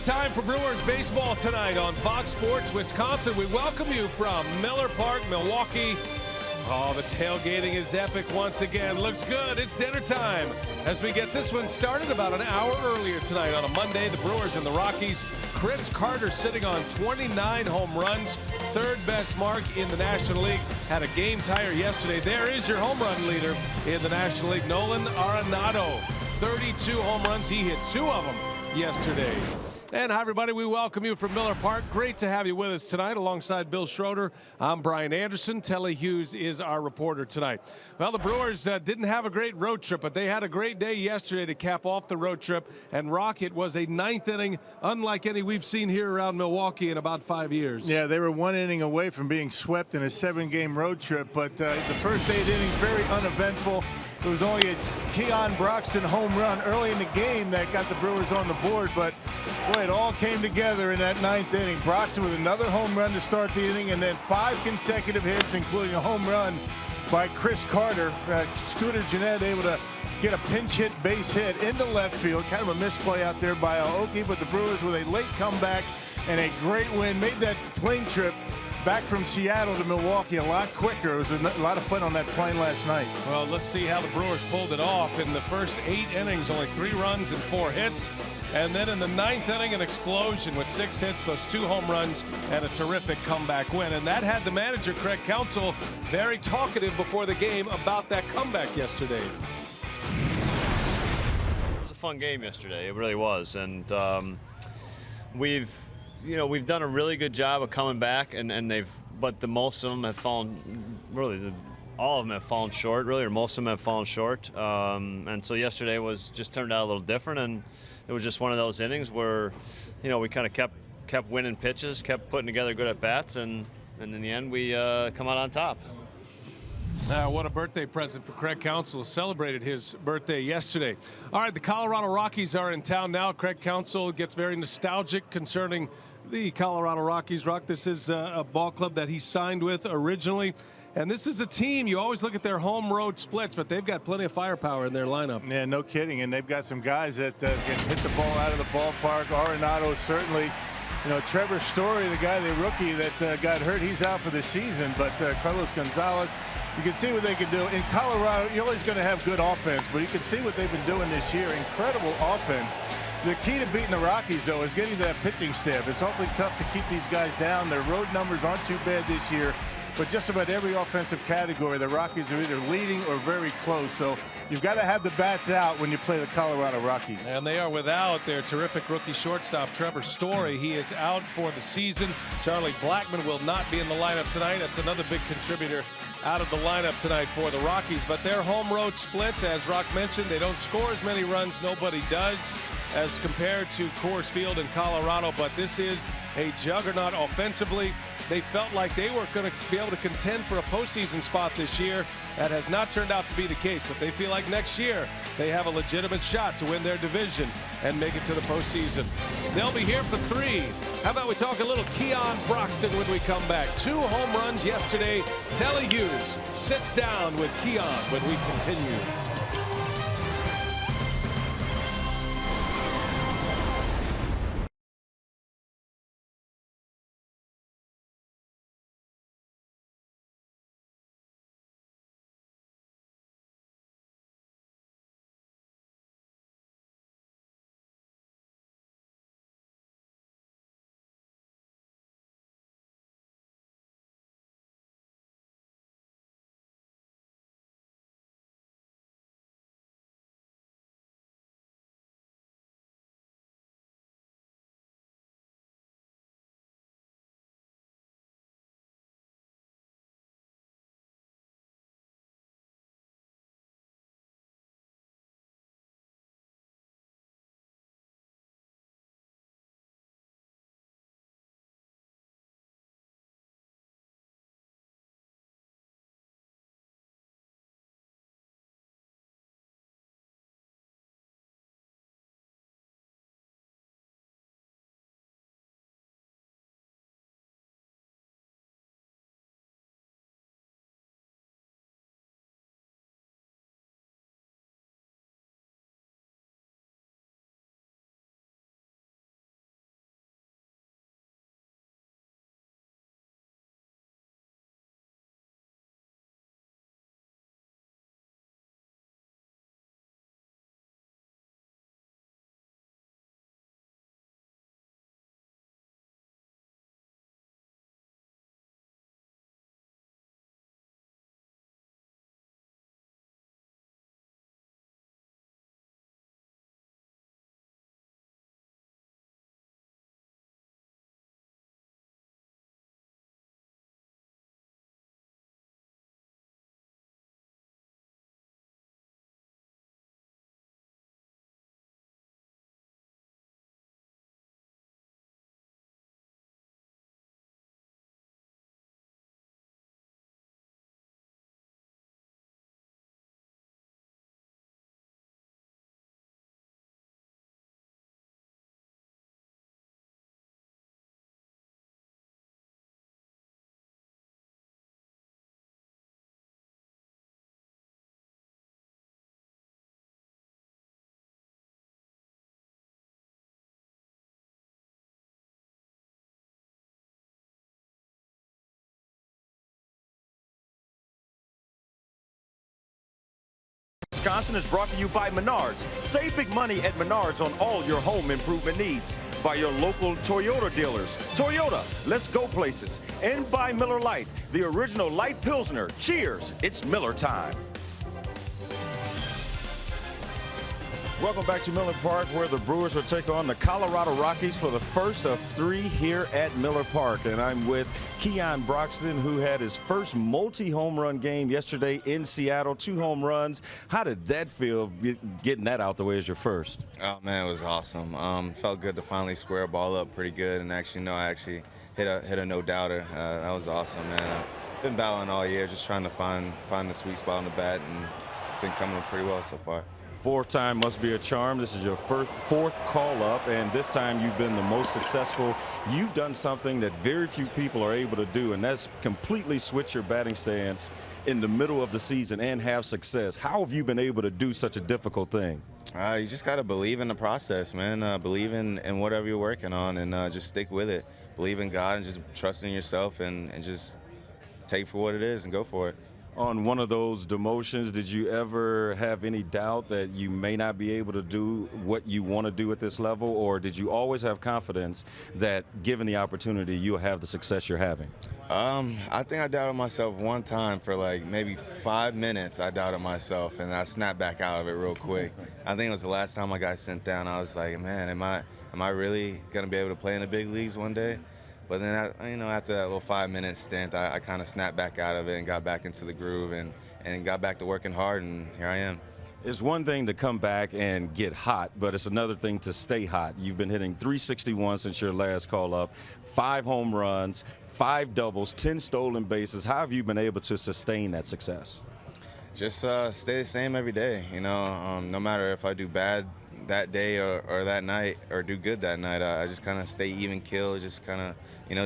It's time for Brewers baseball tonight on Fox Sports Wisconsin. We welcome you from Miller Park, Milwaukee. Oh, the tailgating is epic once again. Looks good. It's dinner time as we get this one started about an hour earlier tonight on a Monday. The Brewers and the Rockies. Chris Carter sitting on 29 home runs, third best mark in the National League. Had a game tire yesterday. There is your home run leader in the National League, Nolan Arenado. 32 home runs. He hit 2 of them yesterday. And hi, everybody. We welcome you from Miller Park. Great to have you with us tonight alongside Bill Schroeder. I'm Brian Anderson. Telly Hughes is our reporter tonight. Well, the Brewers didn't have a great road trip, but they had a great day yesterday to cap off the road trip. And Rock, it was a 9th inning, unlike any we've seen here around Milwaukee in about 5 years. Yeah, they were 1 inning away from being swept in a 7-game road trip, but the first 8 innings very uneventful. It was only a Keon Broxton home run early in the game that got the Brewers on the board, but boy, it all came together in that 9th inning. Broxton with another home run to start the inning, and then 5 consecutive hits, including a home run by Chris Carter. Scooter Gennett able to get a pinch hit base hit into left field. Kind of a misplay out there by Aoki, but the Brewers with a late comeback and a great win made that plane trip back from Seattle to Milwaukee a lot quicker. It was a lot of fun on that plane last night. Well, let's see how the Brewers pulled it off. In the first 8 innings, only 3 runs and 4 hits. And then in the 9th inning, an explosion with 6 hits, those 2 home runs, and a terrific comeback win. And that had the manager, Craig Counsell, very talkative before the game about that comeback yesterday. It was a fun game yesterday. It really was. And we've done a really good job of coming back, but most of them have fallen, really, all of them have fallen short, really, or most of them have fallen short. And so yesterday just turned out a little different, and it was just one of those innings where, we kind of kept winning pitches, kept putting together good at-bats, and in the end, we come out on top. What a birthday present for Craig Counsell. Celebrated his birthday yesterday. All right, the Colorado Rockies are in town now. Craig Counsell gets very nostalgic concerning the Colorado Rockies. Rock, this is a ball club that he signed with originally. And this is a team, you always look at their home road splits, but they've got plenty of firepower in their lineup. Yeah, no kidding. And they've got some guys that can hit the ball out of the ballpark. Arenado certainly. Trevor Story, the guy, the rookie that got hurt, he's out for the season. But Carlos Gonzalez, you can see what they can do. In Colorado, you're always going to have good offense, but you can see what they've been doing this year. Incredible offense. The key to beating the Rockies, though, is getting to that pitching staff. It's awfully tough to keep these guys down. Their road numbers aren't too bad this year. But just about every offensive category, the Rockies are either leading or very close. So you've got to have the bats out when you play the Colorado Rockies. And they are without their terrific rookie shortstop, Trevor Story. He is out for the season. Charlie Blackmon will not be in the lineup tonight. That's another big contributor out of the lineup tonight for the Rockies. But their home road splits, as Rock mentioned, they don't score as many runs. Nobody does, as compared to Coors Field in Colorado. But this is a juggernaut offensively. They felt like they were going to be able to contend for a postseason spot this year. That has not turned out to be the case, but they feel like next year they have a legitimate shot to win their division and make it to the postseason. They'll be here for 3. How about we talk a little Keon Broxton when we come back? 2 home runs yesterday. Telly Hughes sits down with Keon when we continue. Wisconsin is brought to you by Menards. Save big money at Menards on all your home improvement needs. By your local Toyota dealers. Toyota, let's go places. And by Miller Lite, the original light Pilsner. Cheers, it's Miller time. Welcome back to Miller Park, where the Brewers will take on the Colorado Rockies for the first of 3 here at Miller Park. And I'm with Keon Broxton, who had his first multi-home run game yesterday in Seattle, 2 home runs. How did that feel, getting that out the way as your first? Oh, man, it was awesome. Felt good to finally square a ball up pretty good, and I hit a no-doubter. That was awesome, man. I've been battling all year, just trying to find the sweet spot on the bat, and it's been coming pretty well so far. 4th time must be a charm. This is your 4th call up, and this time you've been the most successful. You've done something that very few people are able to do, and that's completely switch your batting stance in the middle of the season and have success. How have you been able to do such a difficult thing? You just got to believe in the process, man. Believe in whatever you're working on, and just stick with it. Believe in God and just trust in yourself, and just take for what it is and go for it. On one of those demotions, did you ever have any doubt that you may not be able to do what you want to do at this level, or did you always have confidence that given the opportunity you'll have the success you're having? I think I doubted myself one time for like maybe 5 minutes. I doubted myself, and I snapped back out of it real quick. I think it was the last time I got sent down. I was like, man, am I really going to be able to play in the big leagues one day? But then, after that little 5-minute stint, I kind of snapped back out of it and got back into the groove and got back to working hard, and here I am. It's one thing to come back and get hot, but it's another thing to stay hot. You've been hitting .361 since your last call up, 5 home runs, 5 doubles, 10 stolen bases. How have you been able to sustain that success? Just stay the same every day, no matter if I do bad that day or that night, or do good that night. I just kind of stay even keel, just kind of,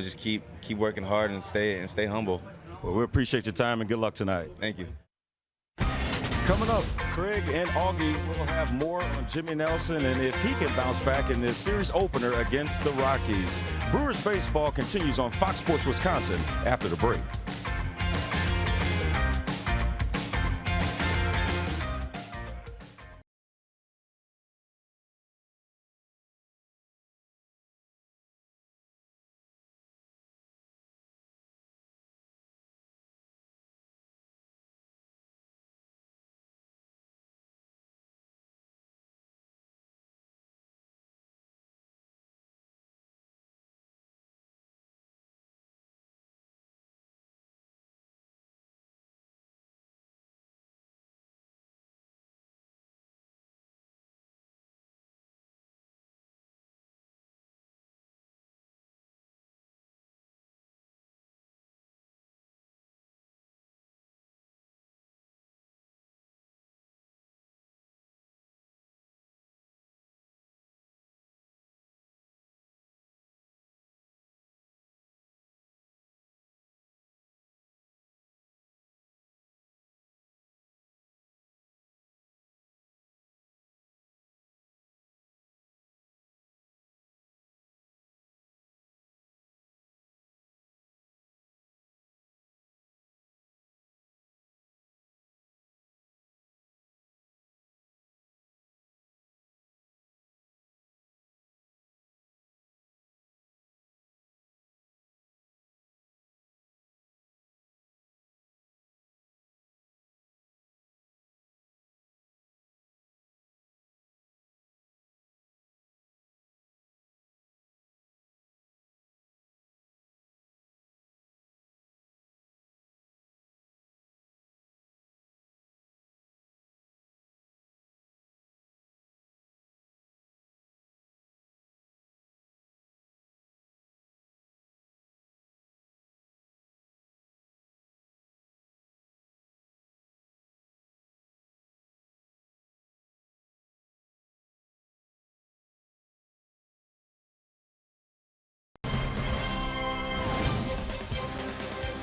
just keep working hard and stay humble. Well, we appreciate your time and good luck tonight. Thank you. Coming up, Craig and Augie will have more on Jimmy Nelson and if he can bounce back in this series opener against the Rockies. Brewers baseball continues on Fox Sports Wisconsin after the break.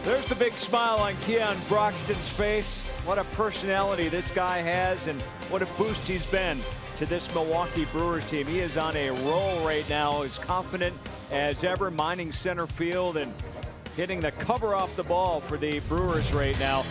There's the big smile on Keon Broxton's face. What a personality this guy has, and what a boost he's been to this Milwaukee Brewers team. He is on a roll right now, as confident as ever, mining center field and hitting the cover off the ball for the Brewers right now.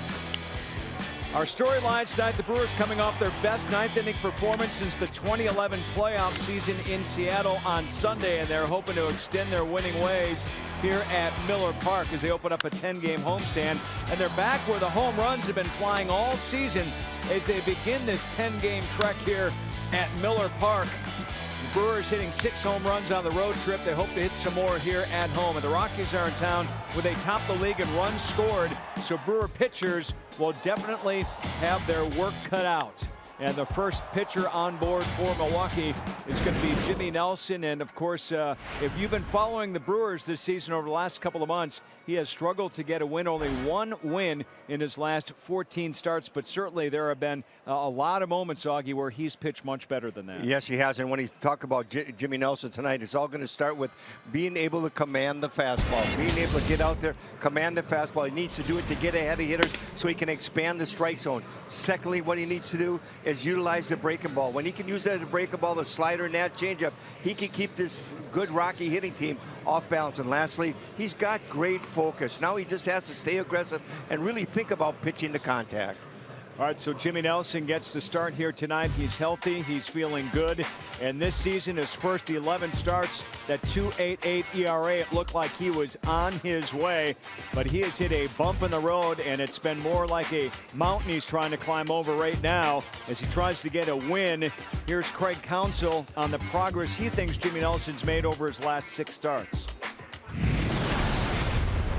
Our storylines tonight, the Brewers coming off their best ninth-inning performance since the 2011 playoff season in Seattle on Sunday, and they're hoping to extend their winning ways here at Miller Park as they open up a 10-game homestand. And they're back where the home runs have been flying all season as they begin this 10-game trek here at Miller Park. The Brewers hitting 6 home runs on the road trip. They hope to hit some more here at home. And the Rockies are in town where they top the league in runs scored. So Brewer pitchers will definitely have their work cut out. And the first pitcher on board for Milwaukee is going to be Jimmy Nelson. And of course, if you've been following the Brewers this season over the last couple of months, he has struggled to get a win, only 1 win in his last 14 starts. But certainly there have been a lot of moments, Augie, where he's pitched much better than that. Yes, he has. And when he's talk about Jimmy Nelson tonight, it's all going to start with being able to command the fastball, being able to get out there, command the fastball. He needs to do it to get ahead of hitters so he can expand the strike zone. Secondly, what he needs to do is utilize the breaking ball. When he can use that as a breaking ball, the slider and that changeup, he can keep this good Rocky hitting team off balance. And lastly, he's got great focus. Now he just has to stay aggressive and really think about pitching to contact. All right, so Jimmy Nelson gets the start here tonight. He's healthy, he's feeling good. And this season, his first 11 starts, that 2.88 ERA, it looked like he was on his way. But he has hit a bump in the road, and it's been more like a mountain he's trying to climb over right now as he tries to get a win. Here's Craig Counsell on the progress he thinks Jimmy Nelson's made over his last 6 starts.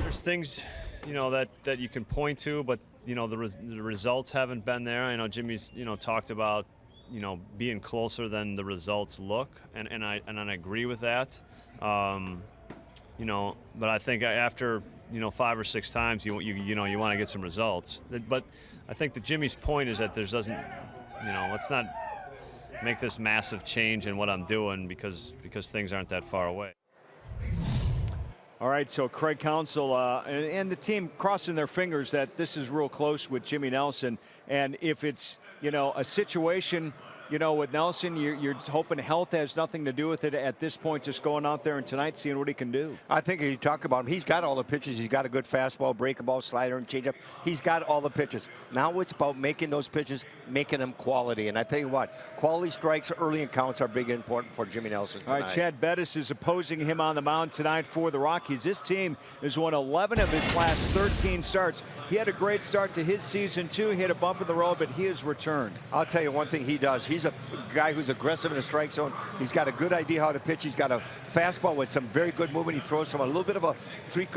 There's things, you know, that you can point to, but you know, the results haven't been there. I know Jimmy's, you know, talked about, you know, being closer than the results look, and I agree with that. You know, but I think after, you know, 5 or 6 times, you know, you want to get some results. But I think that Jimmy's point is that there doesn't, you know, let's not make this massive change in what I'm doing because things aren't that far away. All right, so Craig Counsell and the team crossing their fingers that this is real close with Jimmy Nelson. And if it's, you know, a situation, you know, with Nelson, you're hoping health has nothing to do with it at this point, just going out there and tonight seeing what he can do. I think you talk about him. He's got all the pitches. He's got a good fastball, breaking ball, slider, and changeup. He's got all the pitches. Now it's about making those pitches, making them quality. And I tell you what, quality strikes early in counts are big and important for Jimmy Nelson tonight. All right, Chad Bettis is opposing him on the mound tonight for the Rockies. This team has won 11 of his last 13 starts. He had a great start to his season, too. He had a bump in the road, but he has returned. I'll tell you one thing he does. He's a guy who's aggressive in the strike zone. He's got a good idea how to pitch. He's got a fastball with some very good movement. He throws from a little bit of a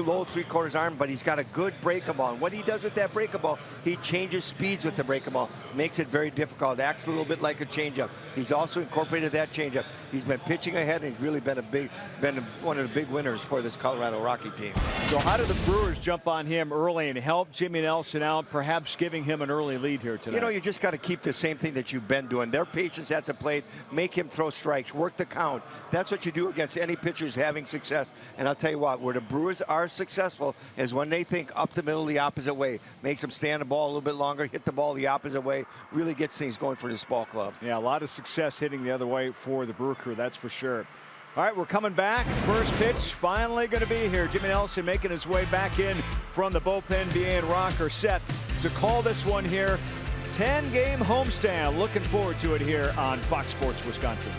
low three-quarters arm, but he's got a good breaking ball. And what he does with that breaking ball, he changes speeds with the breaking ball. Makes it very difficult. Acts a little bit like a changeup. He's also incorporated that changeup. He's been pitching ahead, and he's really been one of the big winners for this Colorado Rocky team. So how do the Brewers jump on him early and help Jimmy Nelson out, perhaps giving him an early lead here tonight? You know, you just got to keep the same thing that you've been doing. Their patience at the plate, make him throw strikes, work the count. That's what you do against any pitchers having success. And I'll tell you what, where the Brewers are successful is when they think up the middle the opposite way. Makes them stand the ball a little bit longer, hit the ball the opposite way, really gets things going for this ball club. Yeah, a lot of success hitting the other way for the Brewer crew, that's for sure. All right, we're coming back. First pitch finally going to be here. Jimmy Nelson making his way back in from the bullpen. BA and Rock are set to call this one here. 10-game homestand. Looking forward to it here on Fox Sports Wisconsin.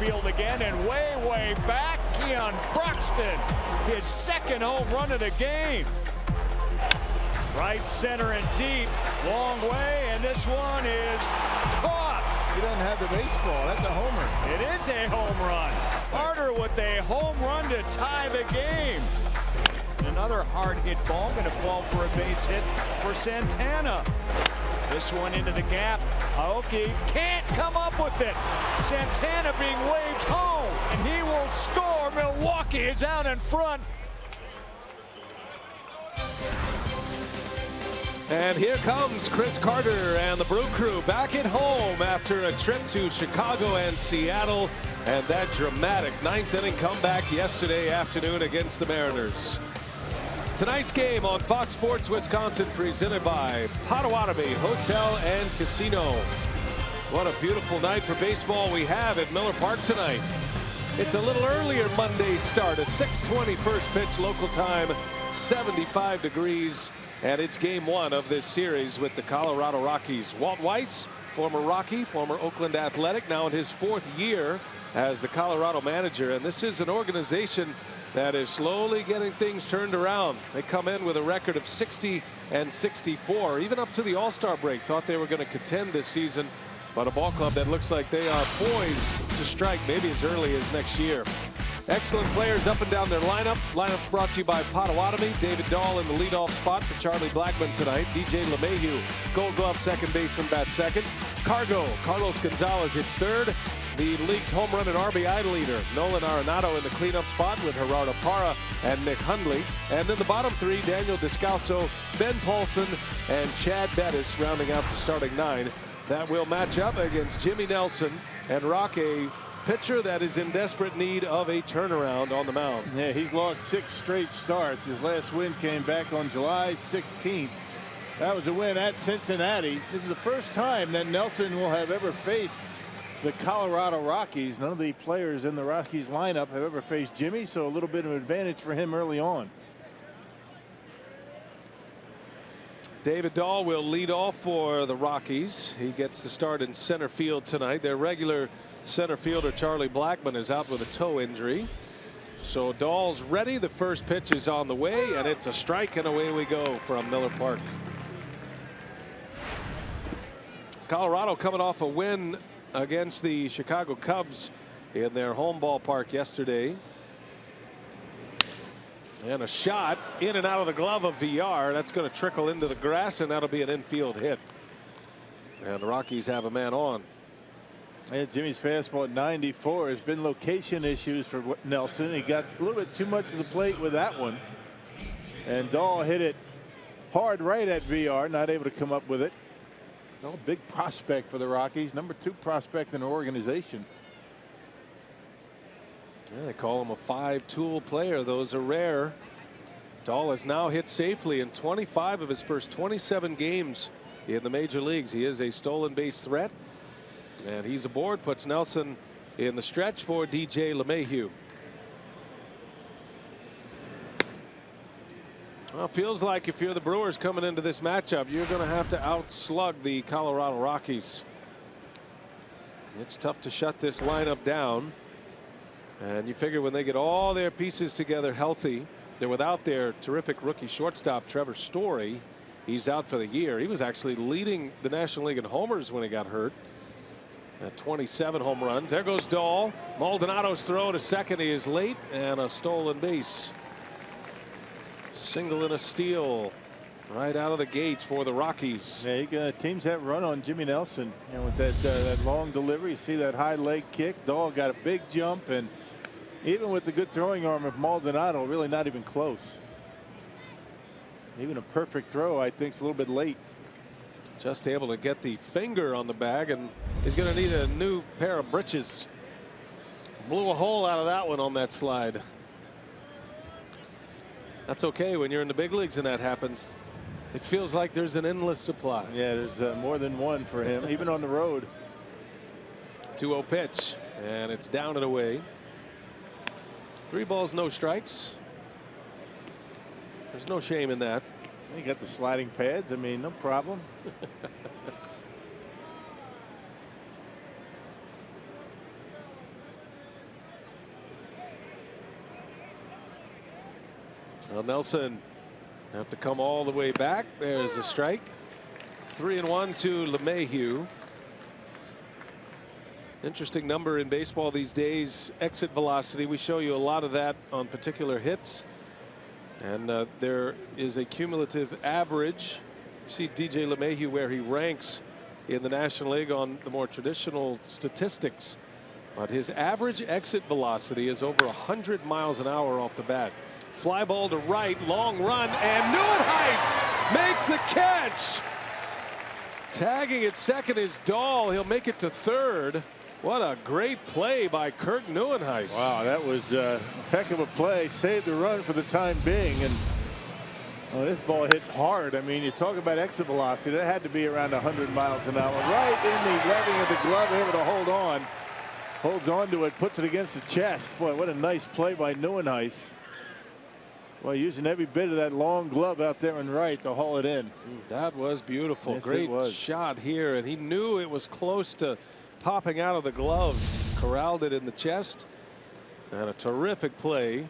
field again, and way back, Keon Broxton, his second home run of the game. Right center and deep, long way, and this one is caught. He doesn't have the baseball. That's a homer. It is a home run. Carter with a home run to tie the game. Another hard hit ball, going to fall for a base hit for Santana. This one into the gap. Aoki can't come up with it. Santana being waved home, and he will score. Milwaukee is out in front. And here comes Chris Carter and the Brew Crew back at home after a trip to Chicago and Seattle, and that dramatic ninth inning comeback yesterday afternoon against the Mariners. Tonight's game on Fox Sports Wisconsin, presented by Potawatomi Hotel and Casino. What a beautiful night for baseball we have at Miller Park tonight. It's a little earlier Monday start, a 6:20 first pitch local time, 75 degrees, and it's game one of this series with the Colorado Rockies. Walt Weiss, former Rocky, former Oakland Athletic, now in his fourth year as the Colorado manager, and this is an organization that is slowly getting things turned around. They come in with a record of 60-64, even up to the All-Star break. Thought they were going to contend this season, but a ball club that looks like they are poised to strike maybe as early as next year. Excellent players up and down their lineup. Lineup's brought to you by Potawatomi. David Dahl in the leadoff spot for Charlie Blackmon tonight. DJ LeMahieu, Gold Glove second baseman, bats second. Cargo, Carlos Gonzalez hits third. The league's home run and RBI leader, Nolan Arenado, in the cleanup spot with Gerardo Parra and Nick Hundley. And then the bottom three, Daniel Descalso, Ben Paulson, and Chad Bettis rounding out the starting nine. That will match up against Jimmy Nelson and rock a pitcher that is in desperate need of a turnaround on the mound. Yeah, he's lost 6 straight starts. His last win came back on July 16th. That was a win at Cincinnati. This is the first time that Nelson will have ever faced the Colorado Rockies. None of the players in the Rockies lineup have ever faced Jimmy, so a little bit of an advantage for him early on. David Dahl will lead off for the Rockies. He gets the start in center field tonight. Their regular center fielder Charlie Blackmon is out with a toe injury. So Dahl's ready. The first pitch is on the way, and it's a strike, and away we go from Miller Park. Colorado coming off a win against the Chicago Cubs in their home ballpark yesterday. And a shot in and out of the glove of VR. That's going to trickle into the grass, and that'll be an infield hit. And the Rockies have a man on. Yeah, Jimmy's fastball at 94 has been location issues for Nelson. He got a little bit too much of the plate with that one. And Dahl hit it hard right at VR, not able to come up with it. No big prospect for the Rockies, number 2 prospect in the organization. Yeah, they call him a 5-tool player. Those are rare. Dahl has now hit safely in 25 of his first 27 games in the major leagues. He is a stolen base threat, and he's aboard. Puts Nelson in the stretch for DJ LeMahieu. Well, it feels like if you're the Brewers coming into this matchup, you're going to have to outslug the Colorado Rockies. It's tough to shut this lineup down. And you figure when they get all their pieces together healthy, they're without their terrific rookie shortstop, Trevor Story. He's out for the year. He was actually leading the National League in homers when he got hurt. At 27 home runs. There goes Dahl. Maldonado's throw to second. He is late, and a stolen base. Single and a steal right out of the gates for the Rockies. Yeah, teams have run on Jimmy Nelson, you know, with that long delivery. You see that high leg kick. Dahl got a big jump, and even with the good throwing arm of Maldonado, really not even close. Even a perfect throw, I think, is a little bit late. Just able to get the finger on the bag, and he's going to need a new pair of britches. Blew a hole out of that one on that slide. That's okay when you're in the big leagues and that happens. It feels like there's an endless supply. Yeah, there's more than one for him, even on the road. 2-0 pitch, and it's down and away. 3 balls, no strikes. There's no shame in that. You got the sliding pads. I mean, no problem. Well, Nelson have to come all the way back. There's a strike. 3-1 to LeMahieu. Interesting number in baseball these days, exit velocity. We show you a lot of that on particular hits. And there is a cumulative average. You see DJ LeMahieu where he ranks in the National League on the more traditional statistics. But his average exit velocity is over 100 miles an hour off the bat. Fly ball to right, long run, and Neuenhuis makes the catch. Tagging at second is Dahl. He'll make it to third. What a great play by Kurt Neuenhuis. Wow, that was a heck of a play. Saved the run for the time being. And this ball hit hard. I mean, you talk about exit velocity. That had to be around 100 miles an hour. Right in the webbing of the glove, able to hold on. Holds on to it, puts it against the chest. Boy, what a nice play by Neuenhuis. Well, using every bit of that long glove out there and right to haul it in. That was beautiful. Yes, great shot here. And he knew it was close to popping out of the glove. Corralled it in the chest. And a terrific play.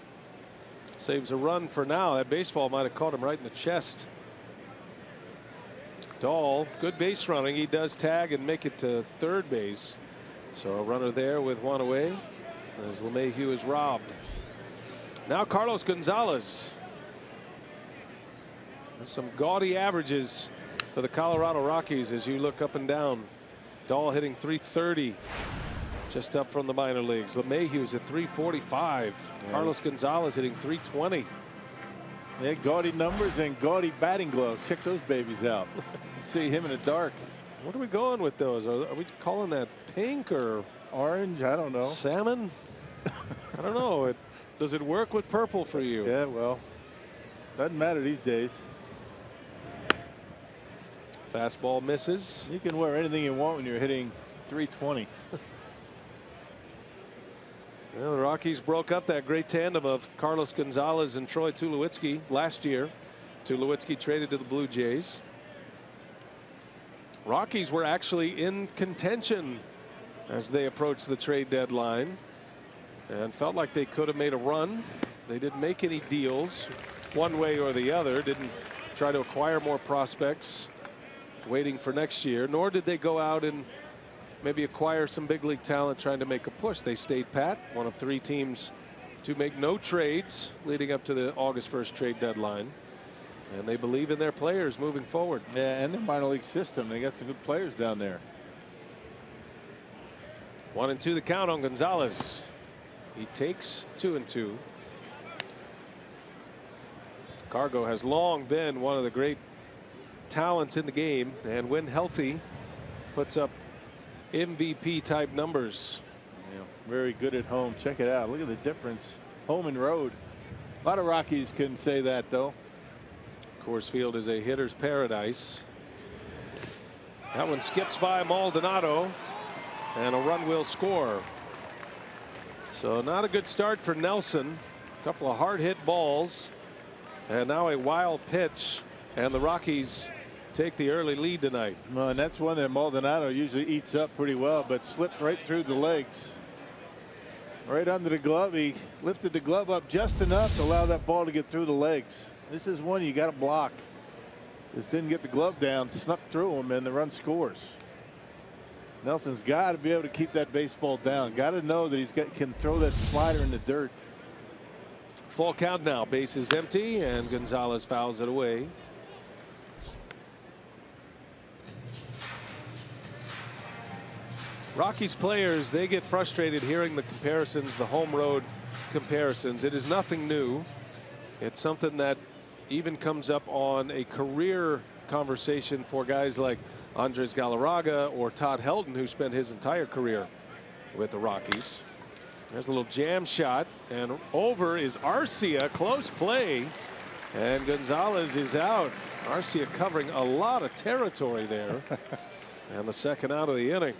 Saves a run for now. That baseball might have caught him right in the chest. Dahl, good base running. He does tag and make it to third base. So a runner there with one away as LeMahieu is robbed. Now Carlos Gonzalez. There's some gaudy averages for the Colorado Rockies as you look up and down. Dahl hitting .330, just up from the minor leagues. LeMahieu's at .345. Yeah. Carlos Gonzalez hitting .320. Yeah, gaudy numbers and gaudy batting gloves. Check those babies out. See him in the dark. What are we going with those? Are we calling that pink or orange? I don't know. Salmon? I don't know. Does it work with purple for you? Yeah, well, doesn't matter these days. Fastball misses. You can wear anything you want when you're hitting .320. Well, the Rockies broke up that great tandem of Carlos Gonzalez and Troy Tulowitzki last year. Tulowitzki traded to the Blue Jays. Rockies were actually in contention as they approached the trade deadline and felt like they could have made a run. They didn't make any deals one way or the other. Didn't try to acquire more prospects waiting for next year, nor did they go out and maybe acquire some big league talent trying to make a push. They stayed pat, one of 3 teams to make no trades leading up to the August 1st trade deadline. And they believe in their players moving forward. Yeah, and their minor league system. They got some good players down there. 1-2 the count on Gonzalez. He takes 2-2. Cargo has long been one of the great talents in the game, and when healthy puts up MVP type numbers. Yeah, very good at home. Check it out. Look at the difference. Home and road. A lot of Rockies couldn't say that, though. Coors Field is a hitter's paradise. That one skips by Maldonado, and a run will score. So not a good start for Nelson. A couple of hard hit balls, and now a wild pitch, and the Rockies take the early lead tonight. Well, and that's one that Maldonado usually eats up pretty well, but slipped right through the legs. Right under the glove. He lifted the glove up just enough to allow that ball to get through the legs. This is one you got to block. Just didn't get the glove down, snuck through him, and the run scores. Nelson's got to be able to keep that baseball down. Got to know that he's can throw that slider in the dirt. Full count now. Base is empty, and Gonzalez fouls it away. Rockies players, they get frustrated hearing the comparisons, the home road comparisons. It is nothing new. It's something that even comes up on a career conversation for guys like Andres Galarraga or Todd Helton, who spent his entire career with the Rockies. There's a little jam shot, and over is Arcia. Close play, and Gonzalez is out. Arcia covering a lot of territory there. And the second out of the inning.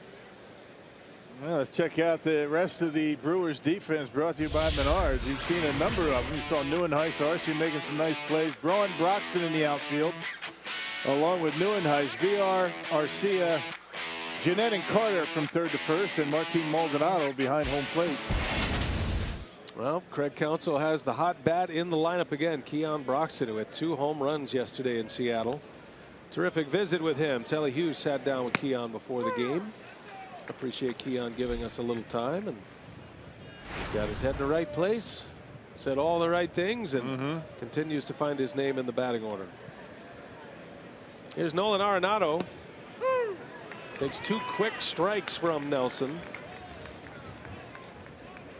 Well, let's check out the rest of the Brewers defense, brought to you by Menards. You've seen a number of them. You saw Neuenhuis, Arcia making some nice plays. Braun Broxton in the outfield, along with Neuenhuis, VR, Arcia, Jeanette and Carter from third to first, and Martin Maldonado behind home plate. Well, Craig Counsell has the hot bat in the lineup again. Keon Broxton, who had 2 home runs yesterday in Seattle. Terrific visit with him. Telly Hughes sat down with Keon before the game. Appreciate Keon giving us a little time, and he's got his head in the right place, said all the right things, and continues to find his name in the batting order. Here's Nolan Arenado. Takes 2 quick strikes from Nelson.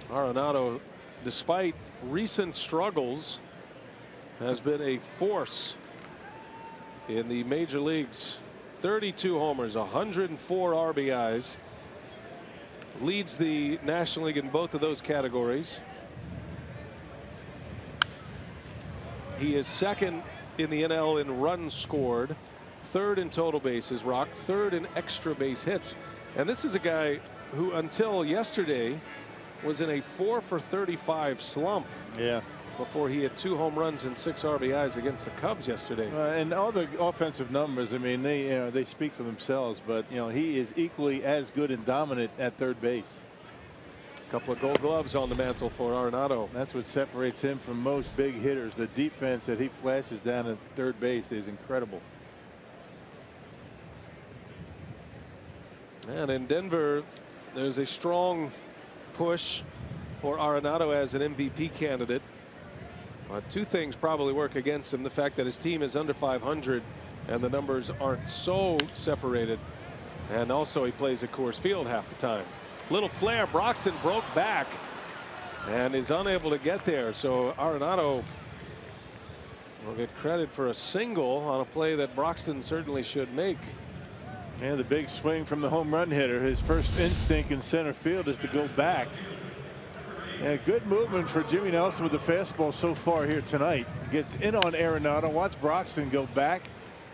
Arenado, despite recent struggles, has been a force in the major leagues. 32 homers, 104 RBIs. Leads the National League in both of those categories. He is second in the NL in runs scored, 3rd in total bases, Rock, 3rd in extra base hits. And this is a guy who until yesterday was in a 4 for 35 slump. Yeah. Before he had 2 home runs and 6 RBIs against the Cubs yesterday. And all the offensive numbers, I mean, they speak for themselves, but he is equally as good and dominant at third base. A couple of Gold Gloves on the mantle for Arenado. That's what separates him from most big hitters. The defense that he flashes down at third base is incredible. And in Denver, there's a strong push for Arenado as an MVP candidate. 2 things probably work against him. The fact that his team is under 500 and the numbers aren't so separated. And also he plays at Coors Field half the time. Little flare. Broxton broke back and is unable to get there. So Arenado will get credit for a single on a play that Broxton certainly should make. And the big swing from the home run hitter. His first instinct in center field is to go back. Yeah, good movement for Jimmy Nelson with the fastball so far here tonight. Gets in on Arenado. Watch Broxton go back.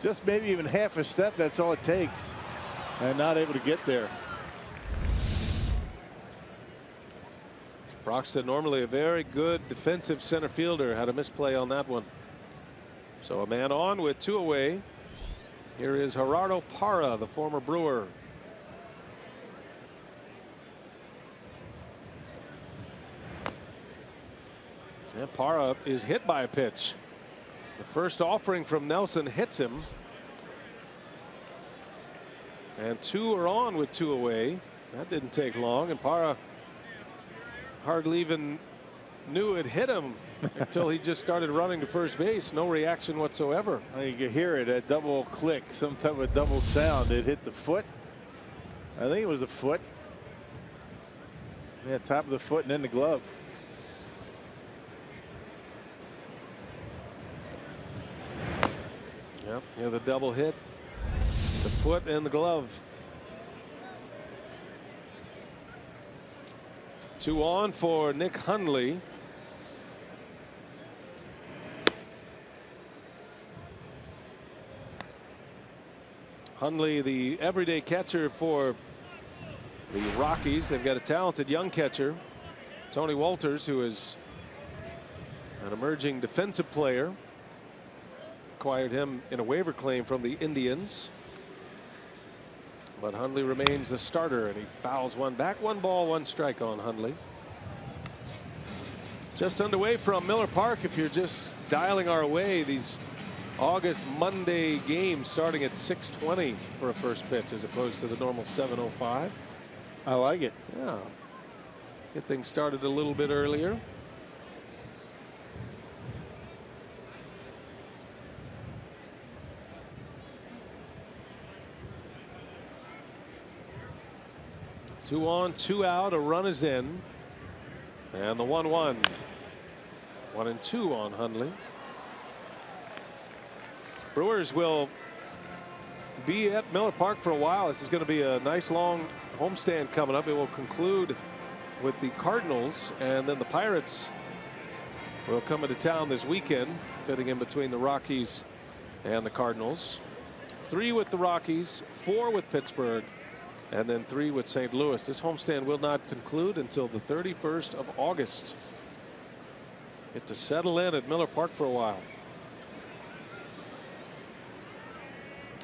Just maybe even half a step. That's all it takes. And not able to get there. Broxton, normally a very good defensive center fielder, had a misplay on that one. So a man on with 2 away. Here is Gerardo Parra, the former Brewer. And Parra is hit by a pitch. The first offering from Nelson hits him. And 2 are on with 2 away. That didn't take long, and Parra hardly even knew it hit him until he just started running to first base. No reaction whatsoever. You can hear it, a double click, some type of double sound. It hit the foot. I think it was the foot. Yeah, top of the foot and then the glove. Yep, yeah, the double hit, the foot and the glove. 2 on for Nick Hundley. Hundley, the everyday catcher for the Rockies. They've got a talented young catcher, Tony Walters, who is an emerging defensive player. Acquired him in a waiver claim from the Indians. But Hundley remains the starter, and he fouls one back. 1 ball, 1 strike on Hundley. Just underway from Miller Park. If you're just dialing our way, these August Monday games starting at 6:20 for a first pitch as opposed to the normal 7:05. I like it. Yeah. Get things started a little bit earlier. Two on, 2 out, a run is in. And the 1-1. 1-2 on Hundley. Brewers will be at Miller Park for a while. This is going to be a nice long homestand coming up. It will conclude with the Cardinals, and then the Pirates will come into town this weekend, fitting in between the Rockies and the Cardinals. 3 with the Rockies, 4 with Pittsburgh, and then 3 with St. Louis. This homestand will not conclude until the 31st of August. Get to settle in at Miller Park for a while.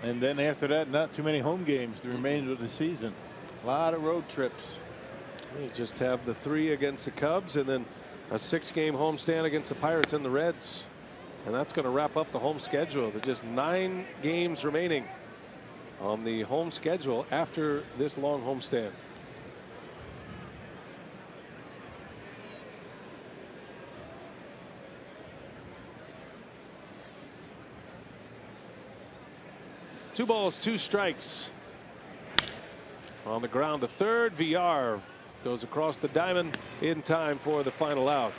And then after that, not too many home games the remainder of the season. A lot of road trips. You just have the 3 against the Cubs, and then a 6-game homestand against the Pirates and the Reds. And that's going to wrap up the home schedule. There's just 9 games remaining on the home schedule after this long homestand. Two balls, 2 strikes. On the ground to third. VR goes across the diamond in time for the final out.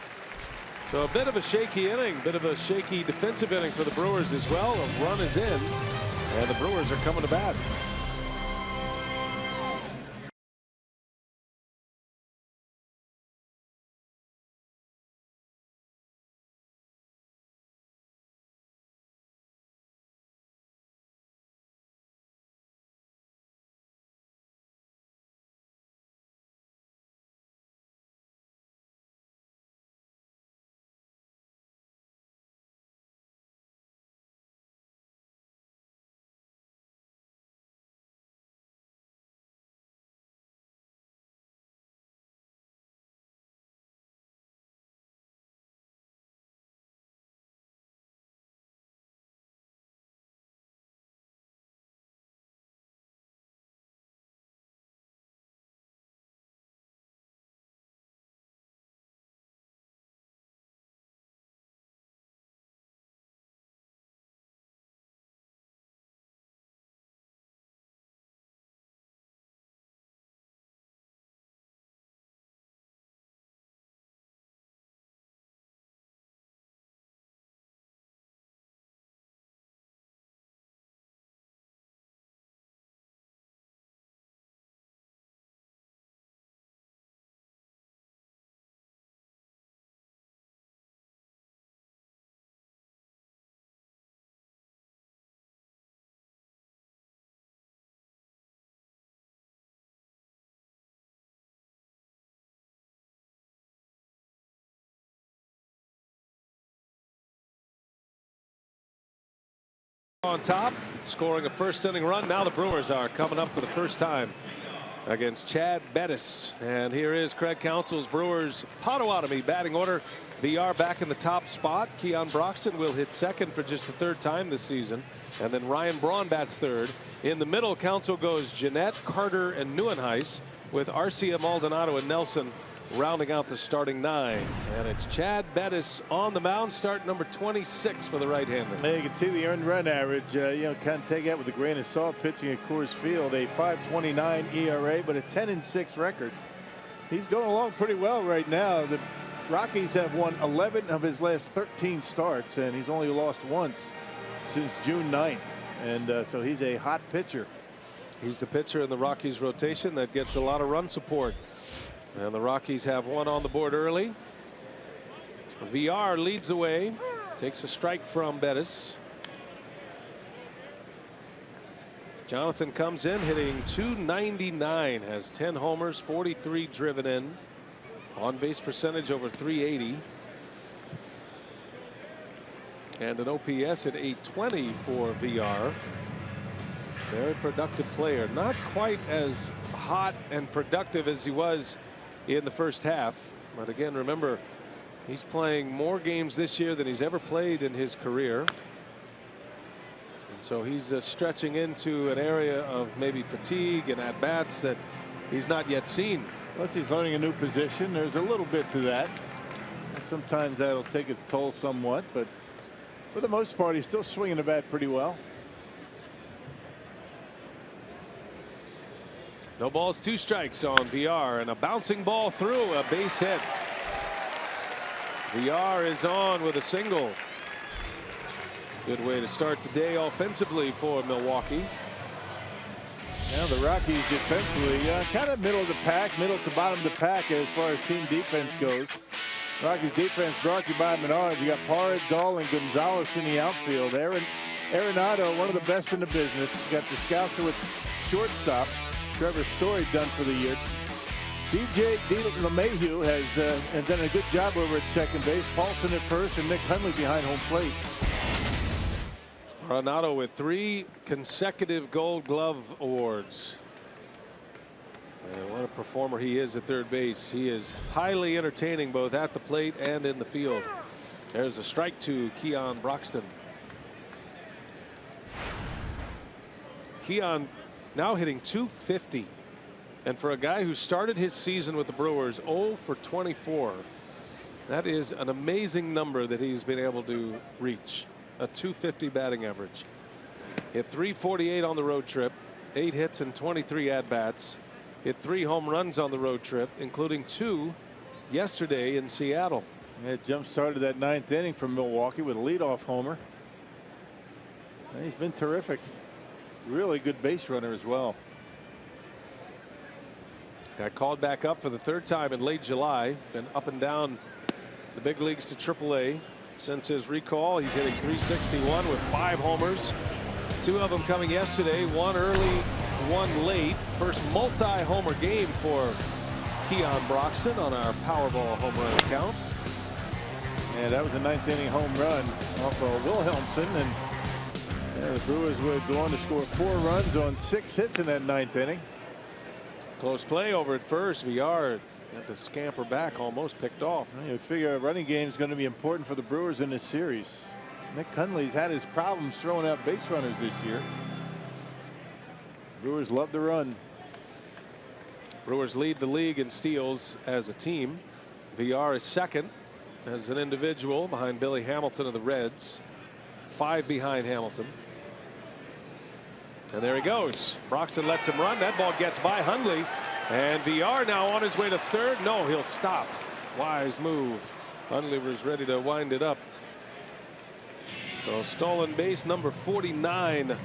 So a bit of a shaky inning, bit of a shaky defensive inning for the Brewers as well. A run is in, and the Brewers are coming to bat. On top, scoring a first inning run. Now the Brewers are coming up for the first time against Chad Bettis. And here is Craig Counsell's Brewers Potawatomi batting order. VR back in the top spot. Keon Broxton will hit second for just the 3rd time this season. And then Ryan Braun bats third. In the middle, Counsell goes Jeanette, Carter, and Nieuwenhuis, with Arcia, Maldonado, and Nelson rounding out the starting 9. And it's Chad Bettis on the mound, start number 26 for the right-hander. You can see the earned run average, kind of take that with a grain of salt, pitching at Coors Field. A 5.29 ERA, but a 10-6 record. He's going along pretty well right now. The Rockies have won 11 of his last 13 starts, and he's only lost once since June 9th. And so he's a hot pitcher. He's the pitcher in the Rockies rotation that gets a lot of run support. And the Rockies have one on the board early. VR leads away, takes a strike from Bettis. Jonathan comes in hitting .299, has 10 homers, 43 driven in, on base percentage over .380, and an OPS at .820 for VR. Very productive player, not quite as hot and productive as he was in the first half, but again, remember, he's playing more games this year than he's ever played in his career, and so he's stretching into an area of maybe fatigue and at bats that he's not yet seen. Plus he's learning a new position. There's a little bit to that. Sometimes that'll take its toll somewhat, but for the most part he's still swinging the bat pretty well. No balls, 2 strikes on VR, and a bouncing ball through, a base hit. VR is on with a single. Good way to start the day offensively for Milwaukee. Now the Rockies defensively kind of middle of the pack, middle to bottom of the pack as far as team defense goes. Rockies defense brought to you by Menards. You got Parra, Dahl, and Gonzalez in the outfield. Arenado, one of the best in the business. You got the Scouser with shortstop. Trevor Story done for the year. DJ LeMahieu has done a good job over at second base. Paulson at first, and Nick Hundley behind home plate. Arenado with 3 consecutive Gold Glove awards. And what a performer he is at third base. He is highly entertaining both at the plate and in the field. There's a strike to Keon Broxton. Keon now hitting .250. And for a guy who started his season with the Brewers 0 for 24, that is an amazing number that he's been able to reach. A .250 batting average. Hit .348 on the road trip, 8 hits and 23 at-bats. Hit 3 home runs on the road trip, including 2 yesterday in Seattle. It jump-started that 9th inning from Milwaukee with a leadoff homer. And he's been terrific. Really good base runner as well. Got called back up for the 3rd time in late July. Been up and down the big leagues to AAA since his recall. He's hitting .361 with 5 homers. 2 of them coming yesterday. 1 early, 1 late. First multi-homer game for Keon Broxton on our Powerball home run account. And that was a 9th inning home run off of Wilhelmsen, and the Brewers would go on to score 4 runs on 6 hits in that 9th inning. Close play over at first. VR had to scamper back, almost picked off. You figure a running game is going to be important for the Brewers in this series. Nick Hundley's had his problems throwing out base runners this year. Brewers love to run. Brewers lead the league in steals as a team. VR is second as an individual behind Billy Hamilton of the Reds. 5 behind Hamilton. And there he goes. Broxton lets him run. That ball gets by Hundley. And VR now on his way to 3rd. No, he'll stop. Wise move. Hundley was ready to wind it up. So stolen base number 49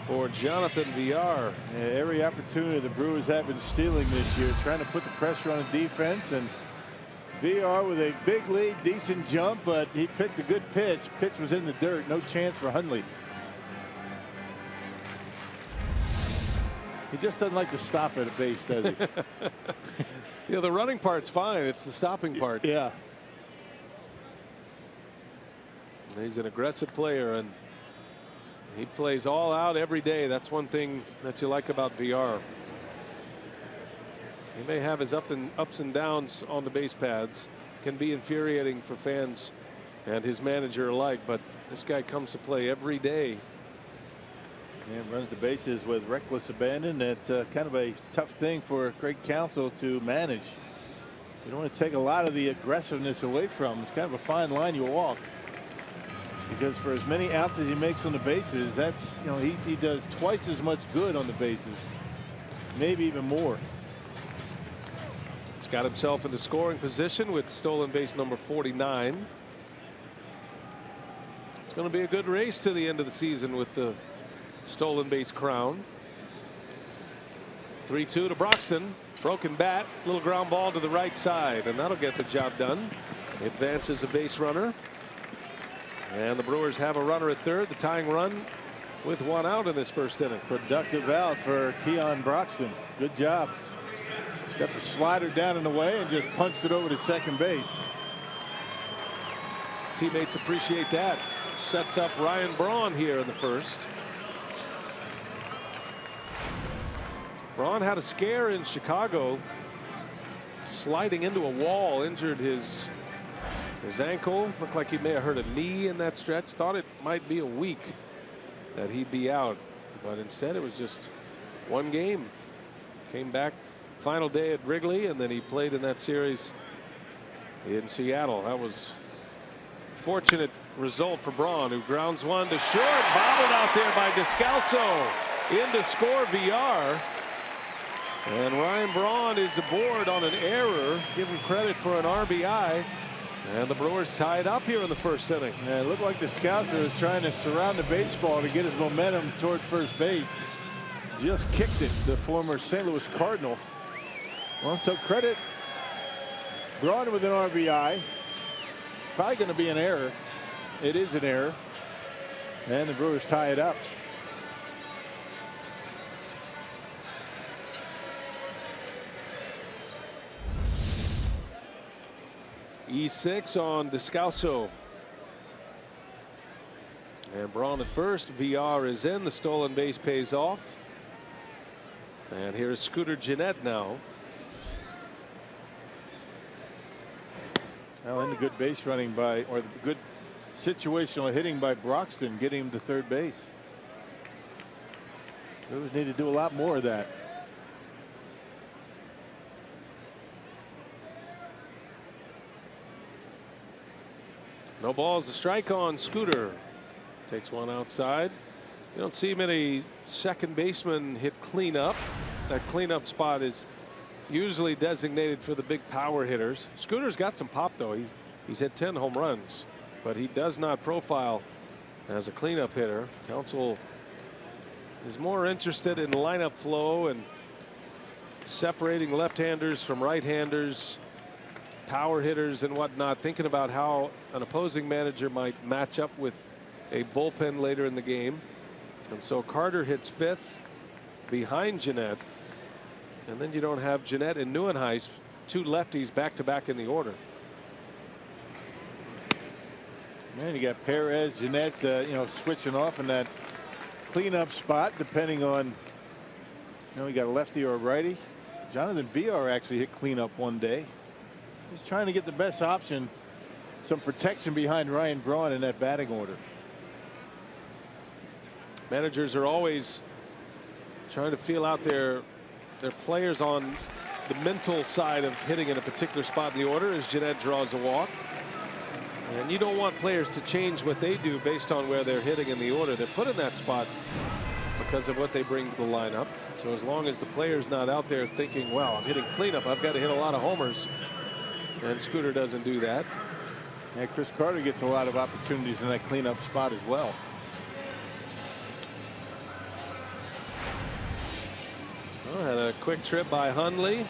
for Jonathan VR. Yeah, every opportunity the Brewers have been stealing this year, trying to put the pressure on the defense. And VR with a big lead, decent jump, but he picked a good pitch. Pitch was in the dirt. No chance for Hundley. He just doesn't like to stop at a base, does he? Yeah, the running part's fine. It's the stopping part. Yeah. He's an aggressive player, and he plays all out every day. That's one thing that you like about VR. He may have his ups and downs on the base paths. Can be infuriating for fans and his manager alike, but this guy comes to play every day. And runs the bases with reckless abandon. That's kind of a tough thing for Craig Counsell to manage. You don't want to take a lot of the aggressiveness away from him. It's kind of a fine line you walk. Because for as many outs as he makes on the bases, that's, you know, he does twice as much good on the bases. Maybe even more. He's got himself in the scoring position with stolen base number 49. It's going to be a good race to the end of the season with the stolen base crown. 3-2 to Broxton. Broken bat, little ground ball to the right side, and that'll get the job done. Advances a base runner. And the Brewers have a runner at 3rd, the tying run with 1 out in this 1st inning. Productive out for Keon Broxton. Good job. Got the slider down and away and just punched it over to 2nd base. Teammates appreciate that. Sets up Ryan Braun here in the 1st. Braun had a scare in Chicago, sliding into a wall, injured his ankle. Looked like he may have hurt a knee in that stretch. Thought it might be a week that he'd be out, but instead it was just 1 game. Came back final day at Wrigley, and then he played in that series in Seattle. That was a fortunate result for Braun, who grounds 1 to short. Bobbled out there by Descalso. In to score VR. And Ryan Braun is aboard on an error. Give him credit for an RBI. And the Brewers tie it up here in the 1st inning. Yeah, it looked like Descalso is trying to surround the baseball to get his momentum toward 1st base. Just kicked it, the former St. Louis Cardinal. Well, so credit Braun with an RBI. Probably going to be an error. It is an error. And the Brewers tie it up. E6 on Descalso. And Braun at 1st. VR is in. The stolen base pays off. And here's Scooter Gennett now. Well, and the good base running by, or the good situational hitting by Broxton, getting him to third base. Brewers need to do a lot more of that. No balls, a strike on Scooter. Takes one outside. You don't see many second basemen hit cleanup. That cleanup spot is usually designated for the big power hitters. Scooter's got some pop though. He's hit 10 home runs, but he does not profile as a cleanup hitter. Counsell is more interested in lineup flow and separating left-handers from right-handers, power hitters and whatnot, thinking about how an opposing manager might match up with a bullpen later in the game. And so Carter hits 5th behind Gennett, and then you don't have Gennett and Neuenhuis, 2 lefties back-to-back in the order. Man, you got Perez, Gennett, you know, switching off in that cleanup spot, depending on, you know, you got a lefty or a righty. Jonathan Villar actually hit cleanup one day. He's trying to get the best option, some protection behind Ryan Braun in that batting order. Managers are always trying to feel out their players on the mental side of hitting in a particular spot in the order as Gennett draws a walk. And you don't want players to change what they do based on where they're hitting in the order. They're put in that spot because of what they bring to the lineup. So as long as the player's not out there thinking, well, I'm hitting cleanup, I've got to hit a lot of homers. And Scooter doesn't do that. And Chris Carter gets a lot of opportunities in that cleanup spot as well. Well, had a quick trip by Hundley.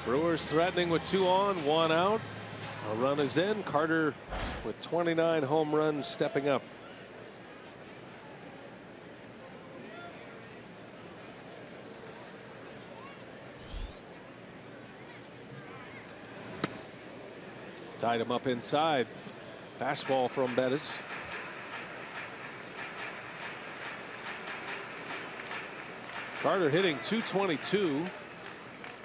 Brewers threatening with 2 on, 1 out. A run is in. Carter with 29 home runs stepping up. Tied him up inside. Fastball from Bettis. Carter hitting .222.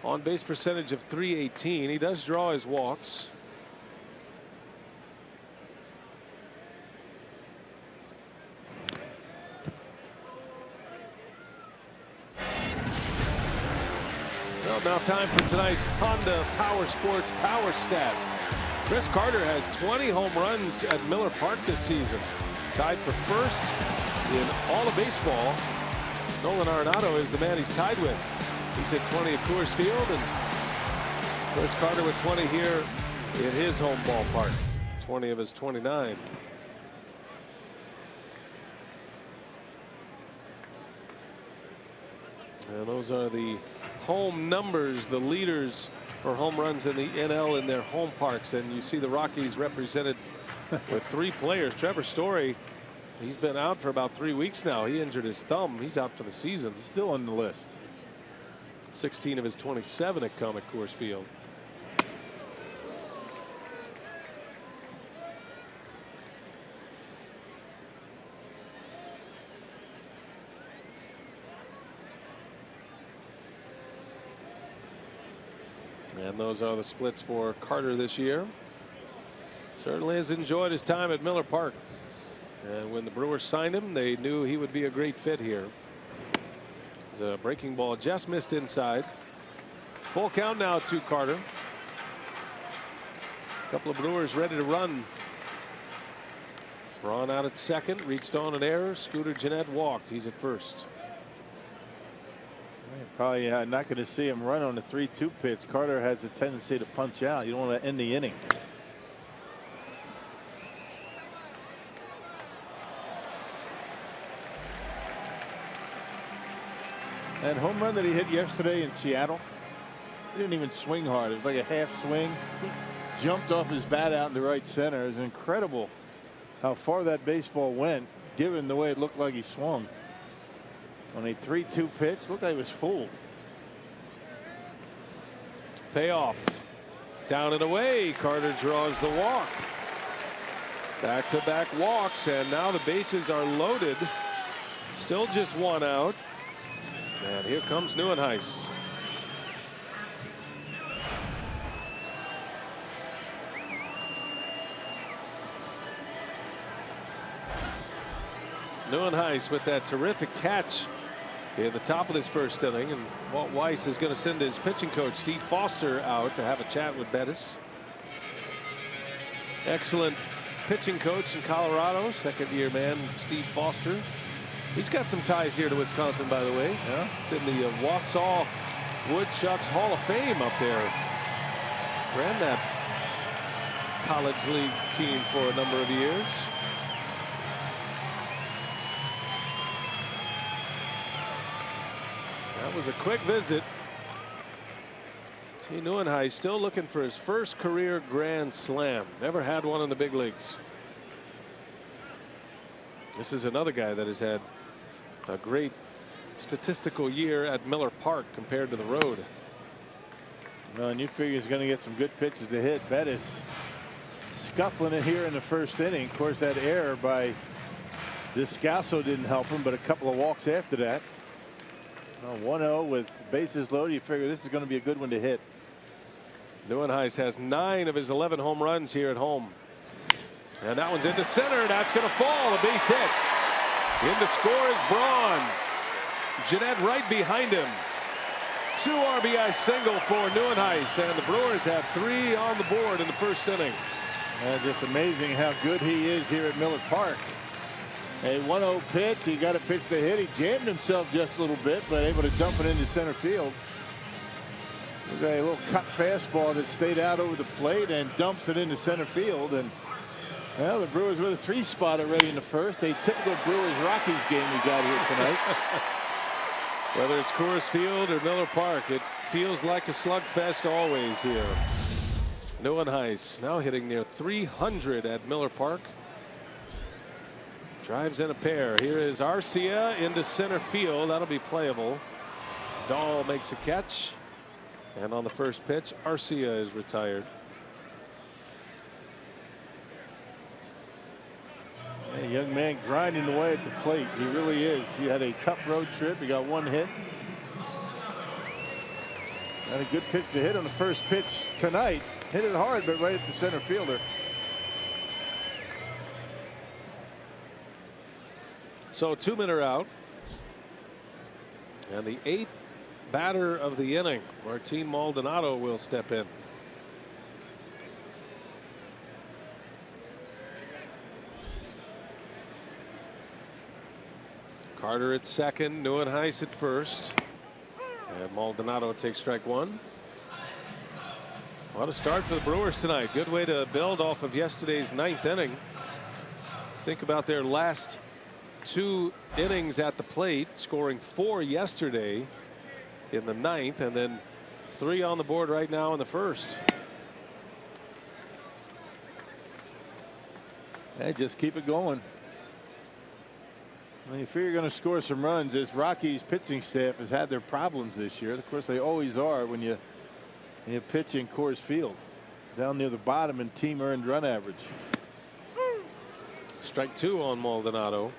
On base percentage of .318. He does draw his walks. Well, now time for tonight's Honda Power Sports Power Stat. Chris Carter has 20 home runs at Miller Park this season. Tied for first in all of baseball. Nolan Arenado is the man he's tied with. He's hit 20 at Coors Field, and Chris Carter with 20 here in his home ballpark. 20 of his 29. And those are the home numbers, the leaders for home runs in the NL in their home parks. And you see the Rockies represented with 3 players. Trevor Story, he's been out for about 3 weeks now. He injured his thumb. He's out for the season. Still on the list. 16 of his 27 have come at Coors Field. And those are the splits for Carter this year. Certainly has enjoyed his time at Miller Park. And when the Brewers signed him, they knew he would be a great fit here. It's a breaking ball just missed inside. Full count now to Carter. A couple of Brewers ready to run. Braun out at second, reached on an error. Scooter Gennett walked. He's at first. Probably not going to see him run on the 3-2 pitch. Carter has a tendency to punch out. You don't want to end the inning. That home run that he hit yesterday in Seattle, he didn't even swing hard. It was like a half swing. He jumped off his bat out into right center. It was incredible how far that baseball went, given the way it looked like he swung. On a 3-2 pitch, looked like he was fooled. Payoff. Down and away. Carter draws the walk. Back-to-back walks, and now the bases are loaded. Still just 1 out. And here comes Neuenhuis. Neuenhuis with that terrific catch in the top of this first inning, and Walt Weiss is going to send his pitching coach Steve Foster out to have a chat with Bettis. Excellent pitching coach in Colorado, second-year man Steve Foster. He's got some ties here to Wisconsin, by the way. Yeah. It's in the Wausau Woodchucks Hall of Fame up there. Ran that college league team for a number of years. That was a quick visit. T. Neuenhuis still looking for his first career grand slam. Never had one in the big leagues. This is another guy that has had a great statistical year at Miller Park compared to the road. Well, and you figure he's going to get some good pitches to hit. Bettis scuffling it here in the first inning. Of course, that error by Descalso didn't help him, but a couple of walks after that. 1-0 with bases loaded. You figure this is going to be a good one to hit. Neuenhuis has 9 of his 11 home runs here at home. And that one's into center. That's going to fall. A base hit. In to score is Braun. Jeanette right behind him. 2 RBI single for Neuenhuis. And the Brewers have 3 on the board in the first inning. And just amazing how good he is here at Miller Park. A 1-0 pitch. He got a pitch to hit. He jammed himself just a little bit, but able to dump it into center field. He's got a little cut fastball that stayed out over the plate and dumps it into center field. And well, the Brewers with a 3 spot already in the first. A typical Brewers Rockies game we got here tonight. Whether it's Coors Field or Miller Park, it feels like a slugfest always here. Neuenhuis now hitting near 300 at Miller Park. Drives in a pair. Here is Arcia into center field. That'll be playable. Dahl makes a catch. And on the first pitch, Arcia is retired. A young man grinding away at the plate. He really is. He had a tough road trip. He got 1 hit. Got a good pitch to hit on the first pitch tonight. Hit it hard, but right at the center fielder. So 2 men are out. And the 8th batter of the inning, Martin Maldonado, will step in. Carter at second, Neuenhuis at first. And Maldonado takes strike 1. What a start for the Brewers tonight. Good way to build off of yesterday's 9th inning. Think about their last 2 innings at the plate, scoring 4 yesterday in the 9th, and then 3 on the board right now in the first. Hey, just keep it going. When you figure you're going to score some runs, this Rockies pitching staff has had their problems this year. Of course, they always are when you pitch in Coors Field, down near the bottom in team earned run average. Strike 2 on Maldonado.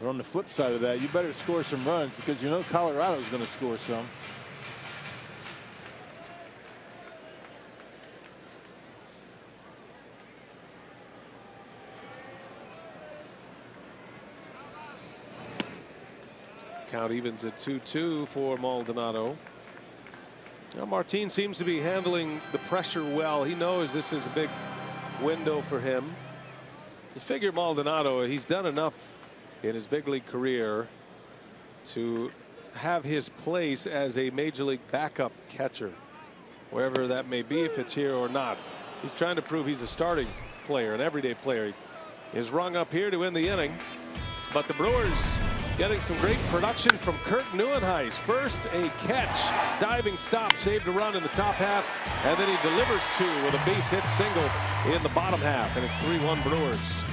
But on the flip side of that, you better score some runs because you know Colorado's going to score some. Count evens at 2-2 for Maldonado. Now Martin seems to be handling the pressure well. He knows this is a big window for him. You figure Maldonado, he's done enough in his big league career to have his place as a major league backup catcher, wherever that may be, if it's here or not. He's trying to prove he's a starting player, an everyday player. He is rung up here to win the inning, but the Brewers getting some great production from Kurt Neuenhuis. First, a catch, diving stop, saved a run in the top half, and then he delivers 2 with a base hit single in the bottom half, and it's 3-1 Brewers.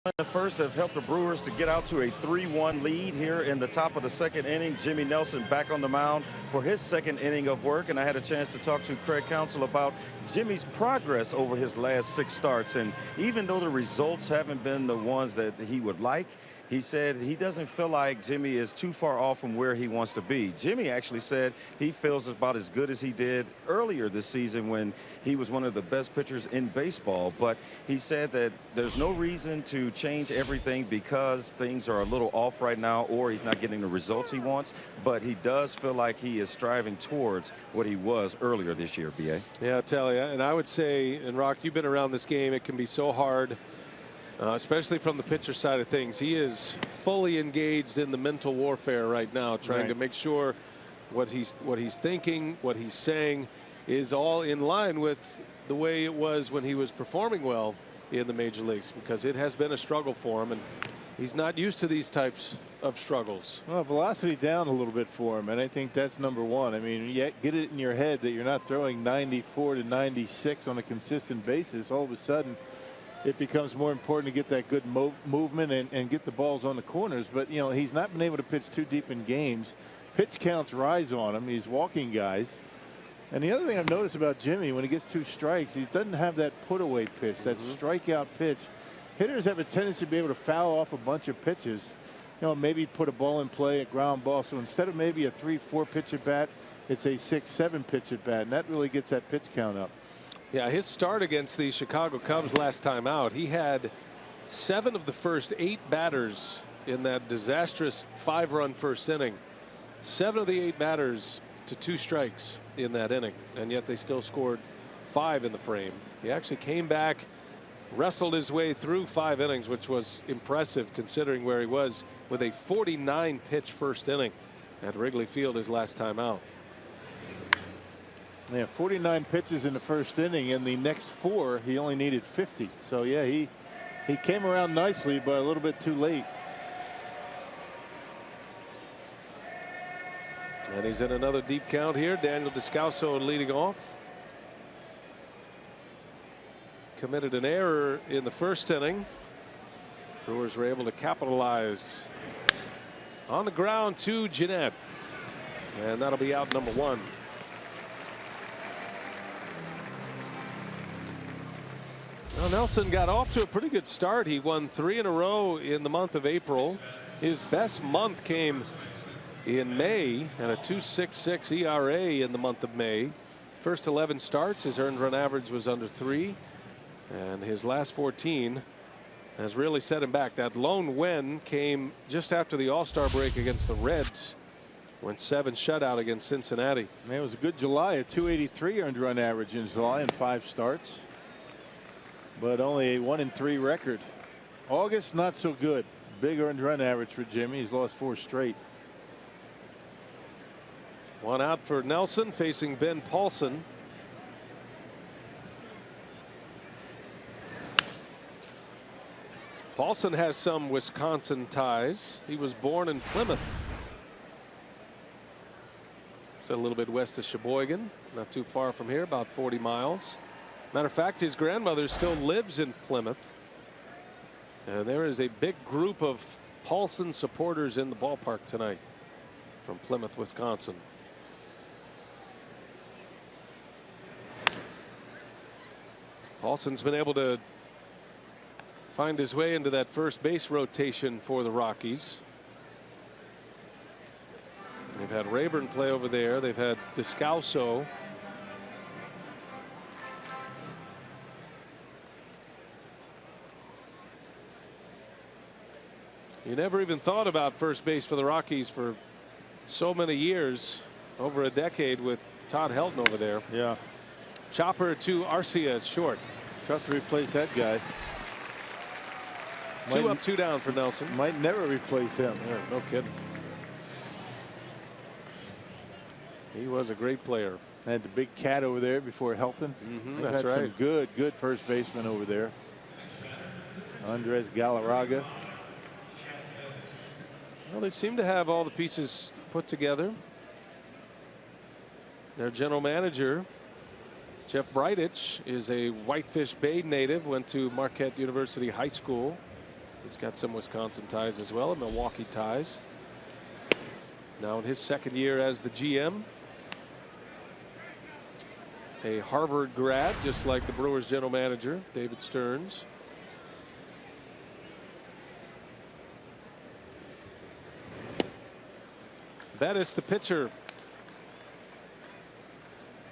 in the first have helped the Brewers to get out to a 3-1 lead here in the top of the second inning. Jimmy Nelson back on the mound for his second inning of work, and I had a chance to talk to Craig Counsell about Jimmy's progress over his last 6 starts. And even though the results haven't been the ones that he would like, he said he doesn't feel like Jimmy is too far off from where he wants to be. Jimmy actually said he feels about as good as he did earlier this season when he was one of the best pitchers in baseball. But he said that there's no reason to change everything because things are a little off right now or he's not getting the results he wants. But he does feel like he is striving towards what he was earlier this year, B.A. Yeah, I'll tell you. And I would say, and Rock, you've been around this game. It can be so hard. Especially from the pitcher side of things. He is fully engaged in the mental warfare right now, trying to make sure what he's thinking, what he's saying is all in line with the way it was when he was performing well in the major leagues, because it has been a struggle for him and he's not used to these types of struggles. Well, velocity down a little bit for him, and I think that's number one. I mean, get it in your head that you're not throwing 94 to 96 on a consistent basis. All of a sudden it becomes more important to get that good movement and get the balls on the corners. But, you know, he's not been able to pitch too deep in games. Pitch counts rise on him. He's walking guys. And the other thing I've noticed about Jimmy, when he gets 2 strikes, he doesn't have that put-away pitch, that strikeout pitch. Hitters have a tendency to be able to foul off a bunch of pitches. You know, maybe put a ball in play, a ground ball. So instead of maybe a 3-4 pitch at bat, it's a 6-7 pitch at bat. And that really gets that pitch count up. Yeah, his start against the Chicago Cubs last time out, he had 7 of the first 8 batters in that disastrous 5-run first inning. 7 of the 8 batters to 2 strikes in that inning, and yet they still scored 5 in the frame. He actually came back, wrestled his way through 5 innings, which was impressive considering where he was with a 49 pitch first inning at Wrigley Field his last time out. Yeah, 49 pitches in the first inning. In the next 4, he only needed 50. So yeah, he came around nicely, but a little bit too late. And he's in another deep count here. Daniel Descalso leading off. Committed an error in the first inning. Brewers were able to capitalize on the ground to Jeanette, and that'll be out number 1. Well, Nelson got off to a pretty good start. He won 3 in a row in the month of April. His best month came in May at a 2.66 ERA in the month of May. First 11 starts, his earned run average was under 3, and his last 14 has really set him back. That lone win came just after the All-Star break against the Reds. Went 7 shutout against Cincinnati. Man, it was a good July, a 283 earned run average in July in 5 starts. But only a 1-3 record. August not so good. Big earned run average for Jimmy. He's lost 4 straight. 1 out for Nelson, facing Ben Paulson. Paulson has some Wisconsin ties. He was born in Plymouth. Just a little bit west of Sheboygan, not too far from here, about 40 miles. Matter of fact, his grandmother still lives in Plymouth. And there is a big group of Paulson supporters in the ballpark tonight from Plymouth, Wisconsin. Paulson's been able to find his way into that first base rotation for the Rockies. They've had Rayburn play over there. They've had Descalso. You never even thought about first base for the Rockies for so many years, over a decade, with Todd Helton over there. Yeah. Chopper to Arcia at short. Tough to replace that guy. 2 up, 2 down for Nelson. Might never replace him. Yeah, no kidding. He was a great player. Had the big cat over there before Helton. That's had right. Some good first baseman over there. Andres Galarraga. Well, they seem to have all the pieces put together. Their general manager, Jeff Bridich, is a Whitefish Bay native, went to Marquette University High School. He's got some Wisconsin ties as well, and Milwaukee ties. Now in his second year as the GM. A Harvard grad, just like the Brewers general manager, David Stearns. Bettis, the pitcher,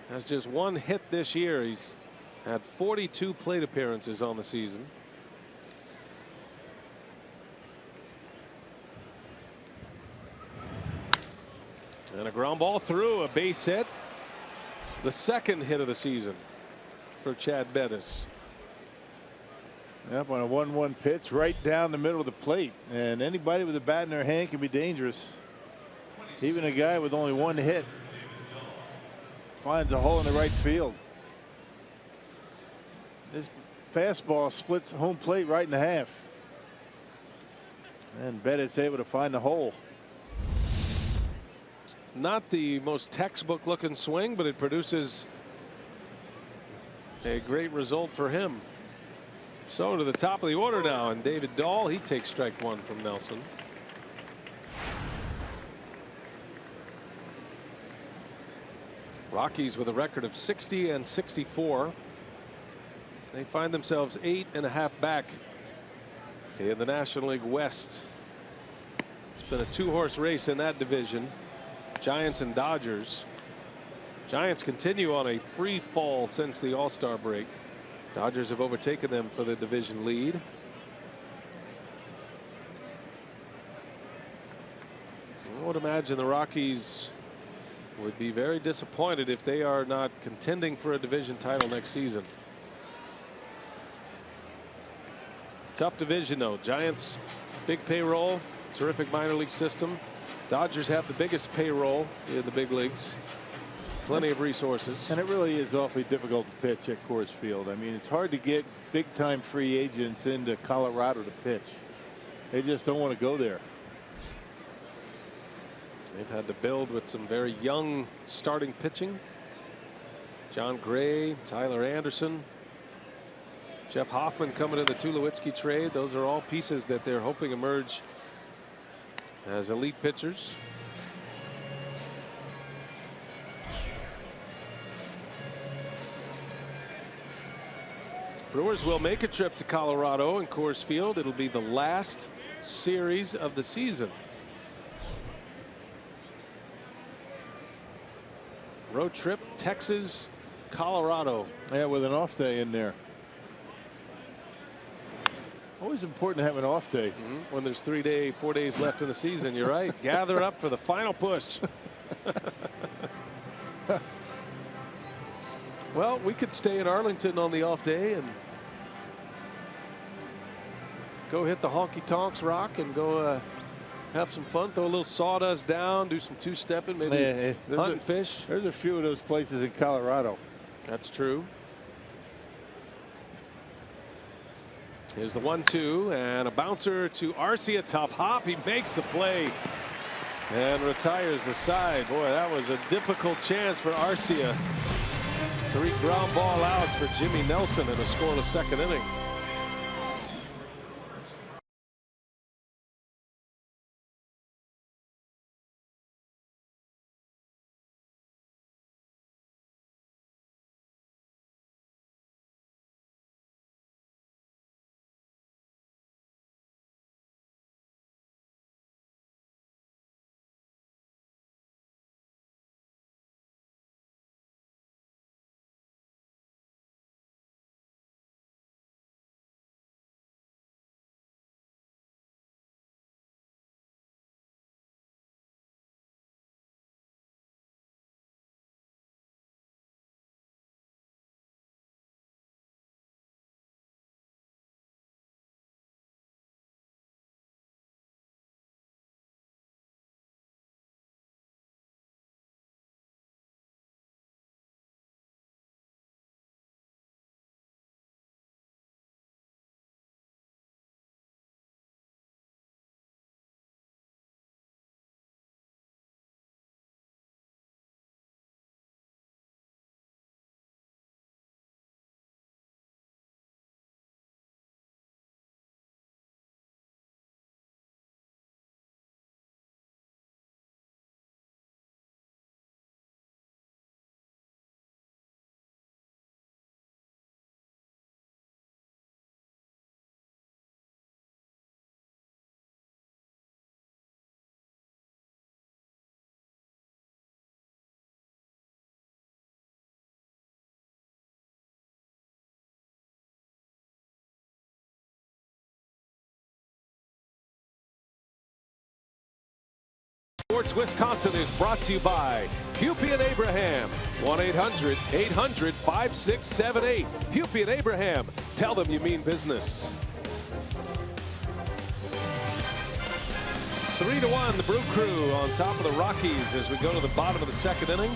has just one hit this year. He's had 42 plate appearances on the season. And a ground ball through, a base hit. The second hit of the season for Chad Bettis. Yep, on a 1-1 pitch right down the middle of the plate. And anybody with a bat in their hand can be dangerous. Even a guy with only one hit finds a hole in the right field. This fastball splits home plate right in half. And Bettis able to find the hole. Not the most textbook looking swing, but it produces a great result for him. So to the top of the order now, and David Dahl, he takes strike one from Nelson. Rockies with a record of 60 and 64. They find themselves 8.5 back in the National League West. It's been a two-horse race in that division. Giants and Dodgers. Giants continue on a free fall since the All-Star break. Dodgers have overtaken them for the division lead. I would imagine the Rockies would be very disappointed if they are not contending for a division title next season. Tough division though. Giants, big payroll, terrific minor league system. Dodgers have the biggest payroll in the big leagues. Plenty of resources. And it really is awfully difficult to pitch at Coors Field. I mean, it's hard to get big time free agents into Colorado to pitch. They just don't want to go there. They've had to build with some very young starting pitching. John Gray, Tyler Anderson, Jeff Hoffman coming in the Tulowitzki trade. Those are all pieces that they're hoping emerge as elite pitchers. Brewers will make a trip to Colorado and Coors Field. It'll be the last series of the season. Road trip, Texas, Colorado. Yeah, with an off day in there. Always important to have an off day. When there's 4 days left in the season. You're right. Gather up for the final push. Well, we could stay in Arlington on the off day and go hit the honky tonks rock and go have some fun, throw a little sawdust down, do some two-stepping, maybe hunt and fish. There's a few of those places in Colorado. That's true. Here's the 1-2 and a bouncer to Arcia. Tough hop. He makes the play and retires the side. Boy, that was a difficult chance for Arcia. 3 ground ball outs for Jimmy Nelson in a scoreless second inning. Sports Wisconsin is brought to you by Hupy and Abraham. 1-800-800-5678. Hupy and Abraham. Tell them you mean business. 3-1, the Brew Crew on top of the Rockies as we go to the bottom of the second inning.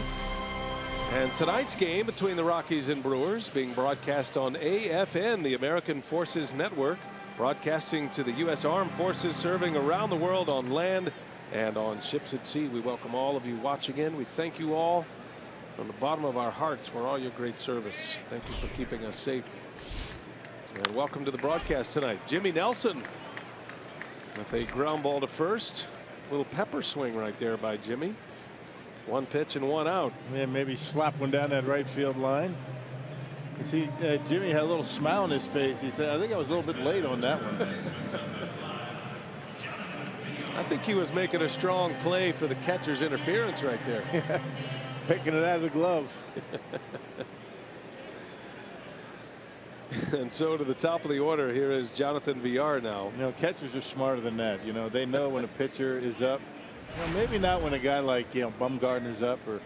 And tonight's game between the Rockies and Brewers being broadcast on AFN, the American Forces Network, broadcasting to the U.S. Armed Forces serving around the world on land and on ships at sea. We welcome all of you watching in. We thank you all from the bottom of our hearts for all your great service. Thank you for keeping us safe. And welcome to the broadcast tonight. Jimmy Nelson with a ground ball to first. Little pepper swing right there by Jimmy. One pitch and one out. Yeah, maybe slap one down that right field line. You see, Jimmy had a little smile on his face. He said, I think I was a little bit late on that one. I think he was making a strong play for the catcher's interference right there. Yeah, picking it out of the glove. And so to the top of the order, here is Jonathan Villar now. You know, catchers are smarter than that. You know, they know when a pitcher is up. You know, maybe not when a guy like, you know, Bumgarner's up or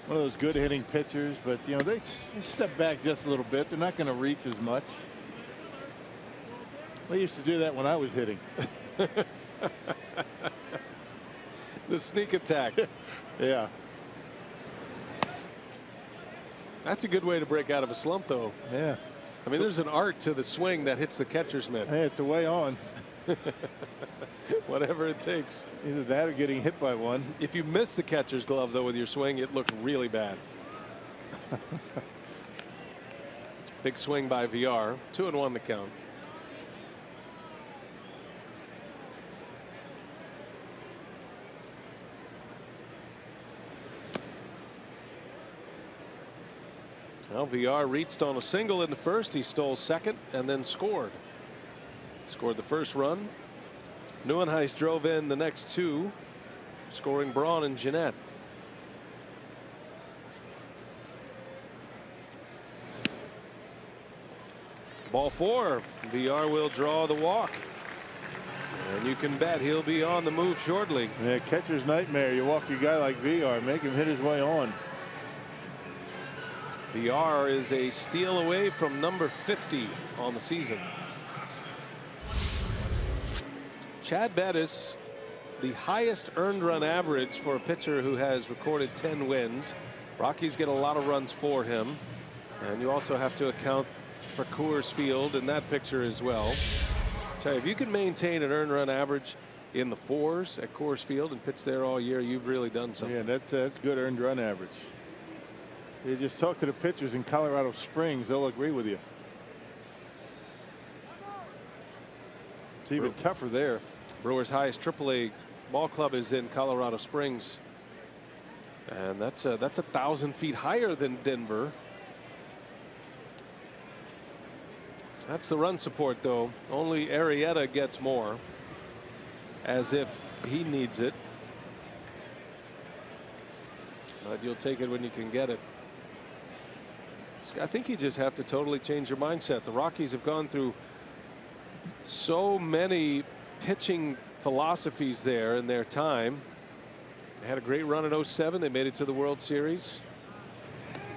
one of those good hitting pitchers, but, you know, they step back just a little bit. They're not going to reach as much. They used to do that when I was hitting. The sneak attack. Yeah. That's a good way to break out of a slump, though. Yeah. I mean, there's an art to the swing that hits the catcher's mitt. Hey, it's a way on. Whatever it takes. Either that or getting hit by one. If you miss the catcher's glove, though, with your swing, it looks really bad. Big swing by Villar. 2-1 the count. Well, Villar reached on a single in the first. He stole second and then scored. Scored the first run. Neuenhuis drove in the next two, scoring Braun and Jeanette. Ball four. Villar will draw the walk. And you can bet he'll be on the move shortly. Yeah, catcher's nightmare. You walk your guy like Villar, make him hit his way on. Villar is a steal away from number 50 on the season. Chad Bettis, the highest earned run average for a pitcher who has recorded 10 wins. Rockies get a lot of runs for him. And you also have to account for Coors Field in that picture as well. Tell you, if you can maintain an earned run average in the 4s at Coors Field and pitch there all year, you've really done something. Yeah, that's good earned run average. You just talk to the pitchers in Colorado Springs, they'll agree with you. It's even tougher there. Brewers' highest AAA ball club is in Colorado Springs, and that's 1,000 feet higher than Denver. That's the run support, though. Only Arrieta gets more, as if he needs it. But you'll take it when you can get it. I think you just have to totally change your mindset. The Rockies have gone through so many pitching philosophies there in their time. They had a great run in 07. They made it to the World Series.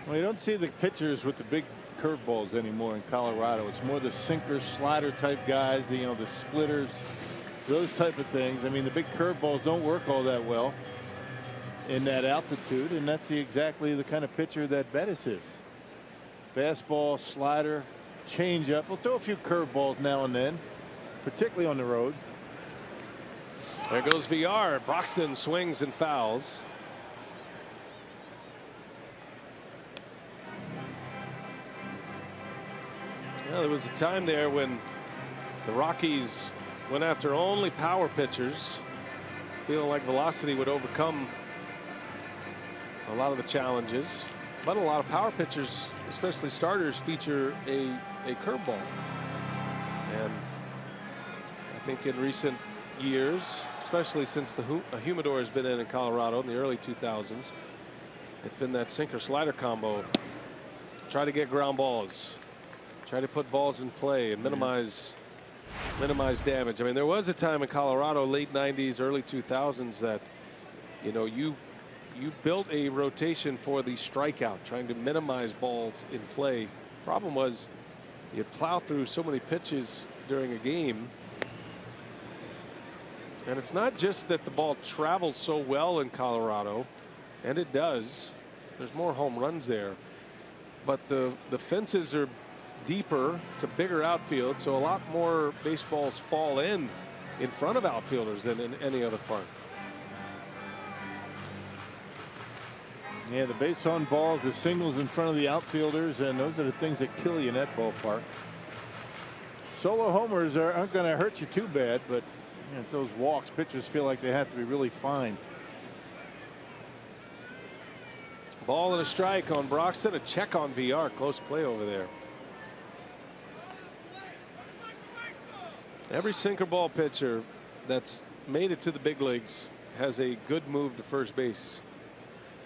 Well, you don't see the pitchers with the big curveballs anymore in Colorado. It's more the sinker slider type guys, the splitters, those type of things. I mean, the big curveballs don't work all that well in that altitude, and that's exactly the kind of pitcher that Bettis is. Fastball, slider, changeup. We'll throw a few curveballs now and then, particularly on the road. There goes Villar. Broxton swings and fouls. Well, there was a time there when the Rockies went after only power pitchers, feeling like velocity would overcome a lot of the challenges. But a lot of power pitchers, especially starters, feature a curveball. And I think in recent years, especially since the humidor has been in Colorado in the early 2000s, it's been that sinker slider combo. Try to get ground balls, try to put balls in play and minimize damage. I mean, there was a time in Colorado, late 90s, early 2000s, that you know, you built a rotation for the strikeout, trying to minimize balls in play. Problem was you plow through so many pitches during a game. And it's not just that the ball travels so well in Colorado, and it does. There's more home runs there. But the fences are deeper. It's a bigger outfield, so a lot more baseballs fall in front of outfielders than in any other park. Yeah, the base on balls, the singles in front of the outfielders, and those are the things that kill you in that ballpark. Solo homers aren't going to hurt you too bad, but it's those walks. Pitchers feel like they have to be really fine. Ball and a strike on Broxton. A check on VR. Close play over there. Every sinker ball pitcher that's made it to the big leagues has a good move to first base.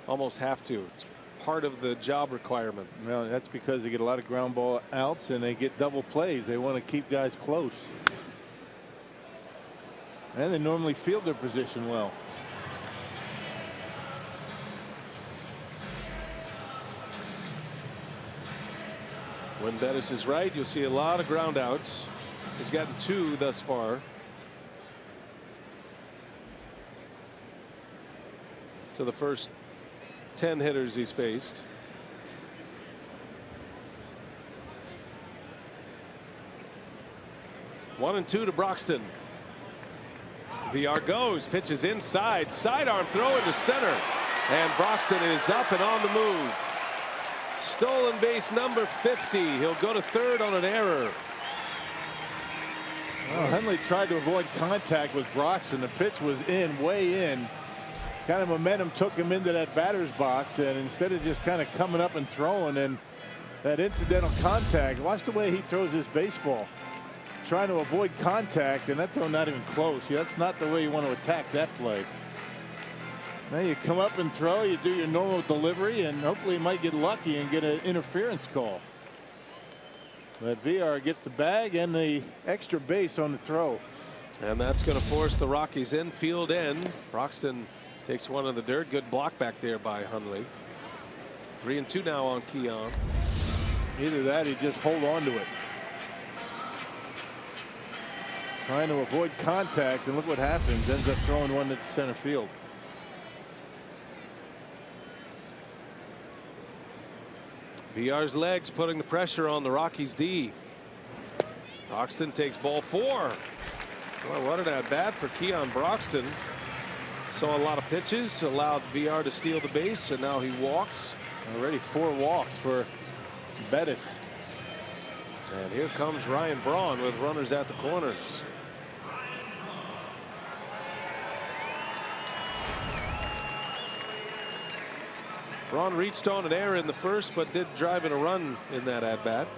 Almost have to. It's part of the job requirement. Well, that's because they get a lot of ground ball outs and they get double plays. They want to keep guys close. And they normally field their position well. When Bettis is right, you'll see a lot of ground outs. He's gotten 2 thus far. To the first 10 hitters he's faced. One and 2 to Broxton. VR goes, pitches inside, sidearm throw into center, and Broxton is up and on the move. Stolen base number 50. He'll go to third on an error. Well, Henley tried to avoid contact with Broxton. The pitch was way in. Kind of momentum took him into that batter's box, and instead of just kind of coming up and throwing, and that incidental contact, watch the way he throws his baseball. Trying to avoid contact, and that throw not even close. Yeah, that's not the way you want to attack that play. Now you come up and throw, you do your normal delivery, and hopefully you might get lucky and get an interference call. But VR gets the bag and the extra base on the throw. And that's going to force the Rockies infield in. Broxton takes one in the dirt. Good block back there by Hundley. 3 and 2 now on Keon. Either that, he just hold on to it. Trying to avoid contact, and look what happens. Ends up throwing one to center field. VR's legs putting the pressure on the Rockies D. Broxton takes ball 4. Well, what an at bat for Keon Broxton. Saw a lot of pitches, allowed VR to steal the base, and now he walks. Already 4 walks for Bettis. And here comes Ryan Braun with runners at the corners. Braun reached on an error in the first, but did drive in a run in that at bat.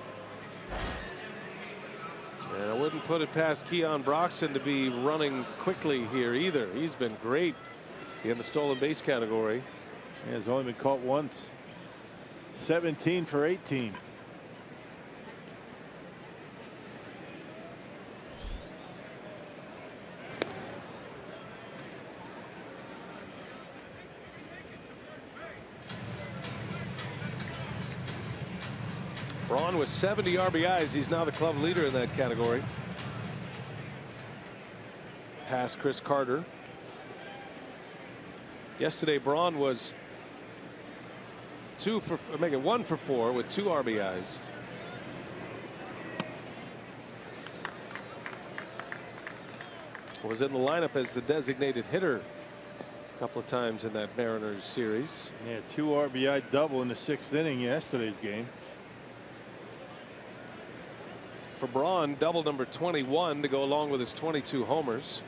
And I wouldn't put it past Keon Broxton to be running quickly here either. He's been great in the stolen base category. He has only been caught once. 17 for 18. Braun with 70 RBIs. He's now the club leader in that category. Past Chris Carter. Yesterday, Braun was 1 for 4 with 2 RBIs. Was in the lineup as the designated hitter a couple of times in that Mariners series. Yeah, 2 RBI double in the 6th inning yesterday's game. For Braun, double number 21 to go along with his 22 homers.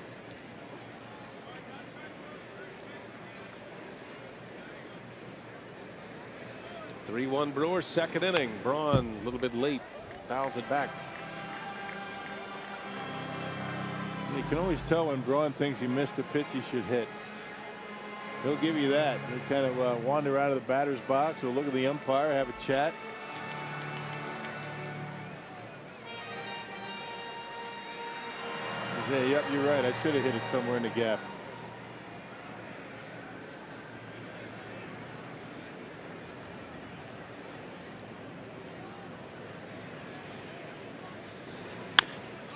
(3-1) Brewers, 2nd inning. Braun a little bit late, fouls it back. You can always tell when Braun thinks he missed a pitch he should hit. He'll give you that. He'll kind of wander out of the batter's box or look at the umpire, have a chat. Yeah, yep, you're right. I should have hit it somewhere in the gap.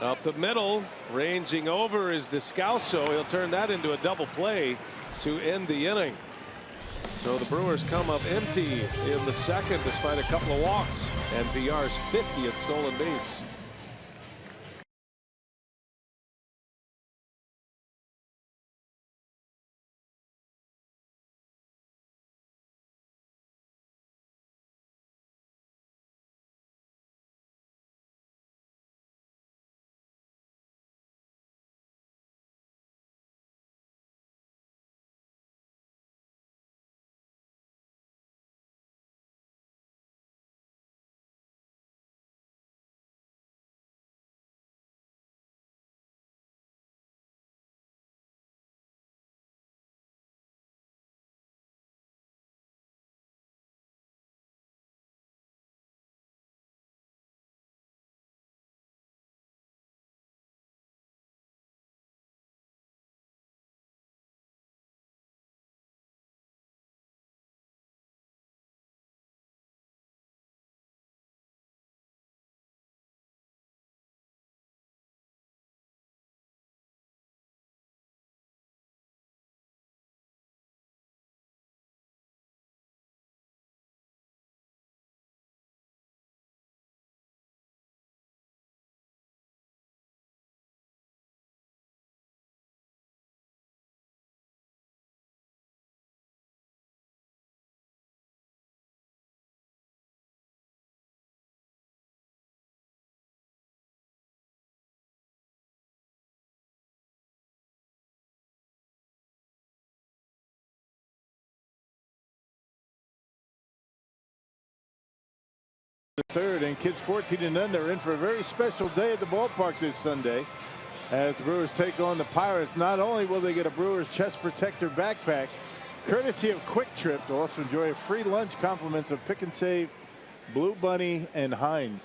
Up the middle, ranging over is Descalso. He'll turn that into a double play to end the inning. So the Brewers come up empty in the second despite a couple of walks, and VR's 50th stolen base. Third, and kids 14 and under are in for a very special day at the ballpark this Sunday as the Brewers take on the Pirates. Not only will they get a Brewers chest protector backpack courtesy of Quick Trip, they'll also enjoy a free lunch compliments of Pick and Save, Blue Bunny, and Heinz.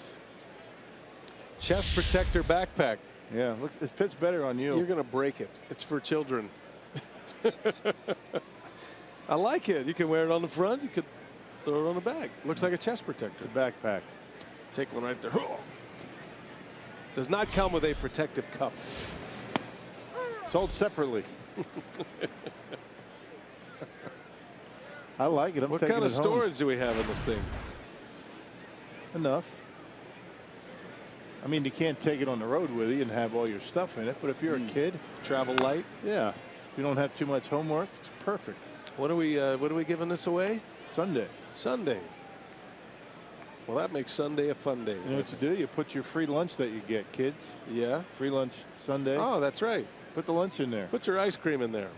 Chest protector backpack. Yeah, looks, it fits better on you. You're going to break it. It's for children. I like it. You can wear it on the front. You could throw it on the back. Looks like a chest protector. It's a backpack. Take one right there. Does not come with a protective cup. Sold separately. I like it. I'm what taking kind of it home. storage do we have in this thing? Enough. I mean, you can't take it on the road with you and have all your stuff in it, but if you're a kid, travel light. Yeah. If you don't have too much homework, it's perfect. What are we giving this away? Sunday. Sunday. Well, that makes Sunday a fun day. You know what to do? You put your free lunch that you get, kids. Yeah. Free lunch Sunday. Oh, that's right. Put the lunch in there. Put your ice cream in there.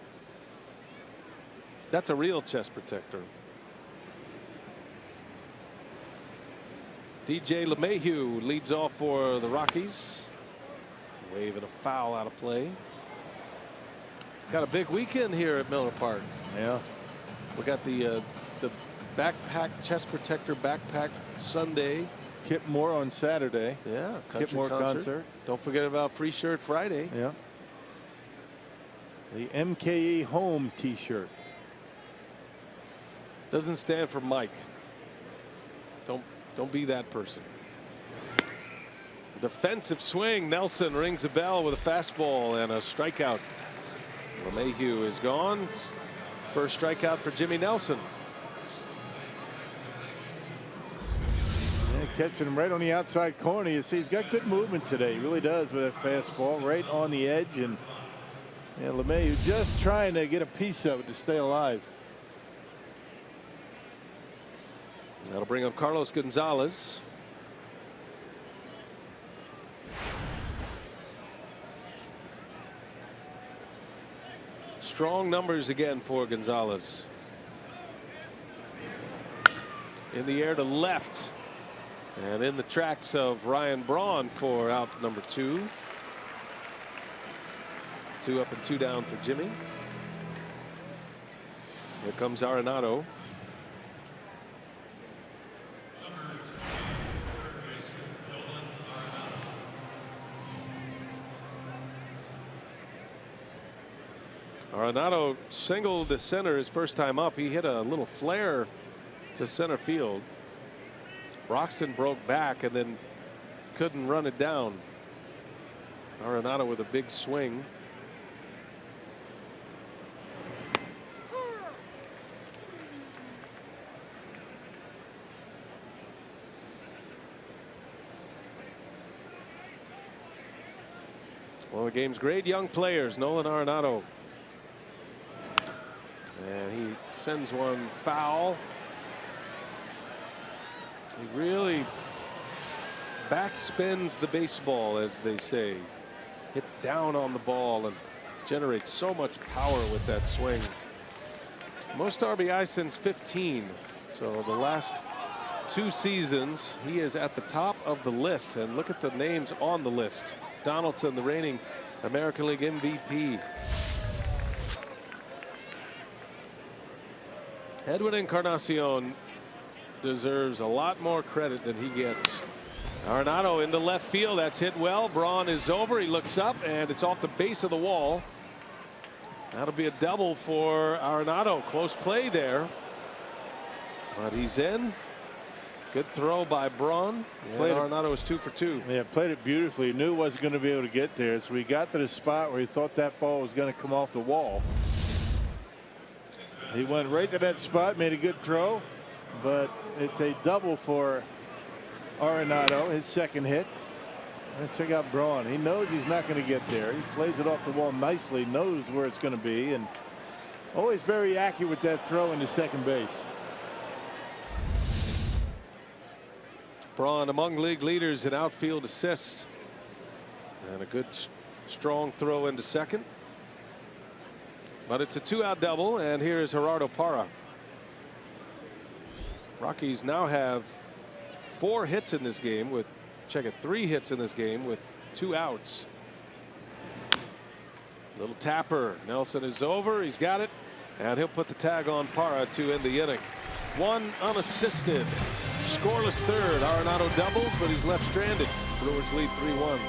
That's a real chest protector. DJ LeMahieu leads off for the Rockies. Waving a foul out of play. Got a big weekend here at Miller Park. Yeah. We got the backpack chest protector backpack Sunday. Kip Moore on Saturday. Yeah. Kip Moore concert. Don't forget about Free Shirt Friday. Yeah. The MKE Home T-shirt. Doesn't stand for Mike. Don't be that person. Defensive swing. Nelson rings a bell with a fastball and a strikeout. LeMahieu is gone. First strikeout for Jimmy Nelson. Yeah, catching him right on the outside corner. You see, he's got good movement today. He really does with that fastball right on the edge. And LeMahieu just trying to get a piece of it to stay alive. That'll bring up Carlos Gonzalez. Strong numbers again for Gonzalez. In the air to left. And in the tracks of Ryan Braun for out number 2. 2 up and 2 down for Jimmy. Here comes Arenado. Arenado singled the center his first time up. He hit a little flare to center field. Broxton broke back and then couldn't run it down. Arenado with a big swing. Well, the game's great young players. Nolan Arenado. And he sends one foul. He really backspins the baseball, as they say. Hits down on the ball and generates so much power with that swing. Most RBI since 15. So the last 2 seasons, he is at the top of the list. And look at the names on the list. Donaldson, the reigning American League MVP. Edwin Encarnacion deserves a lot more credit than he gets. Arenado into left field. That's hit well. Braun is over. He looks up, and it's off the base of the wall. That'll be a double for Arenado. Close play there. But he's in. Good throw by Braun. Arenado is 2 for 2. Yeah, played it beautifully. Knew he wasn't going to be able to get there. So he got to the spot where he thought that ball was going to come off the wall. He went right to that spot, made a good throw. But it's a double for Arenado, his second hit. And check out Braun. He knows he's not going to get there. He plays it off the wall nicely, knows where it's going to be, and always very accurate with that throw into second base. Braun among league leaders in outfield assists. And a good strong throw into second. But it's a 2-out double, and here's Gerardo Parra. Rockies now have 4 hits in this game with, check it, 3 hits in this game with 2 outs. Little tapper. Nelson is over. He's got it. And he'll put the tag on Parra to end the inning. 1 unassisted. Scoreless third. Arenado doubles, but he's left stranded. Brewers lead 3-1.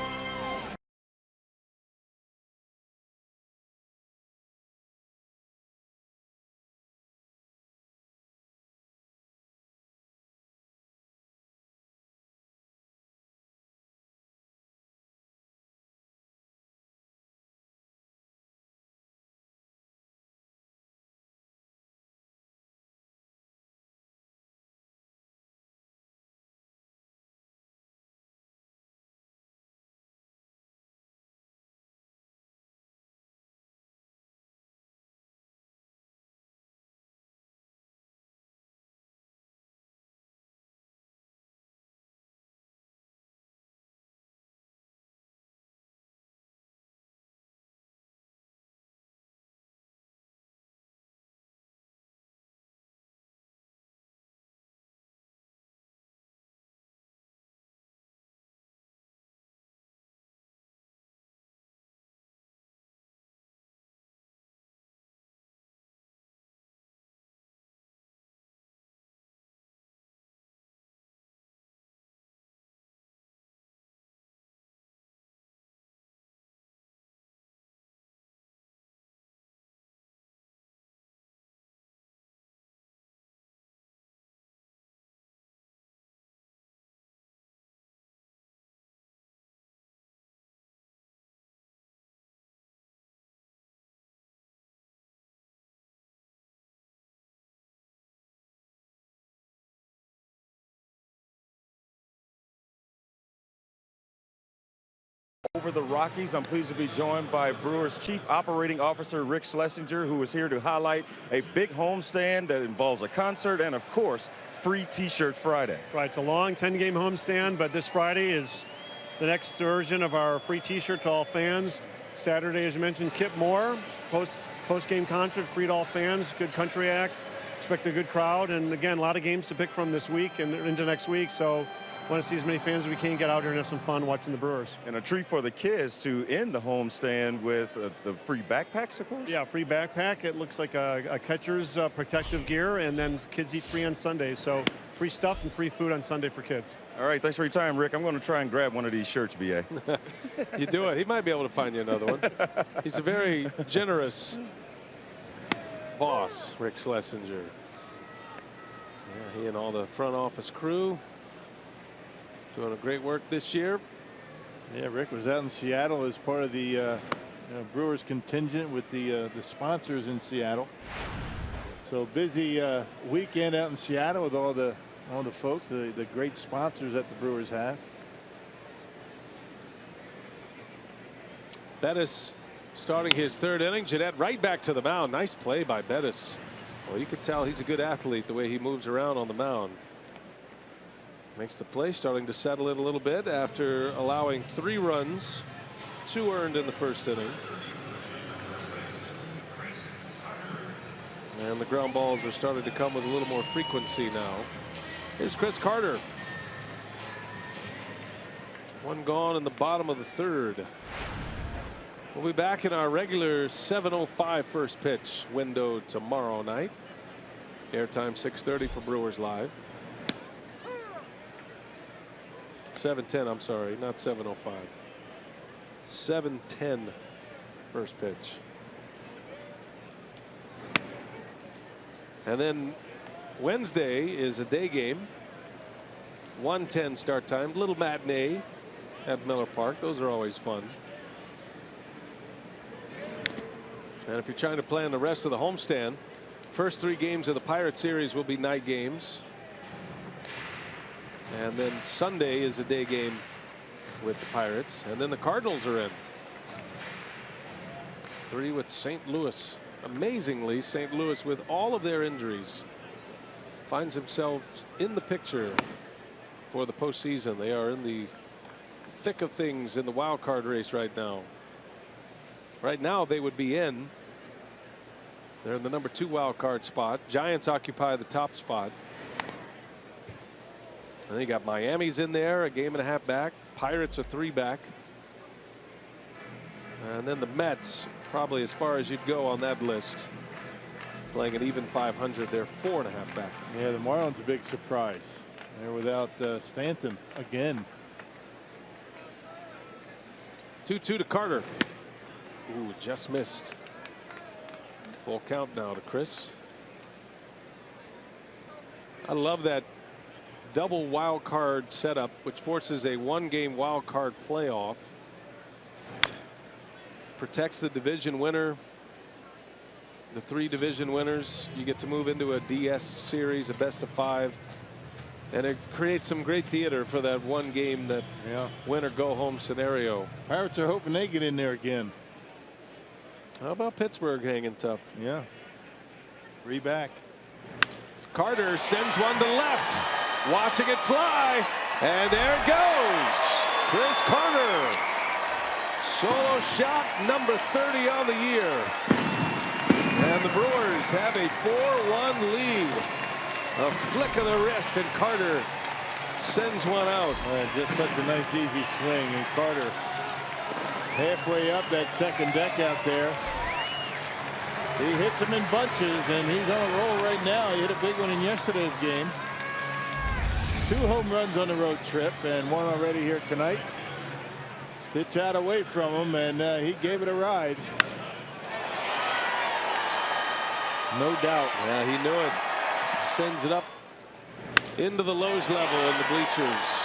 Over the Rockies, I'm pleased to be joined by Brewers Chief Operating Officer Rick Schlesinger, who is here to highlight a big homestand that involves a concert and, of course, free T-shirt Friday. Right, it's a long 10-game homestand, but this Friday is the next version of our free T-shirt to all fans. Saturday, as you mentioned, Kip Moore, post-game concert, free to all fans, good country act. Expect a good crowd, and again, a lot of games to pick from this week and into next week. So want to see as many fans as we can get out here and have some fun watching the Brewers. And a treat for the kids to end the homestand with the free backpacks, of course? Yeah, free backpack. It looks like a catcher's protective gear, and then kids eat free on Sunday. So free stuff and free food on Sunday for kids. All right, thanks for your time, Rick. I'm going to try and grab one of these shirts, B.A. You do it. He might be able to find you another one. He's a very generous boss, Rick Schlesinger. Yeah, he and all the front office crew doing a great work this year. Yeah, Rick was out in Seattle as part of the Brewers contingent with the sponsors in Seattle. So busy weekend out in Seattle with all the folks, the great sponsors that the Brewers have. Bettis starting his third inning. Jeanette right back to the mound. Nice play by Bettis. Well, you can tell he's a good athlete the way he moves around on the mound. Makes the play, starting to settle in a little bit after allowing 3 runs, 2 earned in the first inning. And the ground balls are starting to come with a little more frequency now. Here's Chris Carter. 1 gone in the bottom of the 3rd. We'll be back in our regular 7:05 first pitch window tomorrow night. Airtime 6:30 for Brewers Live. 7:10, I'm sorry, not 7:05. 7:10 first pitch. And then Wednesday is a day game. 1:10 start time. Little matinee at Miller Park. Those are always fun. And if you're trying to plan the rest of the homestand, first 3 games of the Pirate series will be night games. And then Sunday is a day game with the Pirates. And then the Cardinals are in. 3 with St. Louis. Amazingly, St. Louis, with all of their injuries, finds himself in the picture for the postseason. They are in the thick of things in the wild card race right now. Right now they would be in. They're in the number 2 wild card spot. Giants occupy the top spot. And then you got Miami's in there, a game and a half back. Pirates are 3 back. And then the Mets, probably as far as you'd go on that list, playing an even 500. They're 4.5 back. Yeah, the Marlins a big surprise. They're without Stanton again. 2-2 to Carter. Ooh, just missed. Full count now to Chris. I love that double wild card setup, which forces a 1-game wild card playoff. Protects the division winner. The 3 division winners, you get to move into a DS series, a best of 5. And it creates some great theater for that 1 game, that win or go home scenario. Pirates are hoping they get in there again. How about Pittsburgh hanging tough? Yeah. 3 back. Carter sends one to left. Watching it fly. And there it goes. Chris Carter. Solo shot number 30 on the year. And the Brewers have a 4-1 lead. A flick of the wrist, and Carter sends one out. Just such a nice easy swing, and Carter halfway up that second deck out there. He hits them in bunches, and he's on a roll right now. He hit a big one in yesterday's game. 2 home runs on the road trip, and 1 already here tonight. Pitch out away from him, and he gave it a ride. No doubt. Yeah, he knew it. Sends it up into the Lowe's level in the bleachers.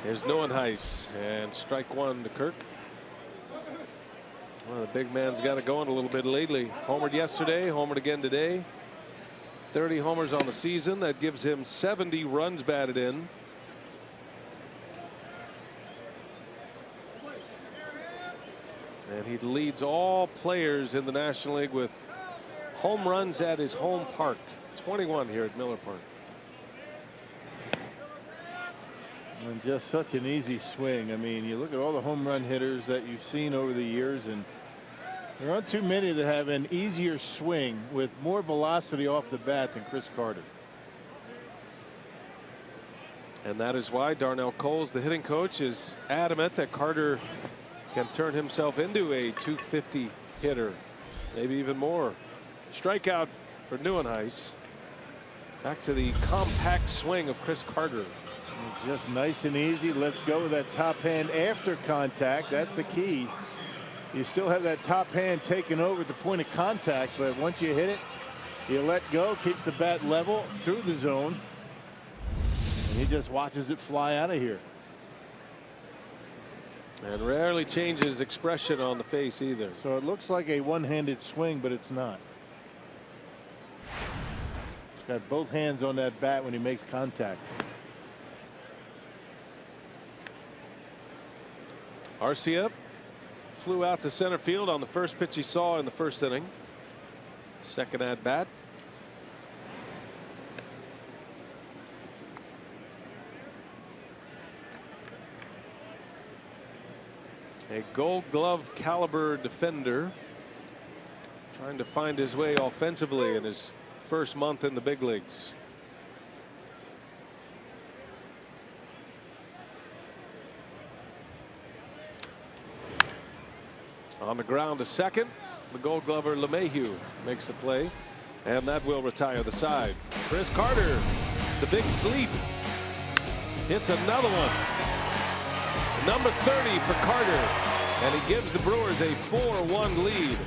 Here's Neuenhuis, and strike 1 to Kirk. Well, the big man's got it going a little bit lately. Homered yesterday, homered again today. 30 homers on the season. That gives him 70 runs batted in. And he leads all players in the National League with home runs at his home park. 21 here at Miller Park. And just such an easy swing. I mean, you look at all the home run hitters that you've seen over the years, and there aren't too many that have an easier swing with more velocity off the bat than Chris Carter. And that is why Darnell Coles, the hitting coach, is adamant that Carter can turn himself into a 250 hitter, maybe even more. Strikeout for Neuenhuis. Back to the compact swing of Chris Carter. Just nice and easy. Let's go with that top hand after contact. That's the key. You still have that top hand taken over at the point of contact, but once you hit it, you let go, keep the bat level through the zone. And He just watches it fly out of here. And rarely changes expression on the face either. So it looks like a one-handed swing, but it's not. He's got both hands on that bat when he makes contact. Arcia flew out to center field on the first pitch he saw in the first inning. Second at bat. A Gold Glove caliber defender, trying to find his way offensively in his first month in the big leagues. On the ground to second, the Gold Glover LeMahieu makes the play, and that will retire the side. Chris Carter, the big sleep, hits another one. Number 30 for Carter, and he gives the Brewers a 4-1 lead.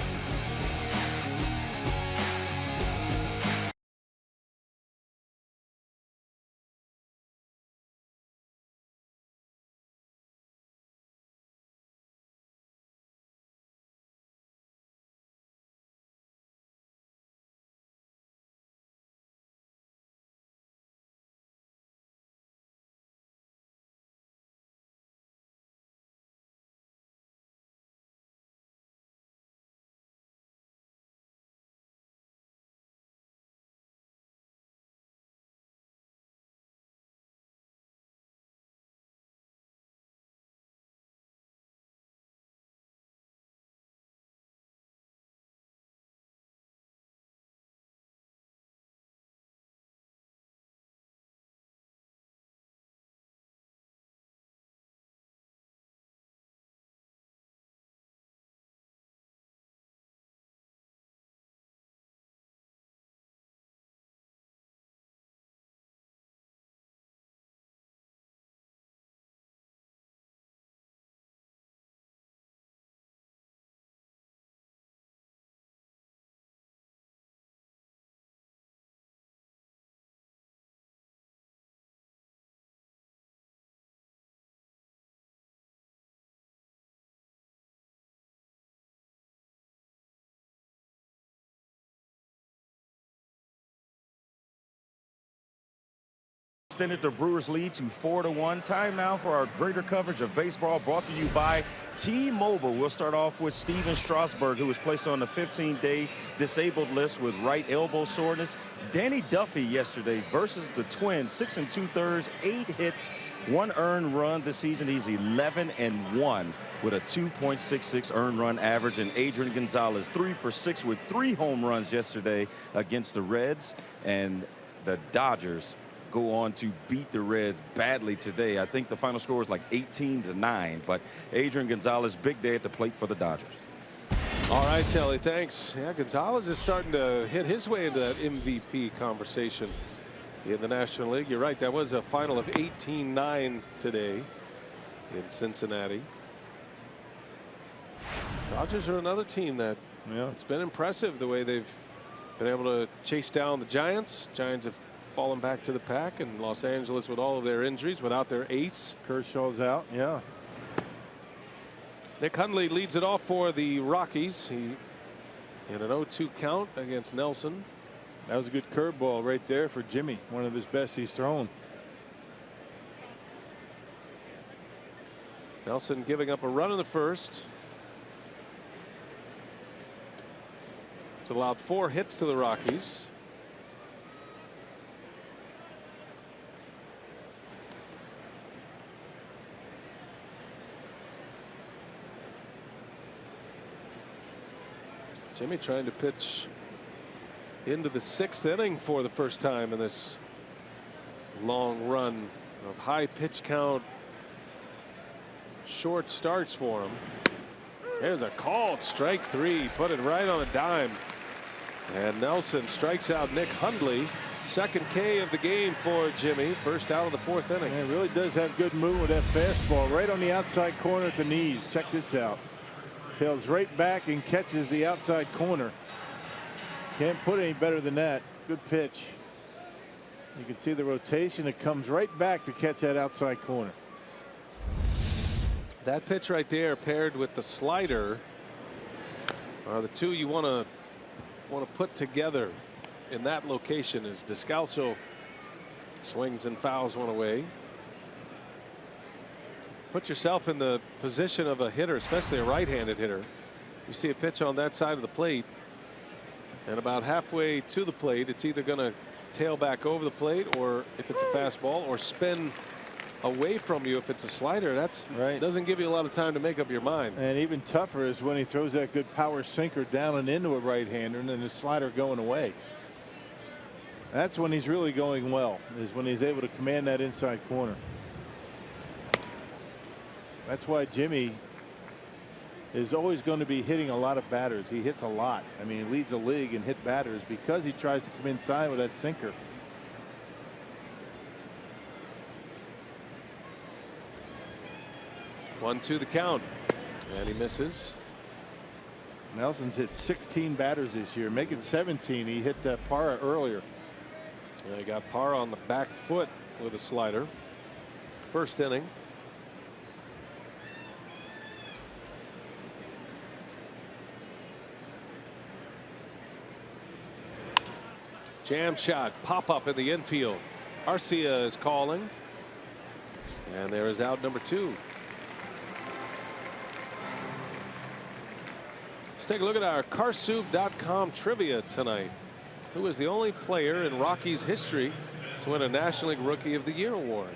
Extended the Brewers lead to 4-1. Time now for our greater coverage of baseball, brought to you by T-Mobile. We'll start off with Steven Strasburg, who was placed on the 15-day disabled list with right elbow soreness. Danny Duffy yesterday versus the Twins, 6 2/3, 8 hits, 1 earned run this season. He's 11-1 with a 2.66 earned run average. And Adrian Gonzalez, 3 for 6 with 3 home runs yesterday against the Reds. And the Dodgers go on to beat the Reds badly today. I think the final score was like 18-9, but Adrian Gonzalez, big day at the plate for the Dodgers. All right, Telly, thanks. Yeah, Gonzalez is starting to hit his way into that MVP conversation in the National League. You're right, that was a final of 18-9 today in Cincinnati. Dodgers are another team that, it's been impressive the way they've been able to chase down the Giants. Giants have fallen back to the pack, and Los Angeles, with all of their injuries, without their ace. Kershaw's out. Yeah. Nick Hundley leads it off for the Rockies. He in an 0-2 count against Nelson. That was a good curveball right there for Jimmy. One of his best he's thrown. Nelson giving up a run in the first. It's allowed 4 hits to the Rockies. Jimmy trying to pitch into the 6th inning for the first time in this long run of high pitch count, short starts for him. There's a called strike 3, put it right on a dime. And Nelson strikes out Nick Hundley. Second K of the game for Jimmy. First out of the 4th inning. Yeah, it really does have good movement with that fastball right on the outside corner at the knees. Check this out. Tails right back and catches the outside corner. Can't put any better than that. Good pitch. You can see the rotation. It comes right back to catch that outside corner. That pitch right there paired with the slider are the two you want to put together in that location. As Descalso swings and fouls one away. Put yourself in the position of a hitter, especially a right-handed hitter. You see a pitch on that side of the plate, and about halfway to the plate, it's either going to tail back over the plate, or if it's a fastball, or spin away from you if it's a slider. That's right. Doesn't give you a lot of time to make up your mind. And even tougher is when he throws that good power sinker down and into a right-hander, and then the slider going away. That's when he's really going well, is when he's able to command that inside corner. That's why Jimmy is always going to be hitting a lot of batters. He hits a lot. I mean, he leads the league in hit batters because he tries to come inside with that sinker. 1-2 the count, and he misses. Nelson's hit 16 batters this year, make it 17. He hit Parra earlier. Yeah, he got Parra on the back foot with a slider. First inning. Jam shot, pop up in the infield. Arcia is calling, and there is out number 2. Let's take a look at our carsoup.com trivia tonight. Who is the only player in Rockies history to win a National League Rookie of the Year award?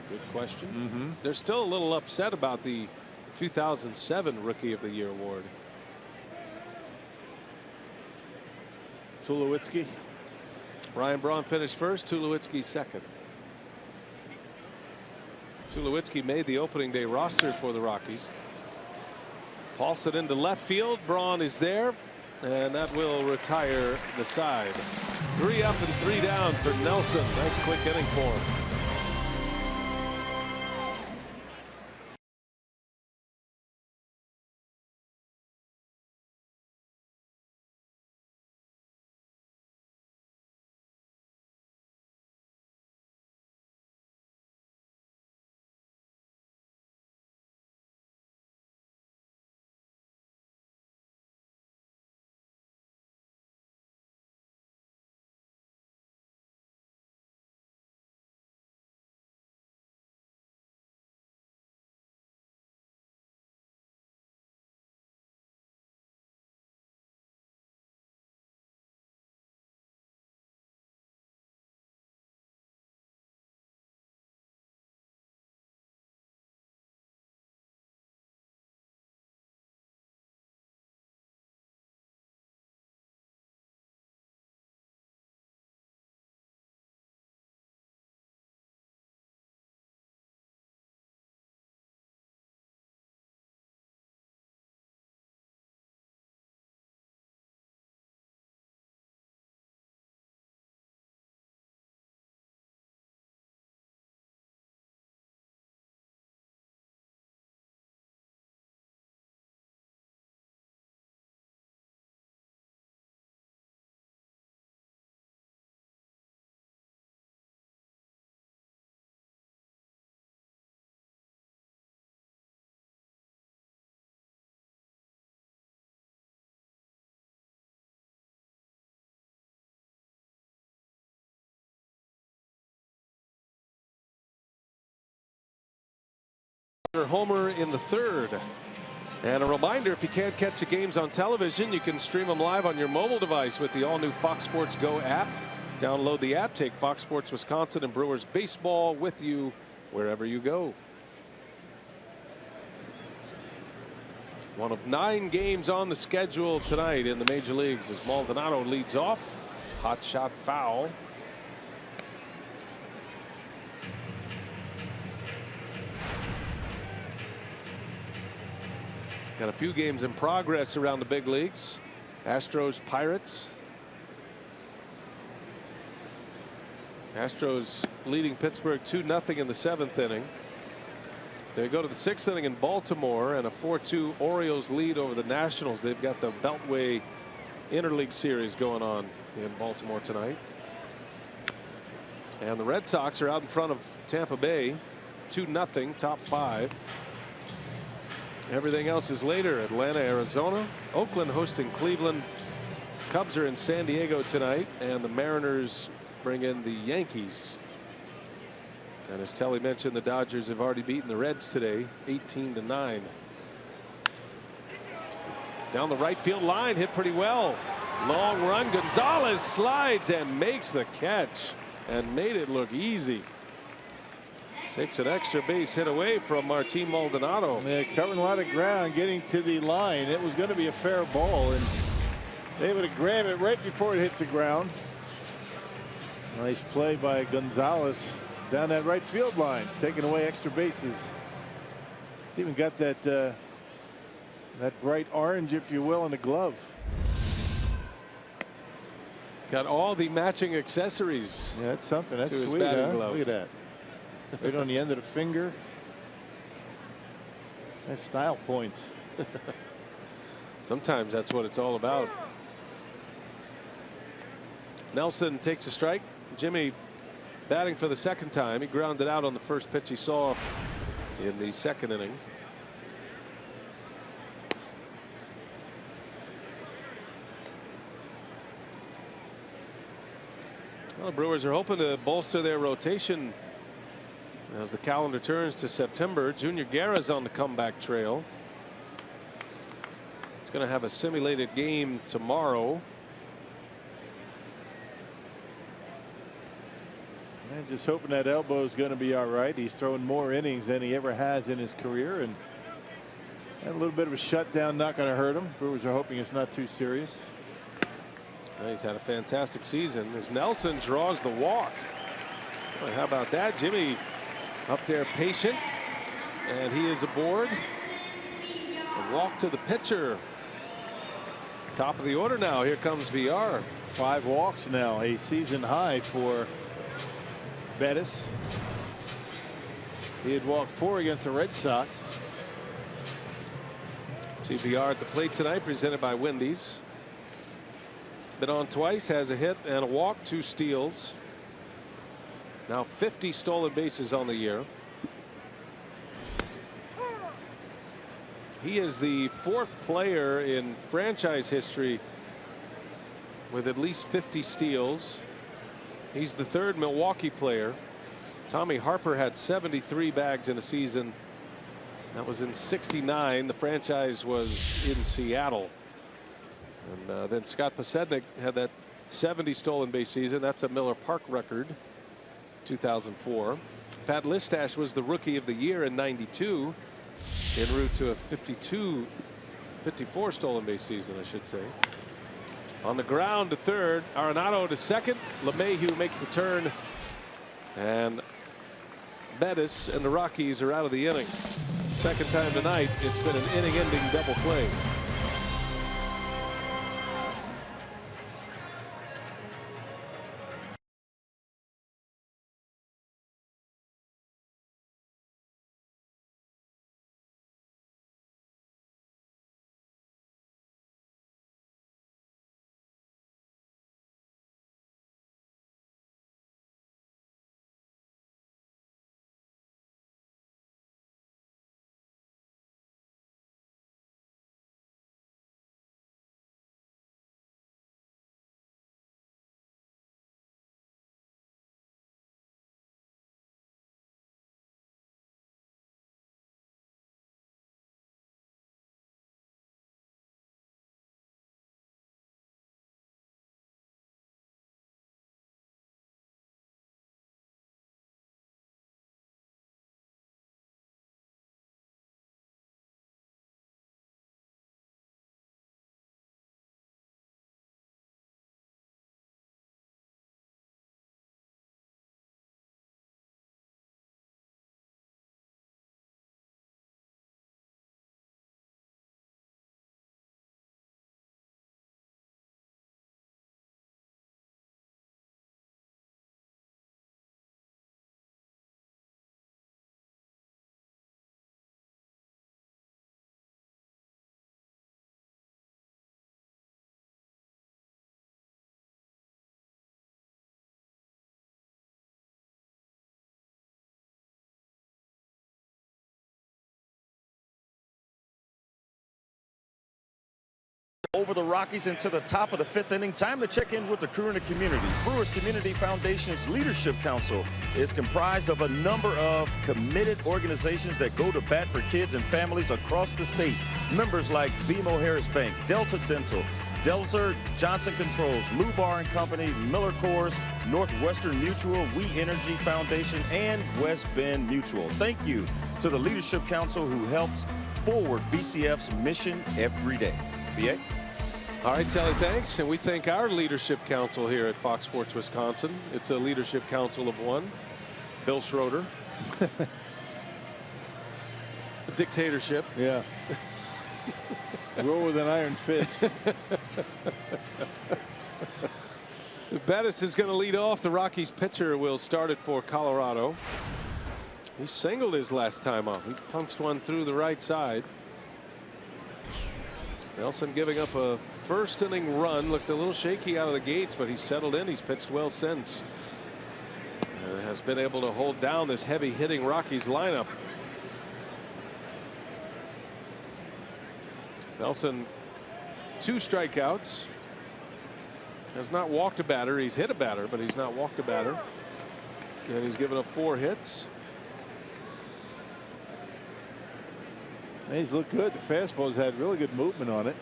Good question. They're still a little upset about the 2007 Rookie of the Year award. Tulowitzki. Ryan Braun finished first, Tulowitzki second. Tulowitzki made the opening day roster for the Rockies. Paulson into left field. Braun is there, and that will retire the side. 3 up and 3 down for Nelson. Nice quick inning for him. Homer in the third. And a reminder, if you can't catch the games on television, you can stream them live on your mobile device with the all-new Fox Sports Go app. Download the app, take Fox Sports Wisconsin and Brewers baseball with you wherever you go. One of 9 games on the schedule tonight in the major leagues as Maldonado leads off. Hot shot foul. Got a few games in progress around the big leagues. Astros, Pirates. Astros leading Pittsburgh 2-0 in the 7th inning. They go to the 6th inning in Baltimore, and a 4-2 Orioles lead over the Nationals. They've got the Beltway Interleague Series going on in Baltimore tonight. And the Red Sox are out in front of Tampa Bay 2-0, top 5. Everything else is later. Atlanta, Arizona, Oakland hosting Cleveland. Cubs are in San Diego tonight, and the Mariners bring in the Yankees. And as Telly mentioned, the Dodgers have already beaten the Reds today, 18-9. Down the right field line, hit pretty well. Long run. Gonzalez slides and makes the catch and made it look easy. Takes an extra base hit away from Martin Maldonado. Yeah, covering a lot of ground, getting to the line. It was going to be a fair ball, and able to grab it right before it hits the ground. Nice play by Gonzalez down that right field line, taking away extra bases. He's even got that that bright orange, if you will, in the glove. Got all the matching accessories. Yeah, that's something. That's to his sweet, batting huh? glove. Look at that. Right on the end of the finger. That's style points. Sometimes that's what it's all about. Nelson takes a strike. Jimmy batting for the second time. He grounded out on the first pitch he saw in the second inning. Well, the Brewers are hoping to bolster their rotation as the calendar turns to September. Junior Guerra's on the comeback trail. It's going to have a simulated game tomorrow. And just hoping that elbow is going to be all right. He's thrown more innings than he ever has in his career, and had a little bit of a shutdown, not going to hurt him. Brewers are hoping it's not too serious. Well, he's had a fantastic season as Nelson draws the walk. Well, how about that? Jimmy up there patient, and he is aboard. A walk to the pitcher. Top of the order now. Here comes VR. 5 walks now, a season high for Bettis. He had walked 4 against the Red Sox. CBR at the plate tonight, presented by Wendy's. Been on twice, has a hit and a walk, 2 steals. Now 50 stolen bases on the year. He is the 4th player in franchise history with at least 50 steals. He's the 3rd Milwaukee player. Tommy Harper had 73 bags in a season. That was in '69. The franchise was in Seattle. And then Scott Pasednik had that 70 stolen base season. That's a Miller Park record, 2004. Pat Listash was the rookie of the year in '92, en route to a 54 stolen base season, I should say. On the ground to third, Arenado to second. LeMahieu makes the turn, and Bettis and the Rockies are out of the inning. Second time tonight, it's been an inning-ending double play. over the Rockies into the top of the 5th inning. Time to check in with the crew in the community. Brewers Community Foundation's Leadership Council is comprised of a number of committed organizations that go to bat for kids and families across the state. Members like BMO Harris Bank, Delta Dental, Delzer Johnson Controls, Lou Bar and Company, Miller Coors, Northwestern Mutual, We Energy Foundation, and West Bend Mutual. Thank you to the Leadership Council who helps forward BCF's mission every day. BA? All right, Sally, thanks. And we thank our Leadership Council here at Fox Sports Wisconsin. It's a Leadership Council of one. Bill Schroeder. A dictatorship. Yeah. Roll with an iron fist. Bettis is going to lead off. The Rockies pitcher will start it for Colorado. He singled his last time up. He punched one through the right side. Nelson giving up a first inning run. Looked a little shaky out of the gates, but he's settled in. He's pitched well since. And has been able to hold down this heavy hitting Rockies lineup. Nelson, 2 strikeouts. Has not walked a batter. He's hit a batter, but he's not walked a batter. And he's given up 4 hits. He's looked good. The fastball's had really good movement on it.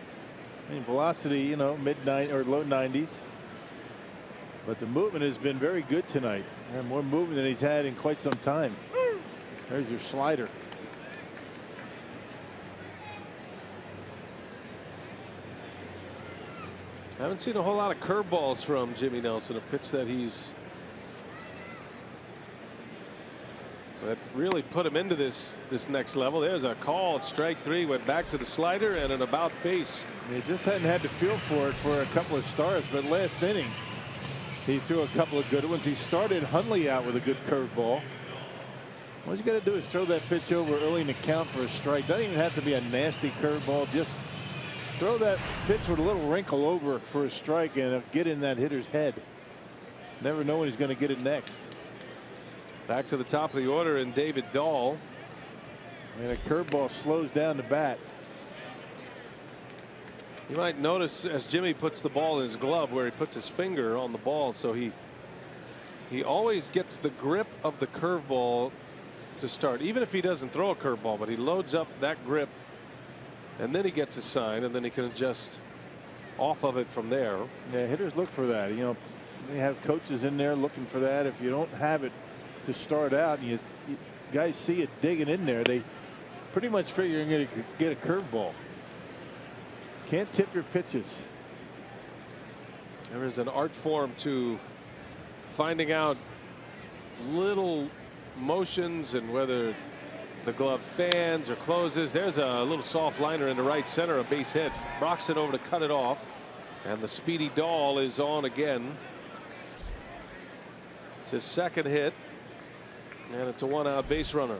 I mean, velocity, you know, mid-90s or low 90s. But the movement has been very good tonight. And more movement than he's had in quite some time. There's your slider. I haven't seen a whole lot of curveballs from Jimmy Nelson, a pitch that really put him into this next level. There's a call at strike 3, went back to the slider and an about face. He just hadn't had the feel for it for a couple of starts, but last inning he threw a couple of good ones. He started Hundley out with a good curveball. All you got to do is throw that pitch over early in the count for a strike. Doesn't even have to be a nasty curveball. Just throw that pitch with a little wrinkle over for a strike and it'll get in that hitter's head. Never know when he's going to get it next. Back to the top of the order and David Dahl. And a curveball slows down the bat. You might notice as Jimmy puts the ball in his glove where he puts his finger on the ball, so he always gets the grip of the curveball to start, even if he doesn't throw a curveball, but he loads up that grip and then he gets a sign and then he can adjust off of it from there. Yeah, hitters look for that. You know, they have coaches in there looking for that. If you don't have it to start out and you guys see it digging in there, they pretty much figure you're going to get a curveball. Can't tip your pitches. There is an art form to finding out little motions and whether the glove fans or closes. There's a little soft liner in the right center, a base hit. Broxton over to cut it off, and the speedy Dahl is on again. It's his second hit, and it's a 1-out base runner.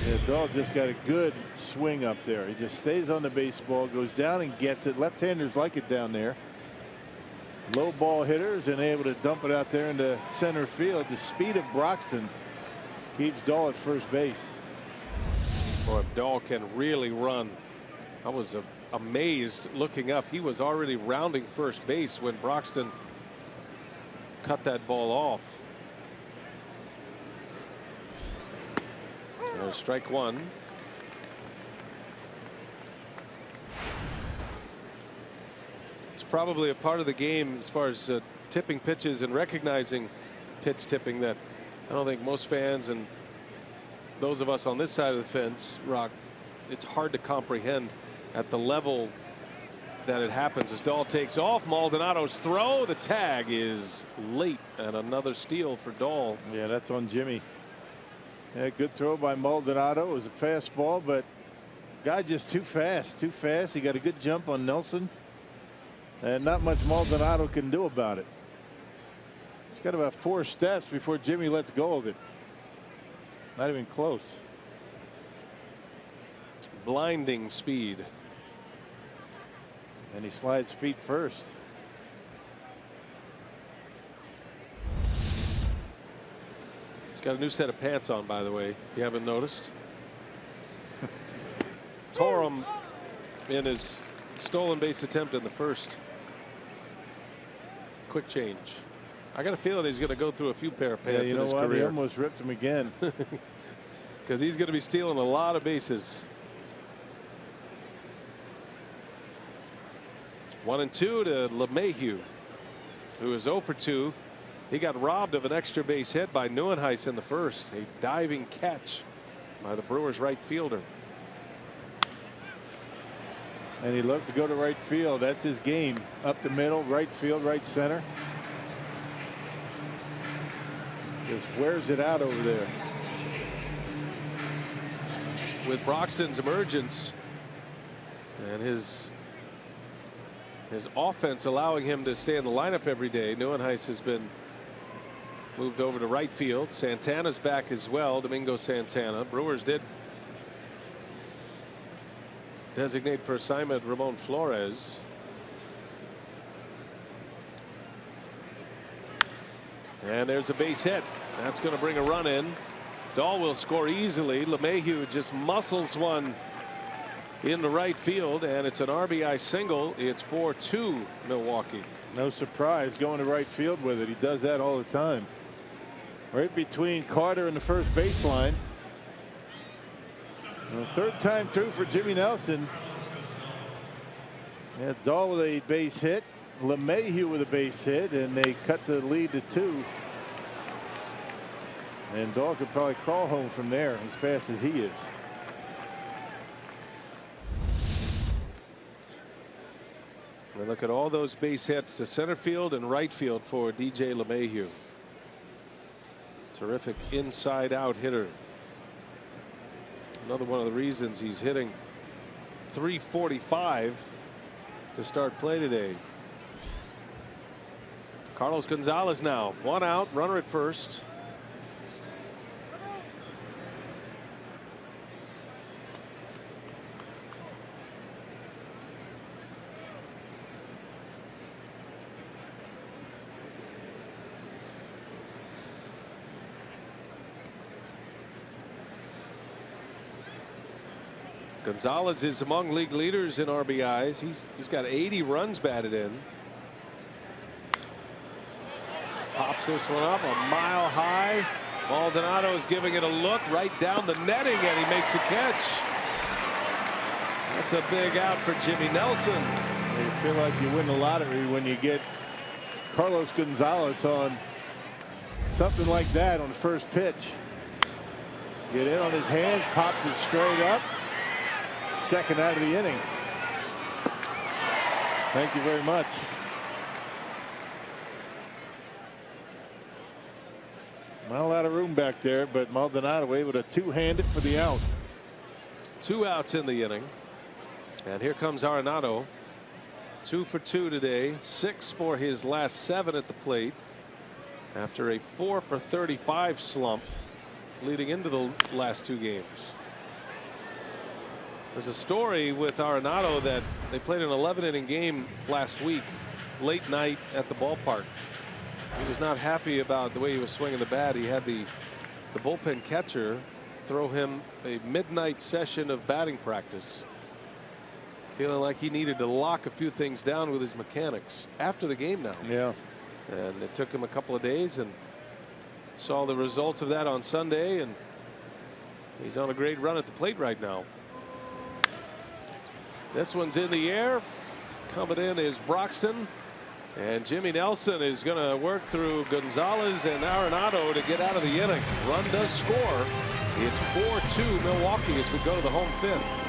Yeah, Dahl just got a good swing up there. He just stays on the baseball, goes down and gets it. Left-handers like it down there. Low ball hitters and able to dump it out there into center field. The speed of Broxton keeps Dahl at first base. Boy, if Dahl can really run. I was amazed looking up. He was already rounding first base when Broxton cut that ball off. There's strike 1. It's probably a part of the game as far as tipping pitches and recognizing pitch tipping that I don't think most fans and those of us on this side of the fence, Rock, it's hard to comprehend at the level that it happens. As Dahl takes off, Maldonado's throw, the tag is late, and another steal for Dahl. Yeah, that's on Jimmy. Yeah, good throw by Maldonado. It was a fastball, but guy just too fast. He got a good jump on Nelson, and not much Maldonado can do about it. He's got about 4 steps before Jimmy lets go of it. Not even close. Blinding speed. And he slides feet first. Got a new set of pants on, by the way, if you haven't noticed. tore him in his stolen base attempt in the first. Quick change. I got a feeling he's going to go through a few pair of pants in his career. He almost ripped him again. Because he's going to be stealing a lot of bases. 1-2 to LeMahieu, who is 0 for 2. He got robbed of an extra base hit by Neuenhuis in the first. A diving catch by the Brewers right fielder. And he loves to go to right field. That's his game. Up the middle, right field, right center. Just wears it out over there. With Broxton's emergence and his offense allowing him to stay in the lineup every day, Neuenhuis has been moved over to right field. Santana's back as well, Domingo Santana. Brewers did designate for assignment Ramon Flores. And there's a base hit. That's going to bring a run in. Dahl will score easily. LeMahieu just muscles one in the right field, and it's an RBI single. It's 4-2 Milwaukee. No surprise going to right field with it. He does that all the time. Right between Carter and the first baseline. Well, third time through for Jimmy Nelson. Yeah, Dahl with a base hit, LeMahieu with a base hit, and they cut the lead to 2. And Dahl could probably crawl home from there as fast as he is. And look at all those base hits to center field and right field for DJ LeMahieu. Terrific inside out hitter. Another one of the reasons he's hitting .345 to start play today. Carlos Gonzalez now, 1 out, runner at first. Gonzalez is among league leaders in RBIs. He's got 80 runs batted in. Pops this one up a mile high. Maldonado is giving it a look right down the netting, and he makes a catch. That's a big out for Jimmy Nelson. You feel like you win the lottery when you get Carlos Gonzalez on something like that on the first pitch. Get in on his hands, pops it straight up. Second out of the inning. Thank you very much. Not a lot of room back there, but Maldonado able to two-hand it for the out. 2 outs in the inning. And here comes Arenado. 2 for 2 today. 6 for his last 7 at the plate. After a 4 for 35 slump leading into the last 2 games. There's a story with Arenado that they played an 11-inning game last week, late night at the ballpark. He was not happy about the way he was swinging the bat. He had the bullpen catcher throw him a midnight session of batting practice, feeling like he needed to lock a few things down with his mechanics after the game now. Yeah. And it took him a couple of days, and saw the results of that on Sunday, and he's on a great run at the plate right now. This one's in the air. Coming in is Broxton. And Jimmy Nelson is going to work through Gonzalez and Arenado to get out of the inning. Run does score. It's 4-2 Milwaukee as we go to the home 5th.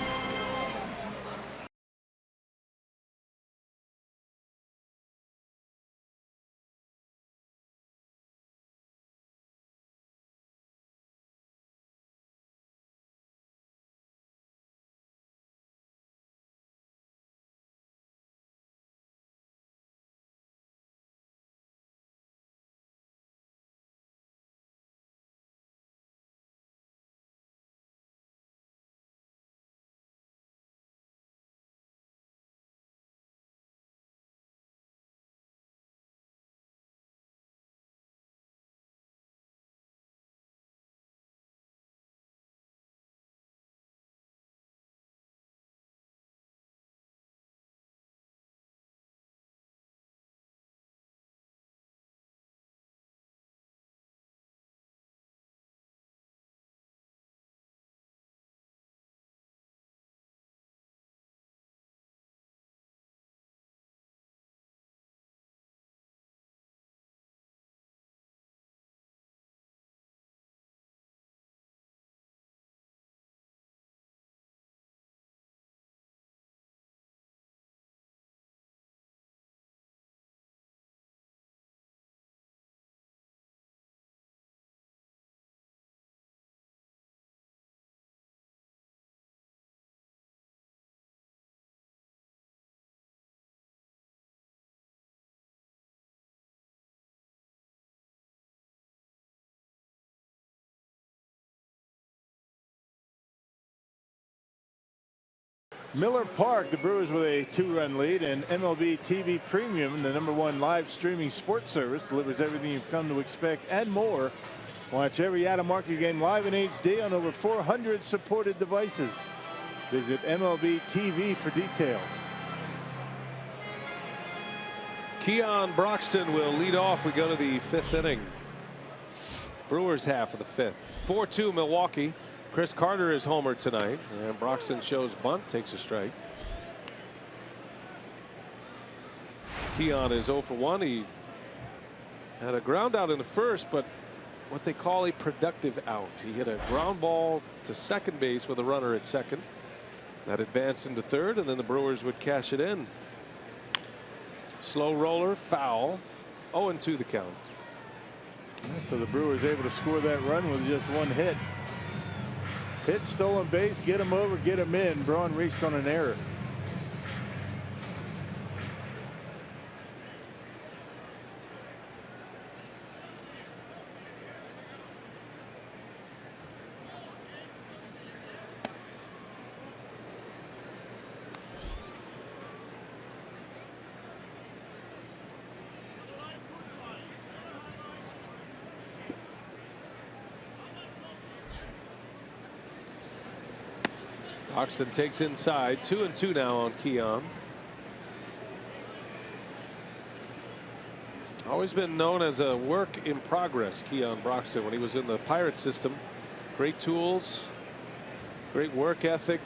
Miller Park, the Brewers with a 2-run lead, and MLB TV Premium, the #1 live streaming sports service, delivers everything you've come to expect and more. Watch every out-of-market game live in HD on over 400 supported devices. Visit MLB TV for details. Keon Broxton will lead off. We go to the 5th inning. Brewers half of the 5th. 4-2 Milwaukee. Chris Carter is homered tonight, and Broxton shows bunt, takes a strike. Keon is 0 for 1. He had a ground out in the first, but what they call a productive out. He hit a ground ball to second base with a runner at second. That advanced into third, and then the Brewers would cash it in. Slow roller, foul. 0-2 the count. So the Brewers able to score that run with just 1 hit. Hit, stolen base, get him over, get him in. Braun reached on an error. Broxton takes inside. 2-2 now on Keon. Always been known as a work in progress, Keon Broxton, when he was in the Pirate system. Great tools, great work ethic.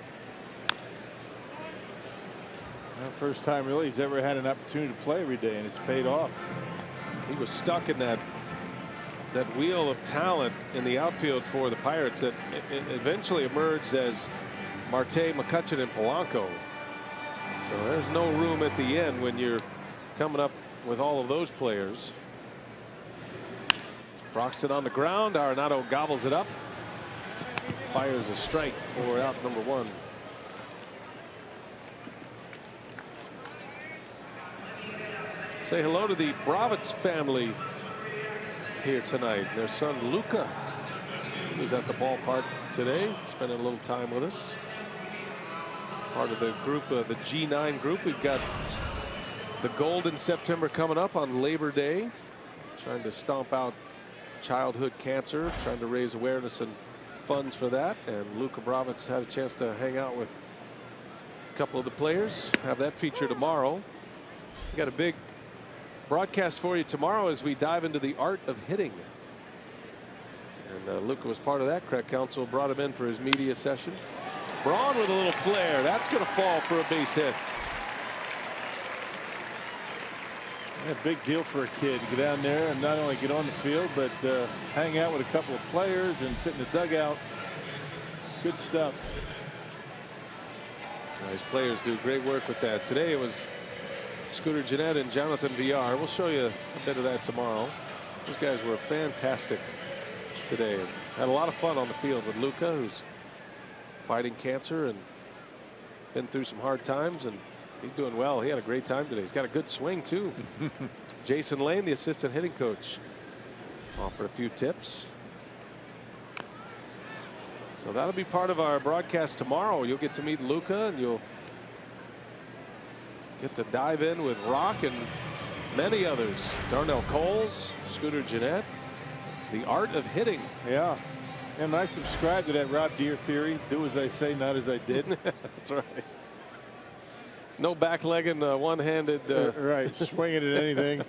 First time really he's ever had an opportunity to play every day, and it's paid off. He was stuck in that wheel of talent in the outfield for the Pirates that eventually emerged as Marte, McCutchen, and Polanco. So there's no room at the end when you're coming up with all of those players. Broxton on the ground. Arenado gobbles it up. Fires a strike for out number 1. Say hello to the Bravitz family here tonight. Their son Luca, he was at the ballpark today, spending a little time with us. Part of the group, the G9 group. We've got the Gold in September coming up on Labor Day, trying to stomp out childhood cancer, trying to raise awareness and funds for that. And Luca Bravitz had a chance to hang out with a couple of the players. Have that feature tomorrow. We got a big broadcast for you tomorrow as we dive into the art of hitting. And Luca was part of that. Craig Counsell brought him in for his media session. Braun with a little flare. That's going to fall for a base hit. Yeah, big deal for a kid to get down there and not only get on the field, but hang out with a couple of players and sit in the dugout. Good stuff. These players do great work with that. Today it was Scooter Gennett and Jonathan Villar. We'll show you a bit of that tomorrow. Those guys were fantastic today. Had a lot of fun on the field with Luca, who's fighting cancer and been through some hard times, and he's doing well. He had a great time today. He's got a good swing too. Jason Lane, the assistant hitting coach, offered a few tips. So that'll be part of our broadcast tomorrow. You'll get to meet Luca, and you'll get to dive in with Rock and many others. Darnell Coles, Scooter Gennett, the art of hitting. Yeah. And I subscribe to that Rob Deere theory. Do as I say, not as I did. That's right. No backlegging, one-handed. Right, swinging at anything.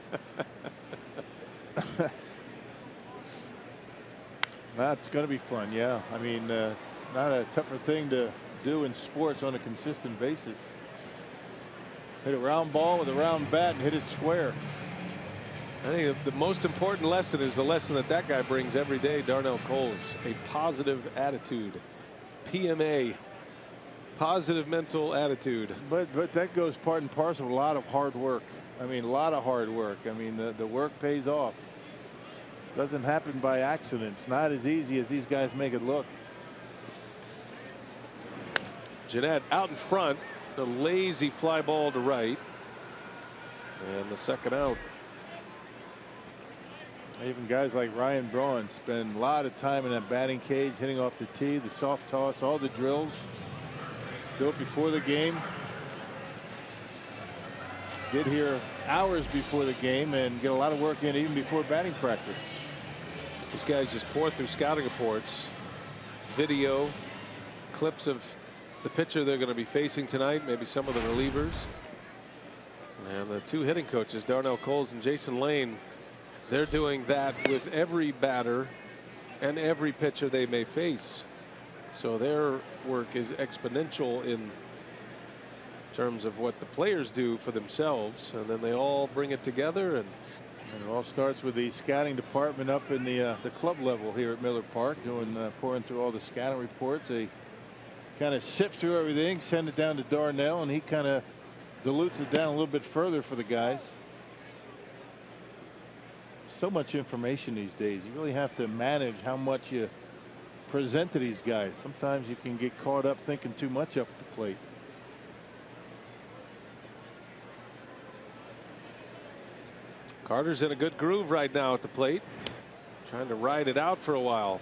That's going to be fun, yeah. I mean, not a tougher thing to do in sports on a consistent basis. Hit a round ball with a round bat and hit it square. I think the most important lesson is the lesson that guy brings every day, Darnell Coles. A positive attitude. PMA. Positive mental attitude. But that goes part and parcel with a lot of hard work. I mean, a lot of hard work. I mean, the work pays off. Doesn't happen by accident. It's not as easy as these guys make it look. Gennett out in front. A lazy fly ball to right. And the second out. Even guys like Ryan Braun spend a lot of time in that batting cage, hitting off the tee, the soft toss, all the drills. Do it before the game. Get here hours before the game and get a lot of work in even before batting practice. These guys just pour through scouting reports, video, clips of the pitcher they're going to be facing tonight, maybe some of the relievers. And the two hitting coaches, Darnell Coles and Jason Lane, they're doing that with every batter and every pitcher they may face. So their work is exponential in terms of what the players do for themselves, and then they all bring it together. And it all starts with the scouting department up in the club level here at Miller Park, pouring through all the scouting reports. They kind of sift through everything, send it down to Darnell, and he kind of dilutes it down a little bit further for the guys. So much information these days. You really have to manage how much you present to these guys. Sometimes you can get caught up thinking too much up at the plate. Carter's in a good groove right now at the plate, trying to ride it out for a while.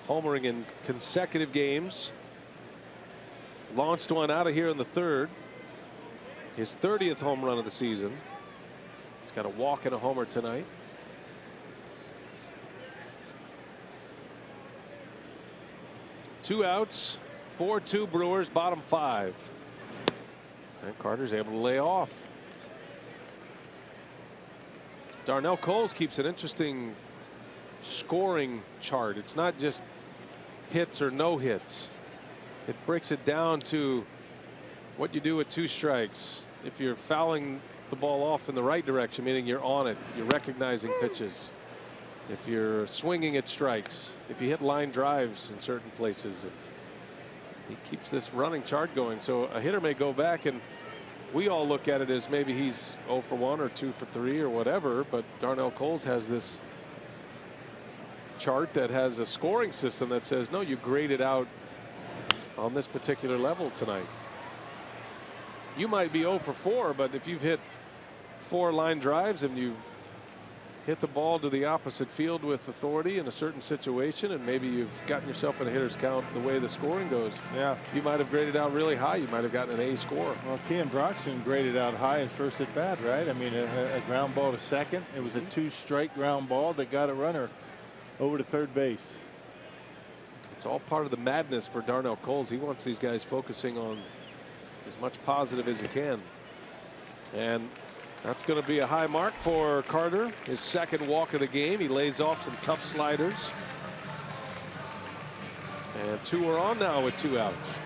Homering in consecutive games. Launched one out of here in the third. His 30th home run of the season. He's got a walk and a homer tonight. Two outs, 4-2 Brewers, bottom 5. And Carter's able to lay off. Darnell Coles keeps an interesting scoring chart. It's not just hits or no hits. It breaks it down to what you do with 2 strikes. If you're fouling the ball off in the right direction, meaning you're on it, you're recognizing pitches. If you're swinging at strikes, if you hit line drives in certain places, he keeps this running chart going. So a hitter may go back, and we all look at it as maybe he's 0 for 1 or 2 for 3 or whatever, but Darnell Coles has this chart that has a scoring system that says, no, you graded out on this particular level tonight. You might be 0 for 4, but if you've hit 4 line drives and you've hit the ball to the opposite field with authority in a certain situation, and maybe you've gotten yourself in a hitter's count the way the scoring goes, yeah, you might have graded out really high. You might have gotten an A score. Well, Keon Broxton graded out high in first at bat, right? I mean, a ground ball to second. It was a 2-strike ground ball that got a runner over to third base. It's all part of the madness for Darnell Coles. He wants these guys focusing on as much positive as he can. And that's going to be a high mark for Carter. His second walk of the game. He lays off some tough sliders. And 2 are on now with 2 outs.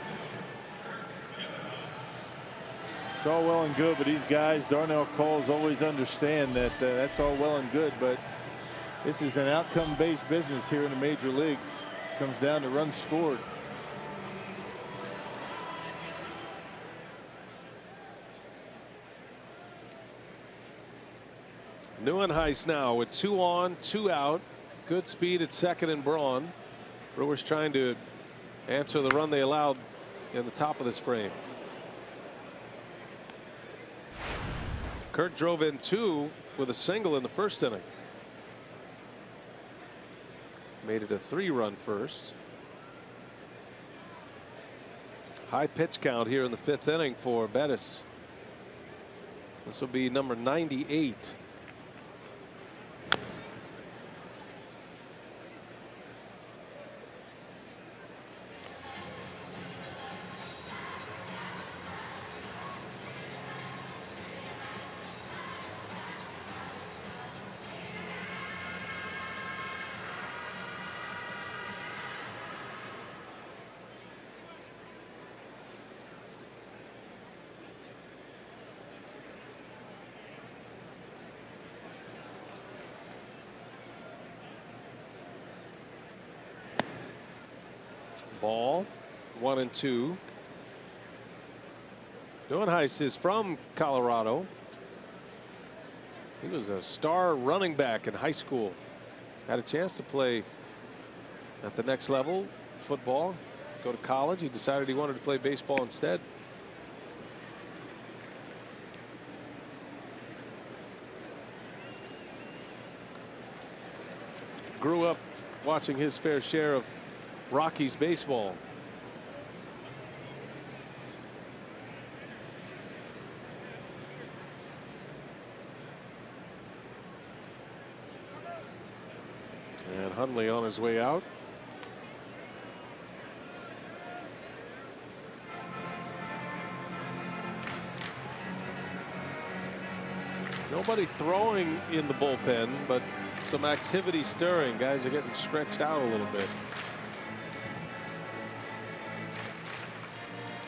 It's all well and good, but these guys, Darnell Coles, always understand that that's all well and good, but this is an outcome-based business here in the major leagues. It comes down to runs scored. Neuenhuis now with 2 on, 2 out. Good speed at second and Braun. Brewers trying to answer the run they allowed in the top of this frame. Kirk drove in 2 with a single in the first inning. Made it a 3-run first. High pitch count here in the 5th inning for Bettis. This will be number 98. Ball 1 and 2. Neuenhuis is from Colorado. He was a star running back in high school. Had a chance to play at the next level, football, go to college. He decided he wanted to play baseball instead. Grew up watching his fair share of Rockies baseball. And Hundley on his way out. Nobody throwing in the bullpen, but some activity stirring. Guys are getting stretched out a little bit.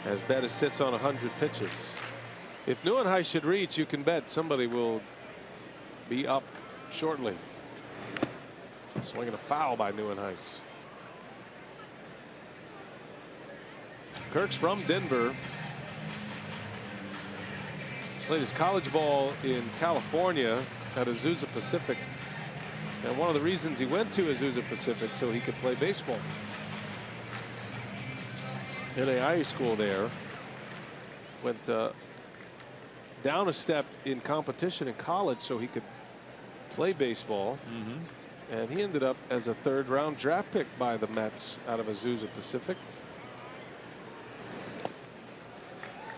As Bettis sits on 100 pitches. If Neuenhuis should reach, you can bet somebody will be up shortly. Swinging a foul by Neuenhuis. Kirk's from Denver. Played his college ball in California at Azusa Pacific. And one of the reasons he went to Azusa Pacific so he could play baseball. In a high school there. Went down a step in competition in college so he could play baseball. And he ended up as a 3rd round draft pick by the Mets out of Azusa Pacific.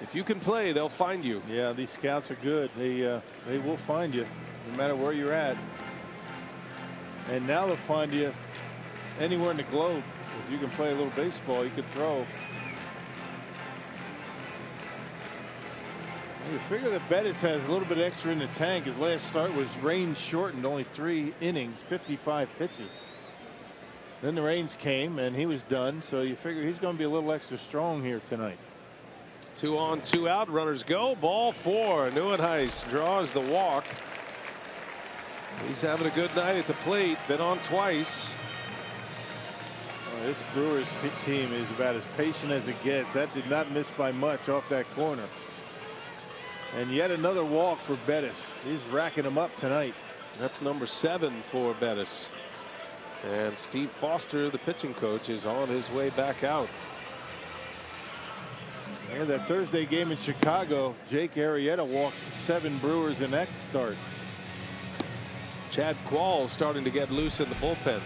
If you can play, they'll find you. Yeah, these scouts are good. They will find you no matter where you're at. And now they'll find you anywhere in the globe. If you can play a little baseball, you can throw. You figure that Bettis has a little bit extra in the tank. His last start was rain shortened, only 3 innings, 55 pitches. Then the rains came and he was done. So you figure he's going to be a little extra strong here tonight. 2 on, 2 out. Runners go. Ball 4. Neuenhuis draws the walk. He's having a good night at the plate. Been on twice. This Brewers team is about as patient as it gets. That did not miss by much off that corner. And yet another walk for Bettis. He's racking them up tonight. That's number 7 for Bettis. And Steve Foster, the pitching coach, is on his way back out. And that Thursday game in Chicago, Jake Arrieta walked 7 Brewers in that start. Chad Quall starting to get loose in the bullpen.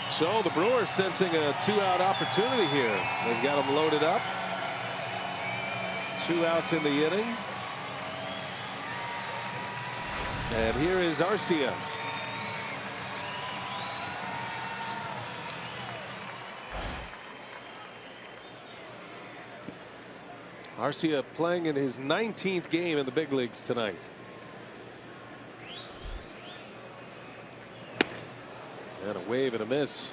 So the Brewers sensing a 2-out opportunity here. They've got them loaded up. 2 outs in the inning. And here is Arcia. Arcia playing in his 19th game in the big leagues tonight. And a wave and a miss.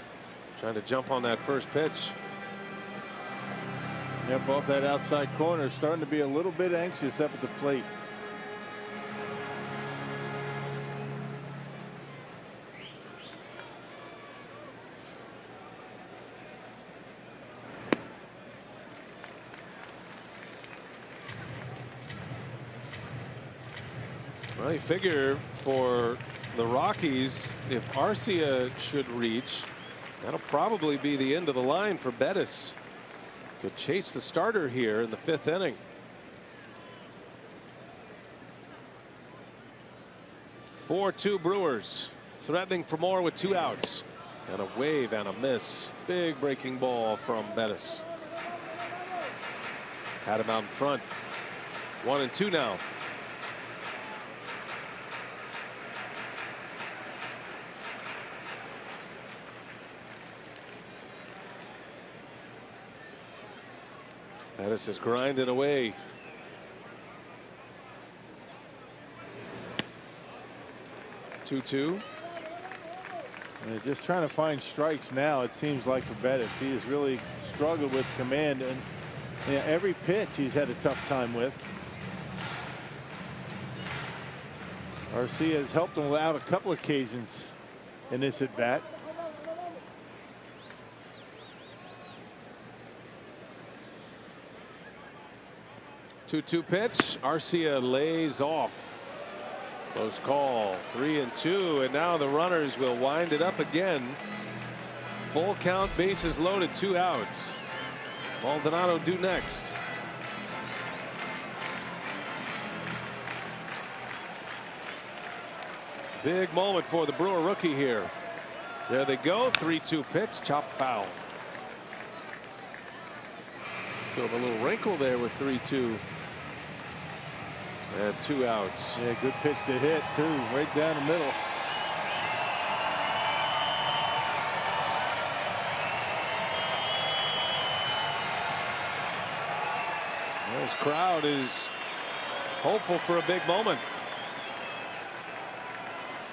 Trying to jump on that first pitch. Yep, off that outside corner, starting to be a little bit anxious up at the plate. Well, you figure for the Rockies, if Arcia should reach, that'll probably be the end of the line for Bettis. Could chase the starter here in the 5th inning. 4-2 Brewers, threatening for more with 2 outs. And a wave and a miss. Big breaking ball from Bettis. Had him out in front. 1-2 now. Bettis is grinding away. 2-2. Just trying to find strikes now, it seems like, for Bettis. He has really struggled with command, and every pitch he's had a tough time with. Arcia has helped him out a couple occasions in this at bat. 2-2 pitch. Arcia lays off. Close call. 3-2, and now the runners will wind it up again. Full count, bases loaded, 2 outs. Maldonado due next. Big moment for the Brewer rookie here. There they go. 3-2 pitch. Chop foul. Got a little wrinkle there with 3-2. And 2 outs. Yeah, good pitch to hit, too, right down the middle. This crowd is hopeful for a big moment.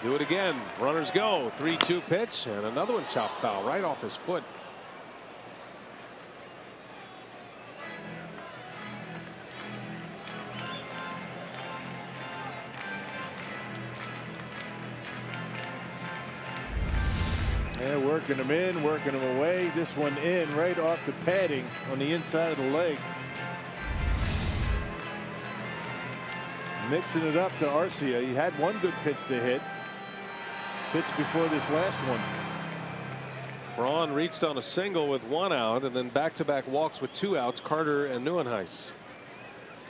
Do it again. Runners go. 3-2 pitch, and another one chopped foul right off his foot. Yeah, working him in, working him away. This one in right off the padding on the inside of the leg. Mixing it up to Arcia. He had one good pitch to hit. Pitch before this last one. Braun reached on a single with 1 out, and then back-to-back walks with 2 outs. Carter and Neuenhuis.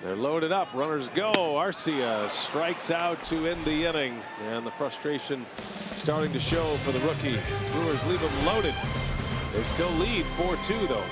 They're loaded up. Runners go. Arcia strikes out to end the inning, and the frustration starting to show for the rookie. Brewers leave him loaded. They still lead 4-2 though.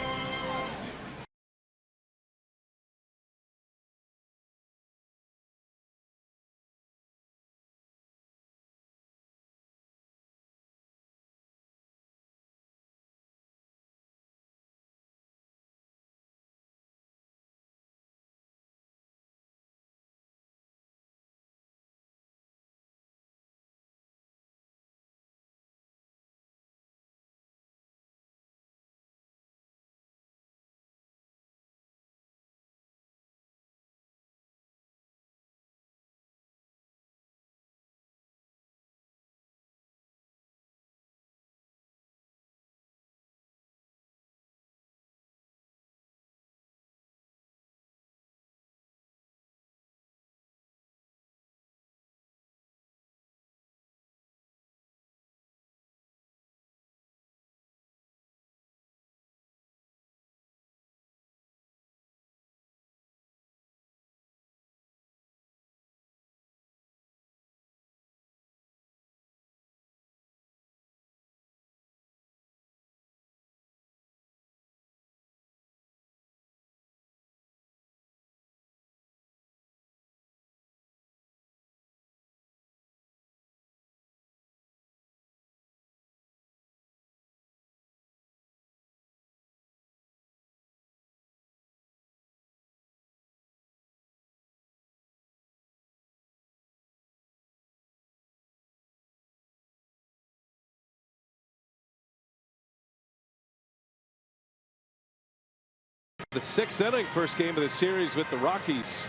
The 6th inning, first game of the series with the Rockies.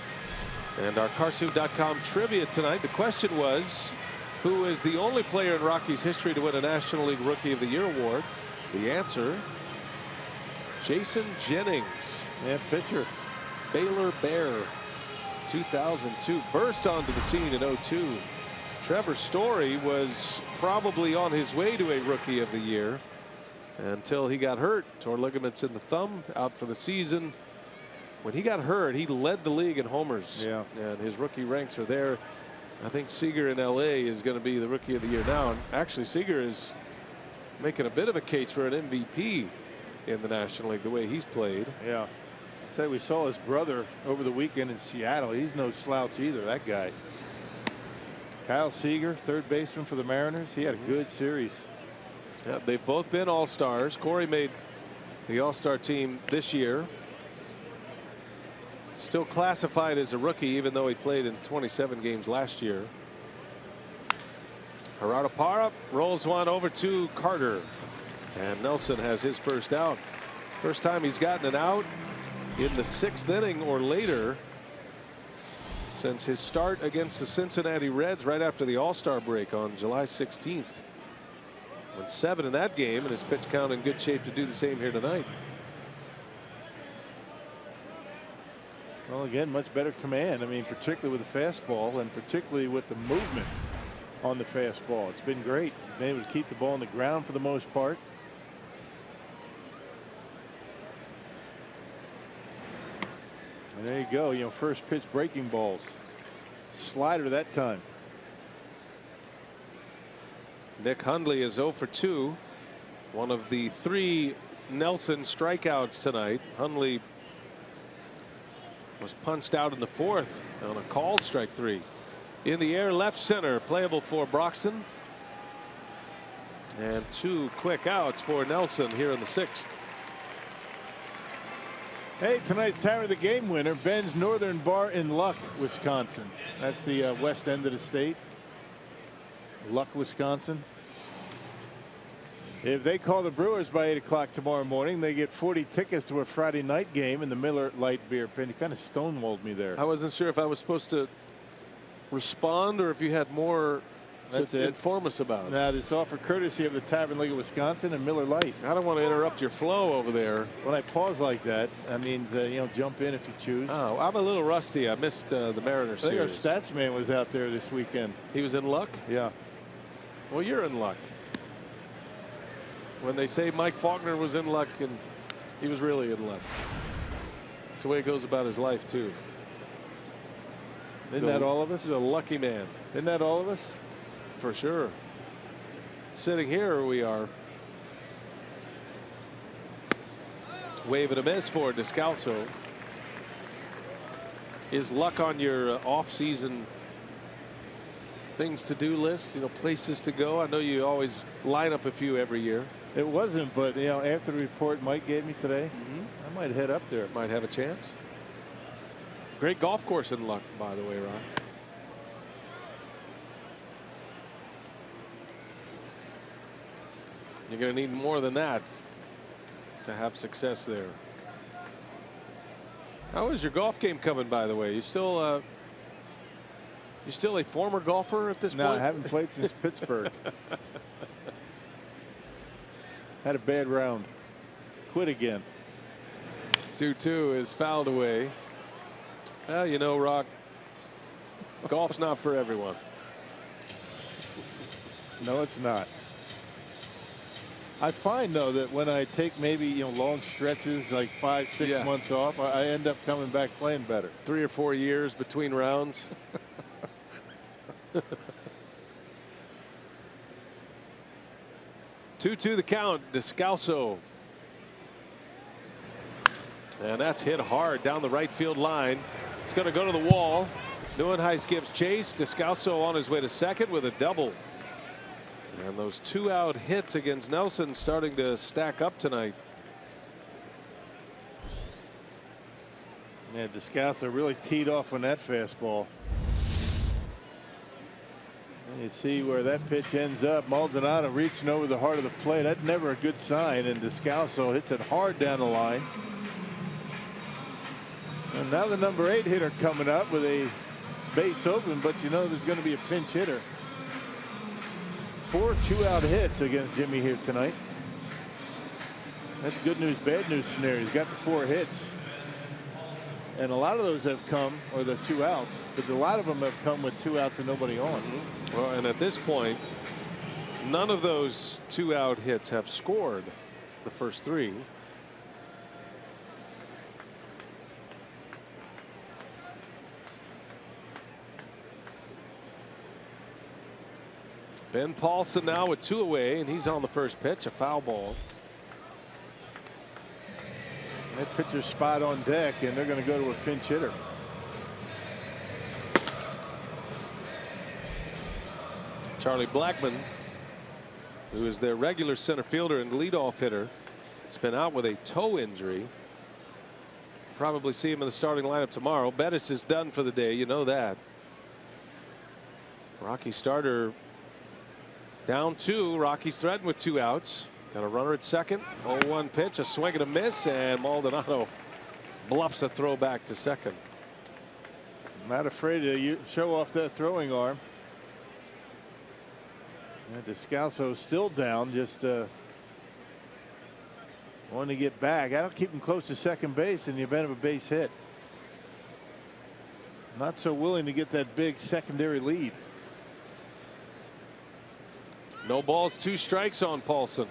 And our Carsoon.com trivia tonight. The question was, who is the only player in Rockies history to win a National League Rookie of the Year award? The answer, Jason Jennings. Yeah, pitcher. Baylor Bear, 2002. Burst onto the scene in 2002. Trevor Story was probably on his way to a Rookie of the Year until he got hurt. Tore ligaments in the thumb, out for the season. When he got hurt, he led the league in homers. Yeah. And his rookie ranks are there. I think Seager in LA is going to be the Rookie of the Year now. And actually, Seager is making a bit of a case for an MVP in the National League, the way he's played. Yeah. I'll tell you, we saw his brother over the weekend in Seattle. He's no slouch either, that guy. Kyle Seager, third baseman for the Mariners. He had a good series. Yeah, they've both been All-Stars. Corey made the All-Star team this year. Still classified as a rookie, even though he played in 27 games last year. Gerardo Parra rolls one over to Carter. And Nelson has his first out. First time he's gotten an out in the 6th inning or later since his start against the Cincinnati Reds right after the All-Star break on July 16th. Went 7 in that game, and his pitch count in good shape to do the same here tonight. Well, again, much better command. I mean, particularly with the fastball and particularly with the movement on the fastball. It's been great. Been able to keep the ball on the ground for the most part. And there you go. You know, first pitch breaking balls. Slider that time. Nick Hundley is 0 for 2. One of the 3 Nelson strikeouts tonight. Hundley was punched out in the 4th on a called strike 3. In the air, left center, playable for Broxton. And 2 quick outs for Nelson here in the 6th. Hey, tonight's time of the game winner, Ben's Northern Bar in Luck, Wisconsin. That's the west end of the state. Luck, Wisconsin. If they call the Brewers by 8 o'clock tomorrow morning, they get 40 tickets to a Friday night game in the Miller Light Beer Pen. You kind of stonewalled me there. I wasn't sure if I was supposed to respond or if you had more to inform us about. Now, this offer courtesy of the Tavern League of Wisconsin and Miller Lite. I don't want to interrupt your flow over there. When I pause like that, that means jump in if you choose. Oh, I'm a little rusty. I missed the Mariners series. I think our stats man was out there this weekend. He was in luck? Yeah. Well, you're in luck. When they say Mike Faulkner was in luck, and he was really in luck. That's the way it goes about his life, too. Isn't that all of us? He's a lucky man. Isn't that all of us? For sure. Sitting here, we are. Wave and a miss for Descalso. Is luck on your off-season things to do list? Places to go. I know you always line up a few every year. It wasn't, but after the report Mike gave me today, I might head up there. Might have a chance. Great golf course in Luck, by the way, Ron. You're going to need more than that to have success there. How is your golf game coming, by the way? You still a former golfer at this point? No, I haven't played since Pittsburgh. Had a bad round. Quit again. 2-2 is fouled away. Well, Rock, golf's not for everyone. No, it's not. I find, though, that when I take maybe long stretches, like 5-6 months off, I end up coming back playing better. 3 or 4 years between rounds. 2-2 the count. Descalso. And that's hit hard down the right field line. It's going to go to the wall. Neuenhuis gives chase. Descalso on his way to second with a double. And those 2-out hits against Nelson starting to stack up tonight. Yeah, Descalso really teed off on that fastball. And you see where that pitch ends up. Maldonado reaching over the heart of the plate. That's never a good sign. And Descalso hits it hard down the line. And now the number 8 hitter coming up with a base open, but there's going to be a pinch hitter. 4 2-out hits against Jimmy here tonight. That's good news, bad news scenario. He's got the 4 hits. And a lot of those have come, or the 2 outs, but a lot of them have come with 2 outs and nobody on. Well, and at this point, none of those 2-out hits have scored the first 3. Ben Paulson now with 2 away, and he's on the first pitch, a foul ball. That pitcher's spot on deck, and they're going to go to a pinch hitter. Charlie Blackmon, who is their regular center fielder and leadoff hitter, has been out with a toe injury. Probably see him in the starting lineup tomorrow. Bettis is done for the day. You know that. Rocky starter down 2. Rockies threatened with 2 outs. Got a runner at second. 0-1 pitch, a swing and a miss, and Maldonado bluffs a throw back to second. Not afraid to show off that throwing arm. And Descalso still down, just wanting to get back. I don't keep him close to second base in the event of a base hit. Not so willing to get that big secondary lead. No balls, 2 strikes on Paulson.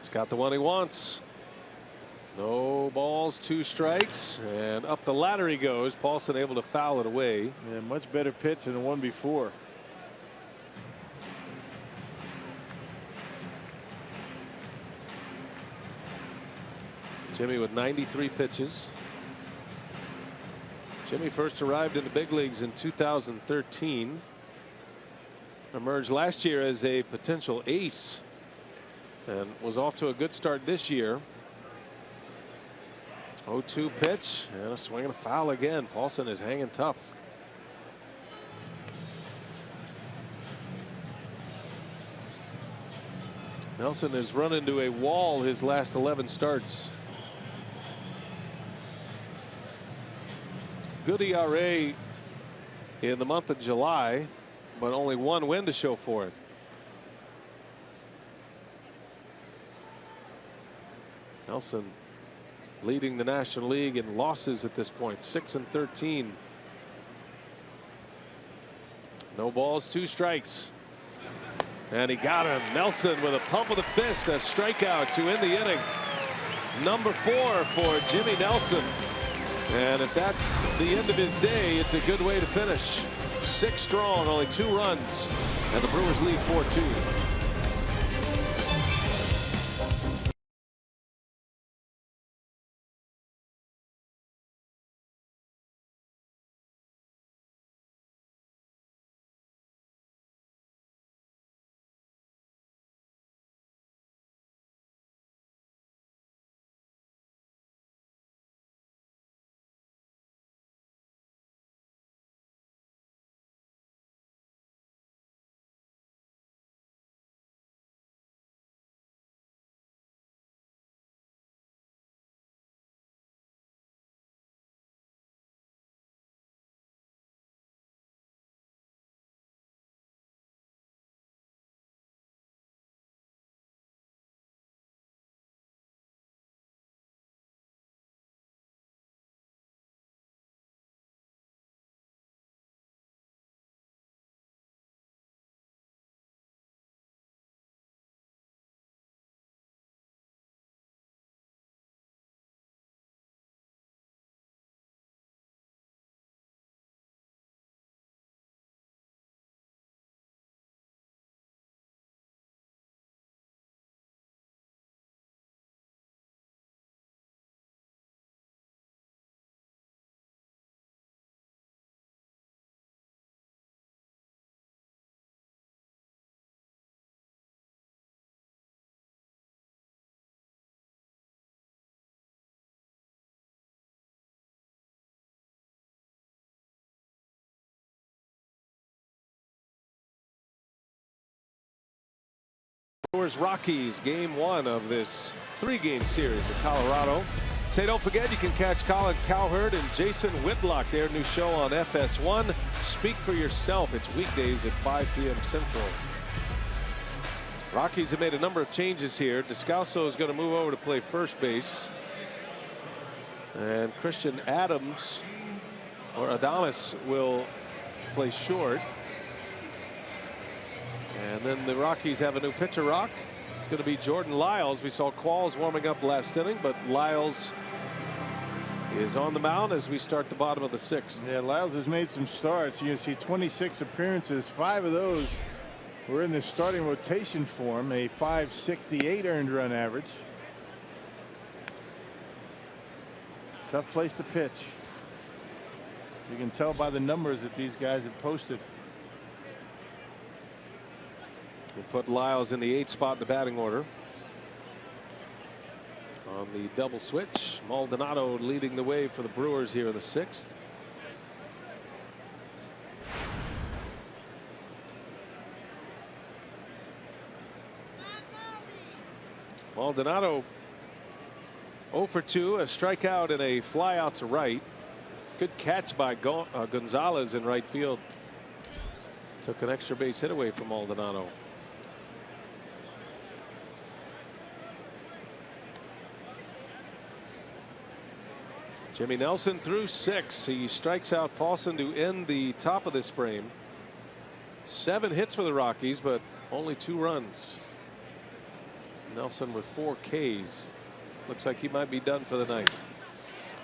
He's got the one he wants. No balls, 2 strikes, and up the ladder he goes. Paulson able to foul it away. Yeah, much better pitch than the one before. Jimmy with 93 pitches. Jimmy first arrived in the big leagues in 2013. Emerged last year as a potential ace and was off to a good start this year. 0-2 pitch and a swing and a foul again. Paulson is hanging tough. Nelson has run into a wall his last 11 starts. Good ERA in the month of July, but only 1 win to show for it. Nelson leading the National League in losses at this point, 6-13. No balls, 2 strikes. And he got him. Nelson with a pump of the fist, a strikeout to end the inning. Number 4 for Jimmy Nelson. And if that's the end of his day, it's a good way to finish. 6 strong, only 2 runs, and the Brewers lead 4-2. Brewers Rockies, game 1 of this 3-game series in Colorado. Say, don't forget, you can catch Colin Cowherd and Jason Whitlock, their new show on FS1. Speak for Yourself. It's weekdays at 5 p.m. Central. Rockies have made a number of changes here. Descalso is going to move over to play first base. And Christian Adams, or Adames, will play short. And then the Rockies have a new pitcher, Rock. It's going to be Jordan Lyles. We saw Qualls warming up last inning, but Lyles is on the mound as we start the bottom of the 6th. Yeah, Lyles has made some starts. You can see 26 appearances. 5 of those were in the starting rotation form. A .568 earned run average. Tough place to pitch. You can tell by the numbers that these guys have posted. We'll put Lyles in the 8th spot in the batting order. On the double switch, Maldonado leading the way for the Brewers here in the 6th. Maldonado 0 for 2, a strikeout and a fly out to right. Good catch by Gonzalez in right field. Took an extra base hit away from Maldonado. Jimmy Nelson through 6. He strikes out Paulson to end the top of this frame. 7 hits for the Rockies, but only 2 runs. Nelson with 4 Ks. Looks like he might be done for the night.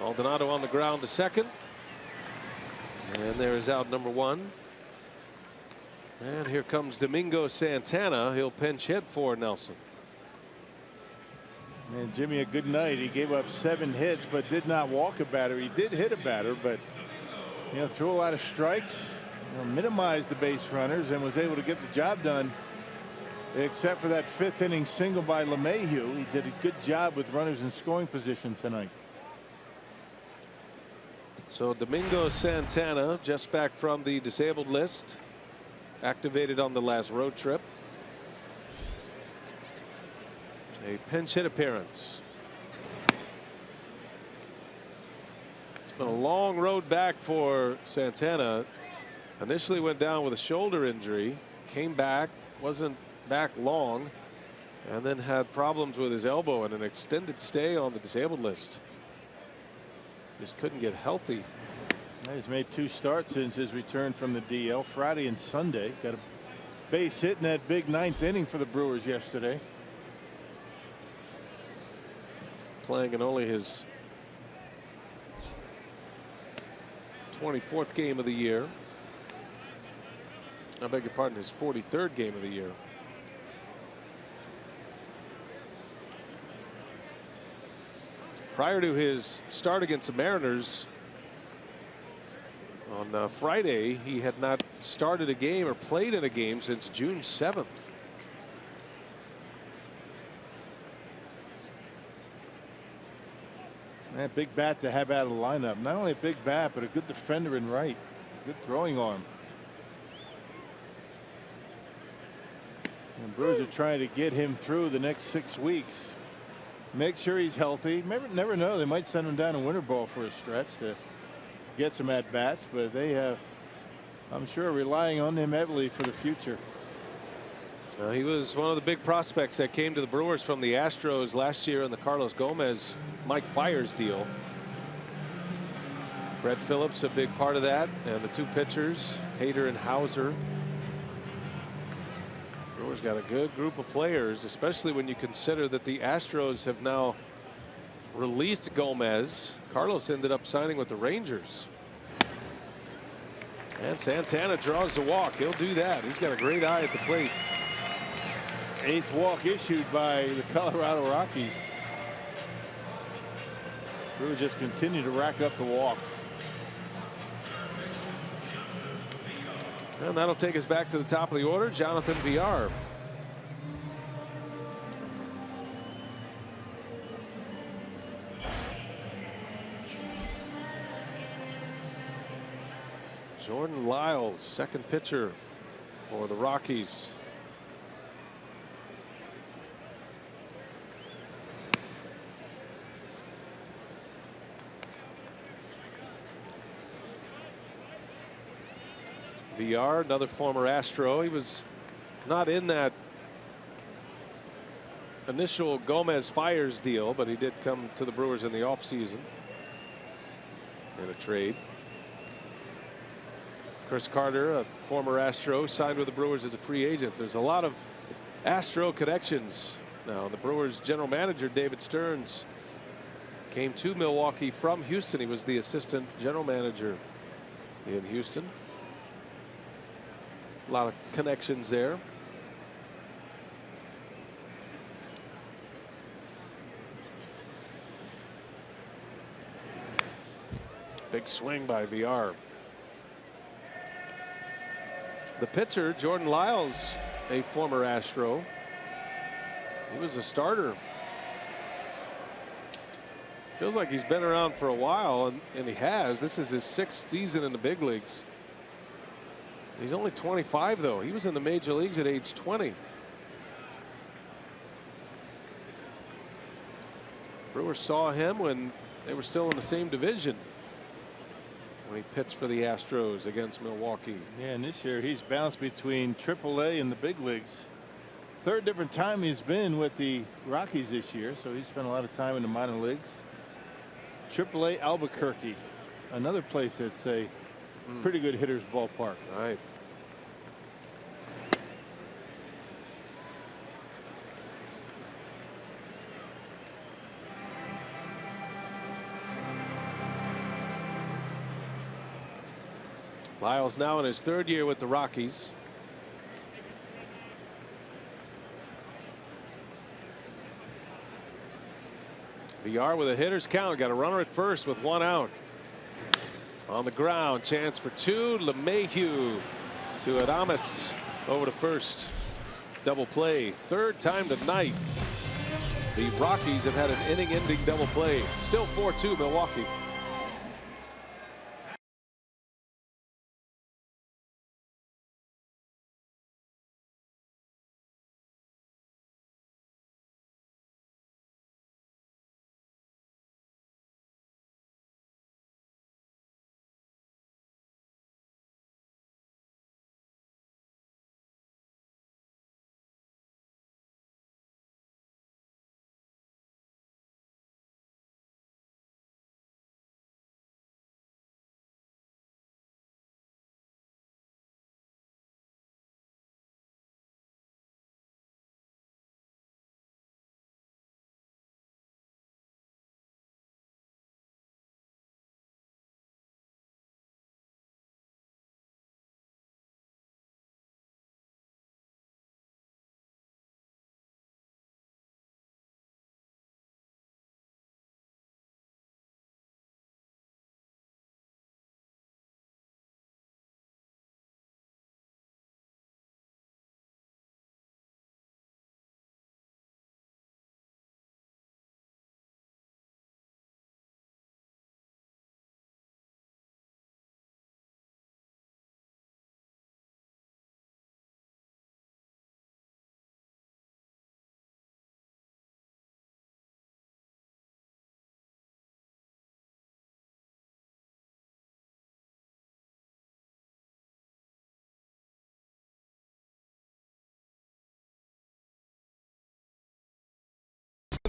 Maldonado on the ground to second. And there is out number 1. And here comes Domingo Santana. He'll pinch hit for Nelson. And Jimmy, a good night. He gave up 7 hits, but did not walk a batter. He did hit a batter, but threw a lot of strikes, minimized the base runners, and was able to get the job done. Except for that 5th inning single by LeMahieu. He did a good job with runners in scoring position tonight. So Domingo Santana, just back from the disabled list, activated on the last road trip. A pinch hit appearance. It's been a long road back for Santana. Initially went down with a shoulder injury, came back, wasn't back long, and then had problems with his elbow and an extended stay on the disabled list. Just couldn't get healthy. He's made 2 starts since his return from the DL, Friday and Sunday. Got a base hit in that big 9th inning for the Brewers yesterday. Playing in only his 24th game of the year. I beg your pardon, his 43rd game of the year. Prior to his start against the Mariners on Friday, he had not started a game or played in a game since June 7th. Man, big bat to have out of the lineup. Not only a big bat, but a good defender in right. Good throwing arm. And Brewers are trying to get him through the next 6 weeks. Make sure he's healthy. Never know. They might send him down to winter ball for a stretch to get some at bats, but they have, I'm sure, relying on him heavily for the future. He was one of the big prospects that came to the Brewers from the Astros last year in the Carlos Gomez, Mike Fiers deal. Brett Phillips, a big part of that, and the 2 pitchers, Hader and Hauser. Brewers got a good group of players, especially when you consider that the Astros have now released Gomez. Carlos ended up signing with the Rangers. And Santana draws the walk. He'll do that. He's got a great eye at the plate. 8th walk issued by the Colorado Rockies. Brewers just continue to rack up the walks. And that'll take us back to the top of the order. Jonathan Villar. Jordan Lyles, second pitcher for the Rockies. Villar, another former Astro. He was not in that initial Gomez Fiers deal, but he did come to the Brewers in the offseason in a trade. Chris Carter, a former Astro, signed with the Brewers as a free agent. There's a lot of Astro connections now. The Brewers general manager, David Stearns, came to Milwaukee from Houston. He was the assistant general manager in Houston. A lot of connections there. Big swing by Villar. The pitcher, Jordan Lyles, a former Astro. He was a starter. Feels like he's been around for a while, and he has. This is his 6th season in the big leagues. He's only 25, though. He was in the major leagues at age 20. Brewers saw him when they were still in the same division, when he pitched for the Astros against Milwaukee. Yeah, and this year he's bounced between AAA and the big leagues. 3rd different time he's been with the Rockies this year, so he's spent a lot of time in the minor leagues. AAA Albuquerque, another place that's a pretty good hitter's ballpark. Right. Lyle's now in his 3rd year with the Rockies. VR with a hitter's count. Got a runner at first with 1 out. On the ground, chance for 2. LeMahieu to Adames over to first. Double play. 3rd time tonight. The Rockies have had an inning-ending double play. Still 4-2 Milwaukee.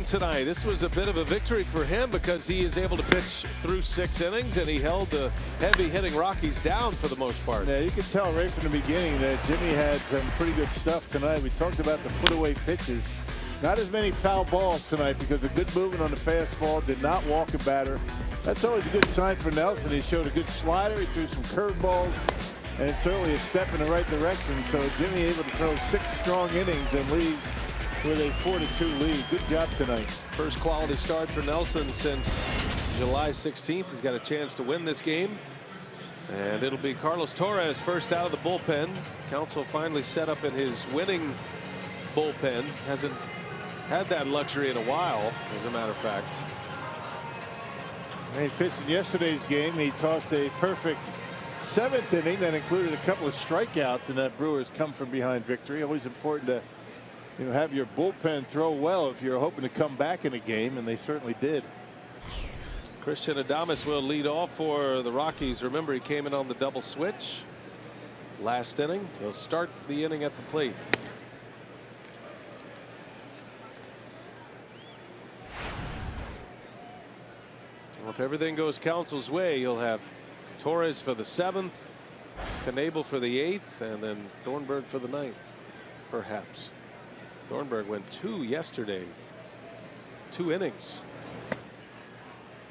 Tonight, this was a bit of a victory for him because he is able to pitch through 6 innings, and he held the heavy-hitting Rockies down for the most part. Yeah, you could tell right from the beginning that Jimmy had some pretty good stuff tonight. We talked about the put-away pitches. Not as many foul balls tonight because of good movement on the fastball. Did not walk a batter. That's always a good sign for Nelson. He showed a good slider. He threw some curveballs, and it's certainly a step in the right direction. So Jimmy able to throw 6 strong innings and leaves with a 4-2 lead. Good job tonight. First quality start for Nelson since July 16th. He's got a chance to win this game. And it'll be Carlos Torres first out of the bullpen. Counsell finally set up in his winning bullpen. Hasn't had that luxury in a while, as a matter of fact. He pitched in yesterday's game. He tossed a perfect 7th inning that included a couple of strikeouts in that Brewers come from behind victory. Always important to have your bullpen throw well if you're hoping to come back in a game, and they certainly did. Christian Adames will lead off for the Rockies. Remember, he came in on the double switch last inning. He'll start the inning at the plate. Well, if everything goes Counsell's way, you'll have Torres for the 7th, Knebel for the 8th, and then Thornburg for the 9th, perhaps. Thornburg went 2 yesterday. 2 innings.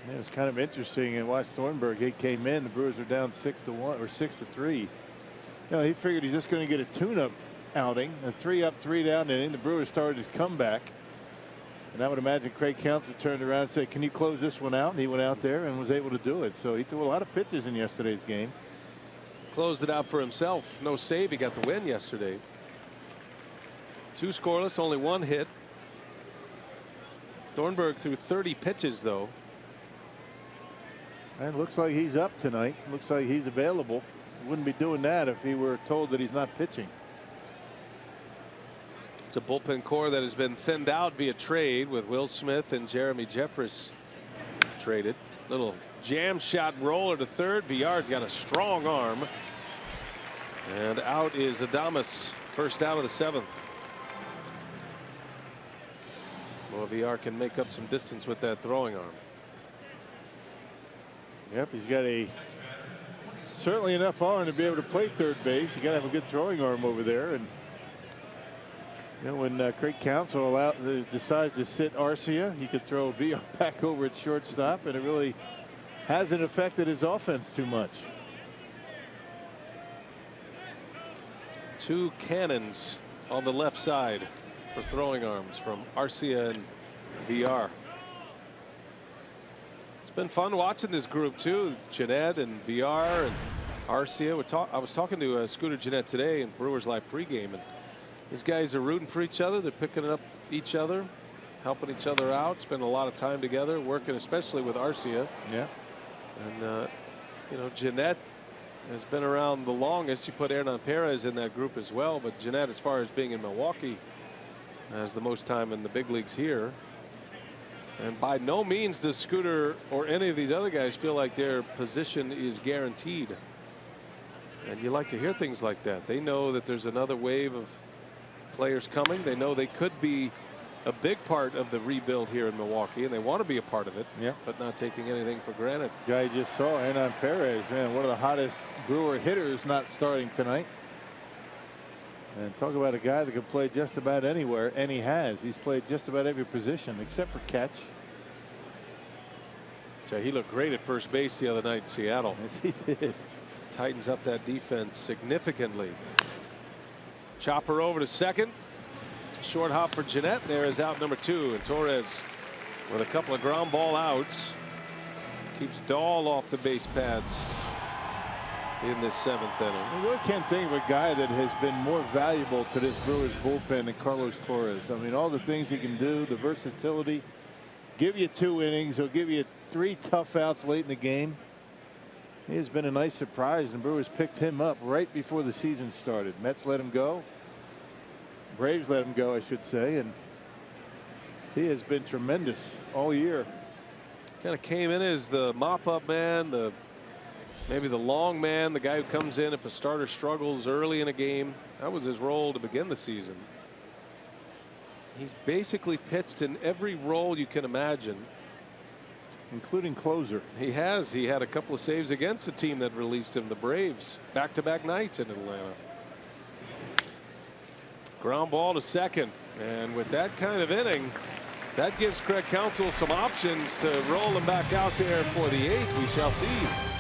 Yeah, it was kind of interesting. And watch Thornburg. He came in. The Brewers were down 6-1 or 6-3. He figured he's just going to get a tune-up outing. A 3 up, 3 down inning. The Brewers started his comeback. And I would imagine Craig Counsell turned around and said, "Can you close this one out?" And he went out there and was able to do it. So he threw a lot of pitches in yesterday's game. Closed it out for himself. No save. He got the win yesterday. 2 scoreless, only 1 hit. Thornburg threw 30 pitches, though. And it looks like he's up tonight. Looks like he's available. Wouldn't be doing that if he were told that he's not pitching. It's a bullpen core that has been thinned out via trade, with Will Smith and Jeremy Jeffress traded. Little jam shot roller to third. Villar's got a strong arm. And out is Adames, first out of the 7th. Well, VR can make up some distance with that throwing arm. Yep, he's got certainly enough arm to be able to play third base. You got to have a good throwing arm over there. And when Craig Counsell decides to sit Arcia, he could throw VR back over at shortstop, and it really hasn't affected his offense too much. 2 cannons on the left side for throwing arms from Arcia and VR. It's been fun watching this group too. Jeanette and VR and Arcia. I was talking to Scooter Jeanette today in Brewers Live pregame, and these guys are rooting for each other. They're picking up each other, helping each other out, spending a lot of time together, working especially with Arcia. Yeah. And you know, Jeanette has been around the longest. You put Hernan Perez in that group as well, but Jeanette, as far as being in Milwaukee, has the most time in the big leagues here. And by no means does Scooter or any of these other guys feel like their position is guaranteed. And you like to hear things like that. They know that there's another wave of players coming. They know they could be a big part of the rebuild here in Milwaukee, and they want to be a part of it, but not taking anything for granted. Guy you just saw, Hernan Perez, man, one of the hottest Brewer hitters, not starting tonight. And talk about a guy that can play just about anywhere, and he has. He's played just about every position except for catch. So he looked great at first base the other night in Seattle. Yes, he did. Tightens up that defense significantly. Chopper over to second. Short hop for Jeanette. There is out number 2, and Torres with a couple of ground ball outs keeps Dahl off the base pads in this 7th inning. I really can't think of a guy that has been more valuable to this Brewers bullpen than Carlos Torres. I mean, all the things he can do, the versatility, give you 2 innings, he'll give you 3 tough outs late in the game. He has been a nice surprise, and Brewers picked him up right before the season started. Mets let him go. Braves let him go, I should say, and he has been tremendous all year. Kind of came in as the mop-up man, maybe the long man, the guy who comes in if a starter struggles early in a game. That was his role to begin the season. He's basically pitched in every role you can imagine, including closer. He has. He had a couple of saves against the team that released him, the Braves, back-to-back nights in Atlanta. Ground ball to second, and with that kind of inning, that gives Craig Counsell some options to roll him back out there for the 8th. We shall see.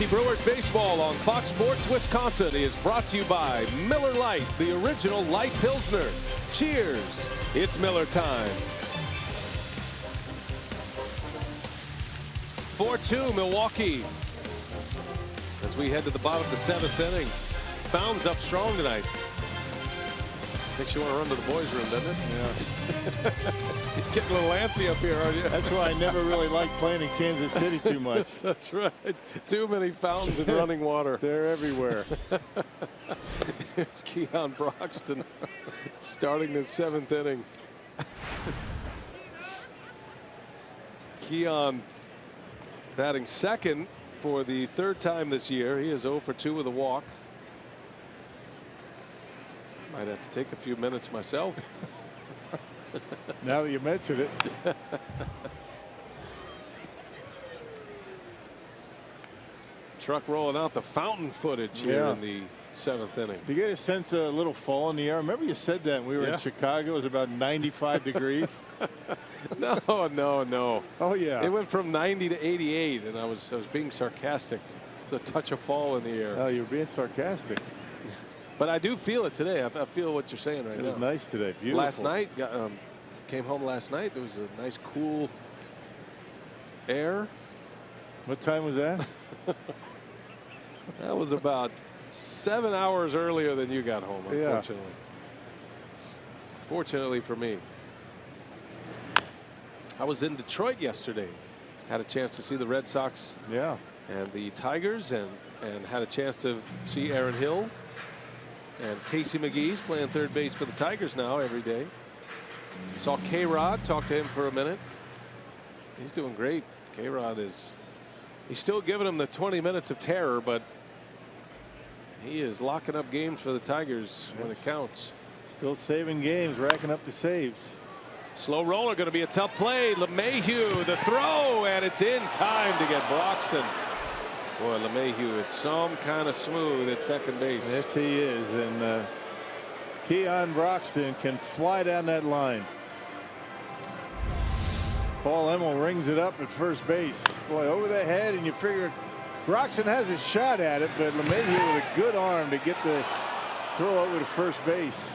Brewers baseball on Fox Sports Wisconsin is brought to you by Miller Lite, the original light Pilsner. Cheers. It's Miller time. 4-2 Milwaukee as we head to the bottom of the 7th inning. Founds up strong tonight. Makes you want to run to the boys' room, doesn't it? Yeah. You're getting a little antsy up here, aren't you? That's why I never really liked playing in Kansas City too much. That's right. Too many fountains and running water. They're everywhere. It's Keon Broxton starting the 7th inning. Keon batting second for the third time this year. He is 0 for 2 with a walk. Might have to take a few minutes myself. Now that you mention it. Truck rolling out the fountain footage here in the 7th inning. Do you get a sense of a little fall in the air? I remember you said that when we were in Chicago. It was about 95 degrees. No. Oh yeah. It went from 90 to 88, and I was being sarcastic. There's a touch of fall in the air. Oh, you were being sarcastic. But I do feel it today. I feel what you're saying right now. It was nice today. Beautiful. Last night, came home last night. There was a nice cool air. What time was that? That was about 7 hours earlier than you got home, unfortunately. Fortunately for me. I was in Detroit yesterday. Had a chance to see the Red Sox and the Tigers, and had a chance to see Aaron Hill. And Casey McGee's playing third base for the Tigers now every day. Saw K-Rod, talked to him for a minute. He's doing great. K-Rod he's still giving him the 20 minutes of terror, but he is locking up games for the Tigers when it counts. Still saving games, racking up the saves. Slow roller going to be a tough play. LeMahieu, the throw, and it's in time to get Broxton. Boy, LeMahieu is some kind of smooth at second base. Yes, he is. And Keon Broxton can fly down that line. Paul Emmel rings it up at first base. Boy, over the head, and you figure Broxton has a shot at it, but LeMahieu with a good arm to get the throw over to first base.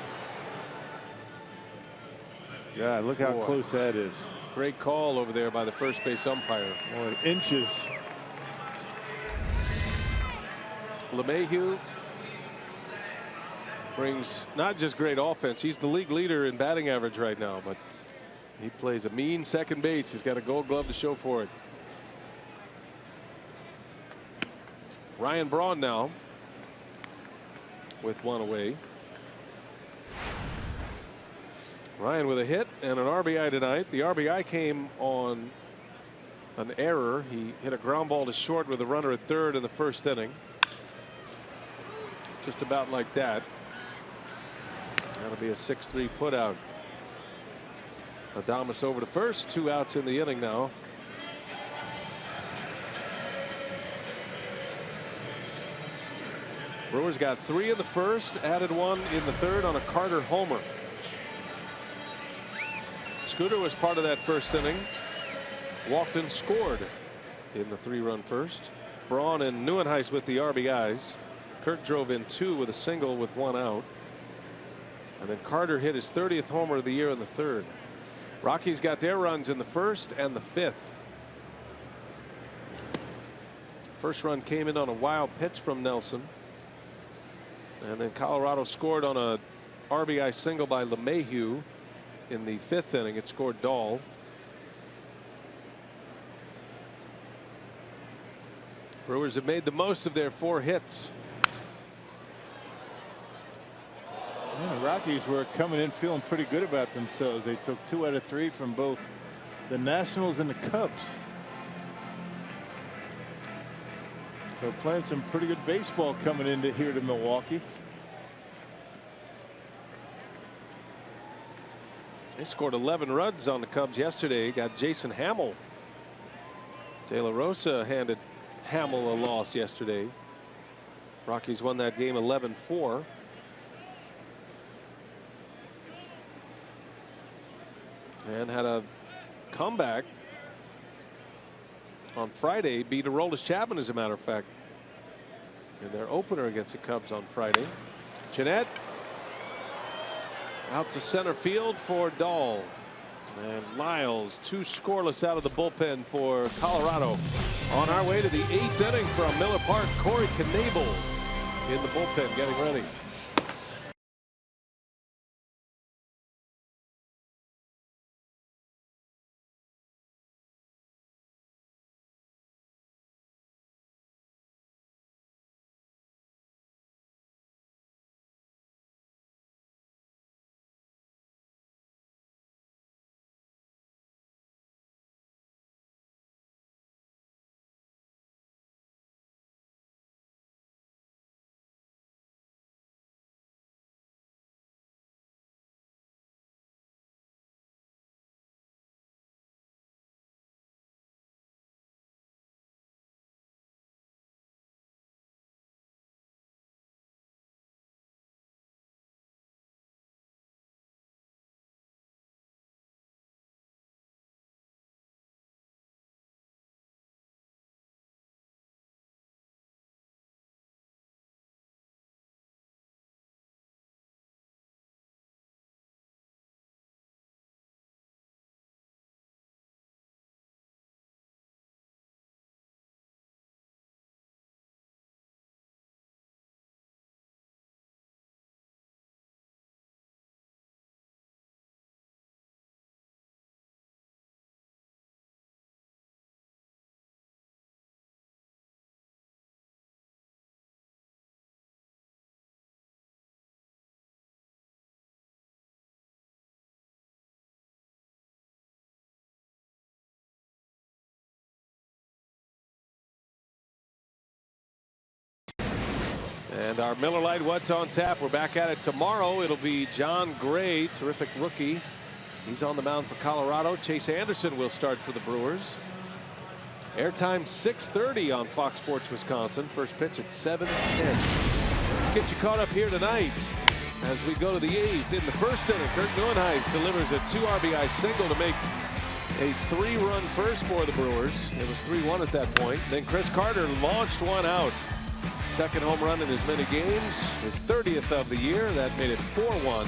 God, look how close that is. Great call over there by the first base umpire. Boy, inches. LeMahieu brings not just great offense. He's the league leader in batting average right now, but he plays a mean second base. He's got a Gold Glove to show for it. Ryan Braun now with one away. Ryan with a hit and an RBI tonight. The RBI came on an error. He hit a ground ball to short with a runner at third in the first inning. Just about like that. That'll be a 6-3 putout. Adames over to first. 2 outs in the inning now. Brewers got 3 in the first, added 1 in the third on a Carter homer. Scooter was part of that first inning. Walked and scored in the 3-run first. Braun and Neuenhuis with the RBIs. Kirk drove in 2 with a single with 1 out. And then Carter hit his 30th homer of the year in the third. Rockies got their runs in the first and the fifth. First run came in on a wild pitch from Nelson. And then Colorado scored on a RBI single by LeMahieu in the 5th inning. It scored Dahl. Brewers have made the most of their 4 hits. Yeah, the Rockies were coming in feeling pretty good about themselves. They took 2 out of 3 from both the Nationals and the Cubs. So playing some pretty good baseball coming into here to Milwaukee. They scored 11 runs on the Cubs yesterday. Got Jason Hamill. De La Rosa handed Hamill a loss yesterday. Rockies won that game 11-4. And had a comeback on Friday. Beat Aroldis Chapman, as a matter of fact, in their opener against the Cubs on Friday. Jeanette out to center field for Dahl. And Lyles, 2 scoreless out of the bullpen for Colorado. On our way to the 8th inning from Miller Park, Corey Knebel in the bullpen getting ready. And our Miller Lite What's on Tap. We're back at it tomorrow. It'll be John Gray, terrific rookie. He's on the mound for Colorado. Chase Anderson will start for the Brewers. Airtime 6:30 on Fox Sports Wisconsin. First pitch at 7:10. Let's get you caught up here tonight as we go to the 8th. In the first inning, Kurt Neuenhuis delivers a 2 RBI single to make a 3-run first for the Brewers. It was 3-1 at that point. Then Chris Carter launched one out. Second home run in as many games. His 30th of the year. That made it 4-1.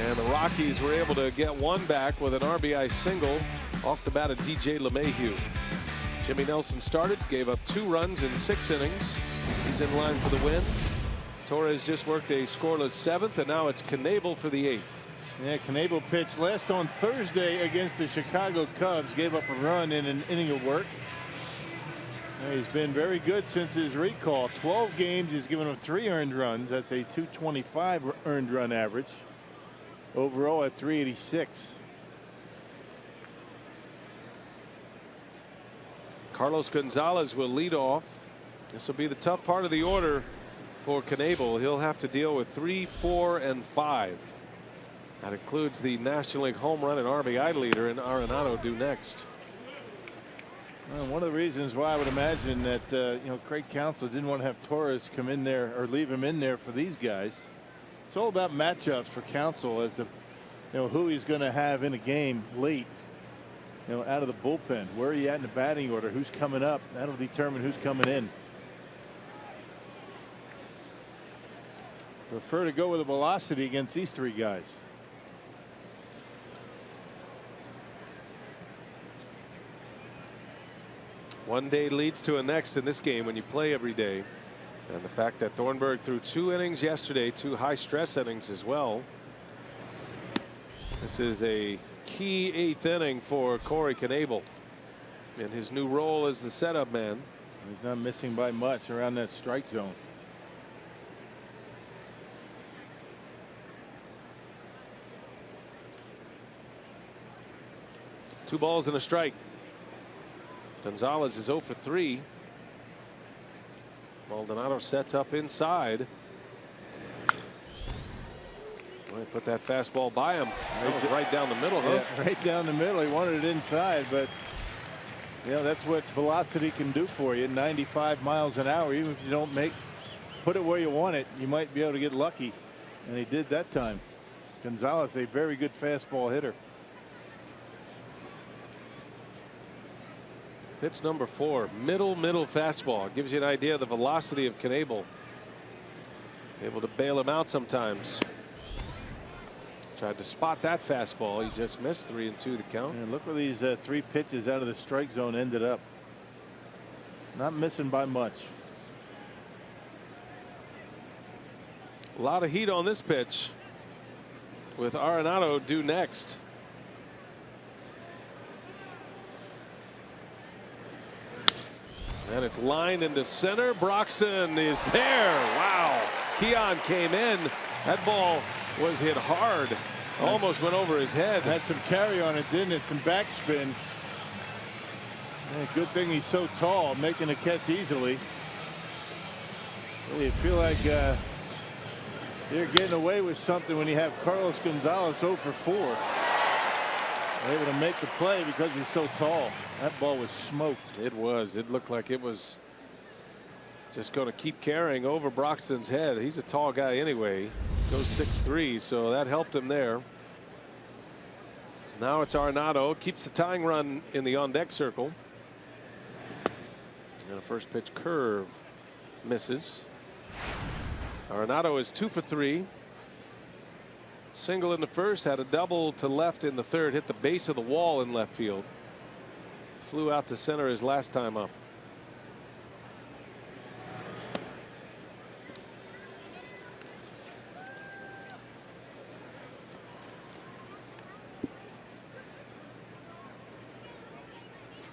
And the Rockies were able to get one back with an RBI single off the bat of DJ LeMahieu. Jimmy Nelson started, gave up 2 runs in 6 innings. He's in line for the win. Torres just worked a scoreless 7th, and now it's Knebel for the 8th. Yeah, Knebel pitched last on Thursday against the Chicago Cubs. Gave up a run in an inning of work. He's been very good since his recall. 12 games, he's given up 3 earned runs. That's a .225 earned run average. Overall at .386. Carlos Gonzalez will lead off. This will be the tough part of the order for Knebel. He'll have to deal with 3, 4, and 5. That includes the National League home run and RBI leader in Arenado due next. Well, one of the reasons why I would imagine that Craig Counsell didn't want to have Torres come in there or leave him in there for these guys. It's all about matchups for Counsell as to who he's going to have in a game late. Out of the bullpen. Where are you at in the batting order? Who's coming up? That'll determine who's coming in. Prefer to go with a velocity against these 3 guys. One day leads to a next in this game when you play every day. And the fact that Thornburg threw 2 innings yesterday, 2 high stress innings as well. This is a key 8th inning for Corey Knebel in his new role as the setup man. He's not missing by much around that strike zone. Two balls and a strike. Gonzalez is 0 for 3. Maldonado sets up inside. Put that fastball by him. Right down the middle. Yeah, right down the middle. He wanted it inside, but that's what velocity can do for you. 95 miles an hour. Even if you don't put it where you want it, you might be able to get lucky, and he did that time. Gonzalez, a very good fastball hitter. Pitch number 4, middle fastball. Gives you an idea of the velocity of Knebel. Able to bail him out sometimes. Tried to spot that fastball. He just missed. 3-2 to count. And look where these 3 pitches out of the strike zone ended up. Not missing by much. A lot of heat on this pitch with Arenado due next. And it's lined into center. Broxton is there. Wow. Keon came in. That ball was hit hard. Almost went over his head. Had some carry on it, didn't it? Some backspin. Good thing he's so tall, making the catch easily. You feel like you're getting away with something when you have Carlos Gonzalez 0 for 4. Able to make the play because he's so tall. That ball was smoked. It was. It looked like it was just going to keep carrying over Broxton's head. He's a tall guy anyway. Goes 6'3", so that helped him there. Now it's Arenado. Keeps the tying run in the on-deck circle. And a first pitch curve misses. Arenado is 2 for 3. Single in the first, had a double to left in the third, hit the base of the wall in left field. Flew out to center his last time up.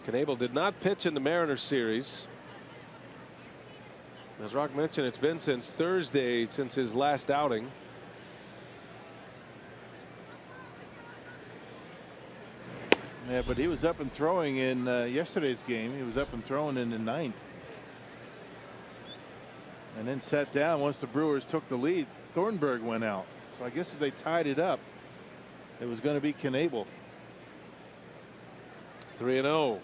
Knebel did not pitch in the Mariners series. As Rock mentioned, it's been since Thursday since his last outing. Yeah, but he was up and throwing in yesterday's game. He was up and throwing in the 9th. and then sat down once the Brewers took the lead. Thornburg went out. So I guess if they tied it up, it was going to be Knebel. 3-0.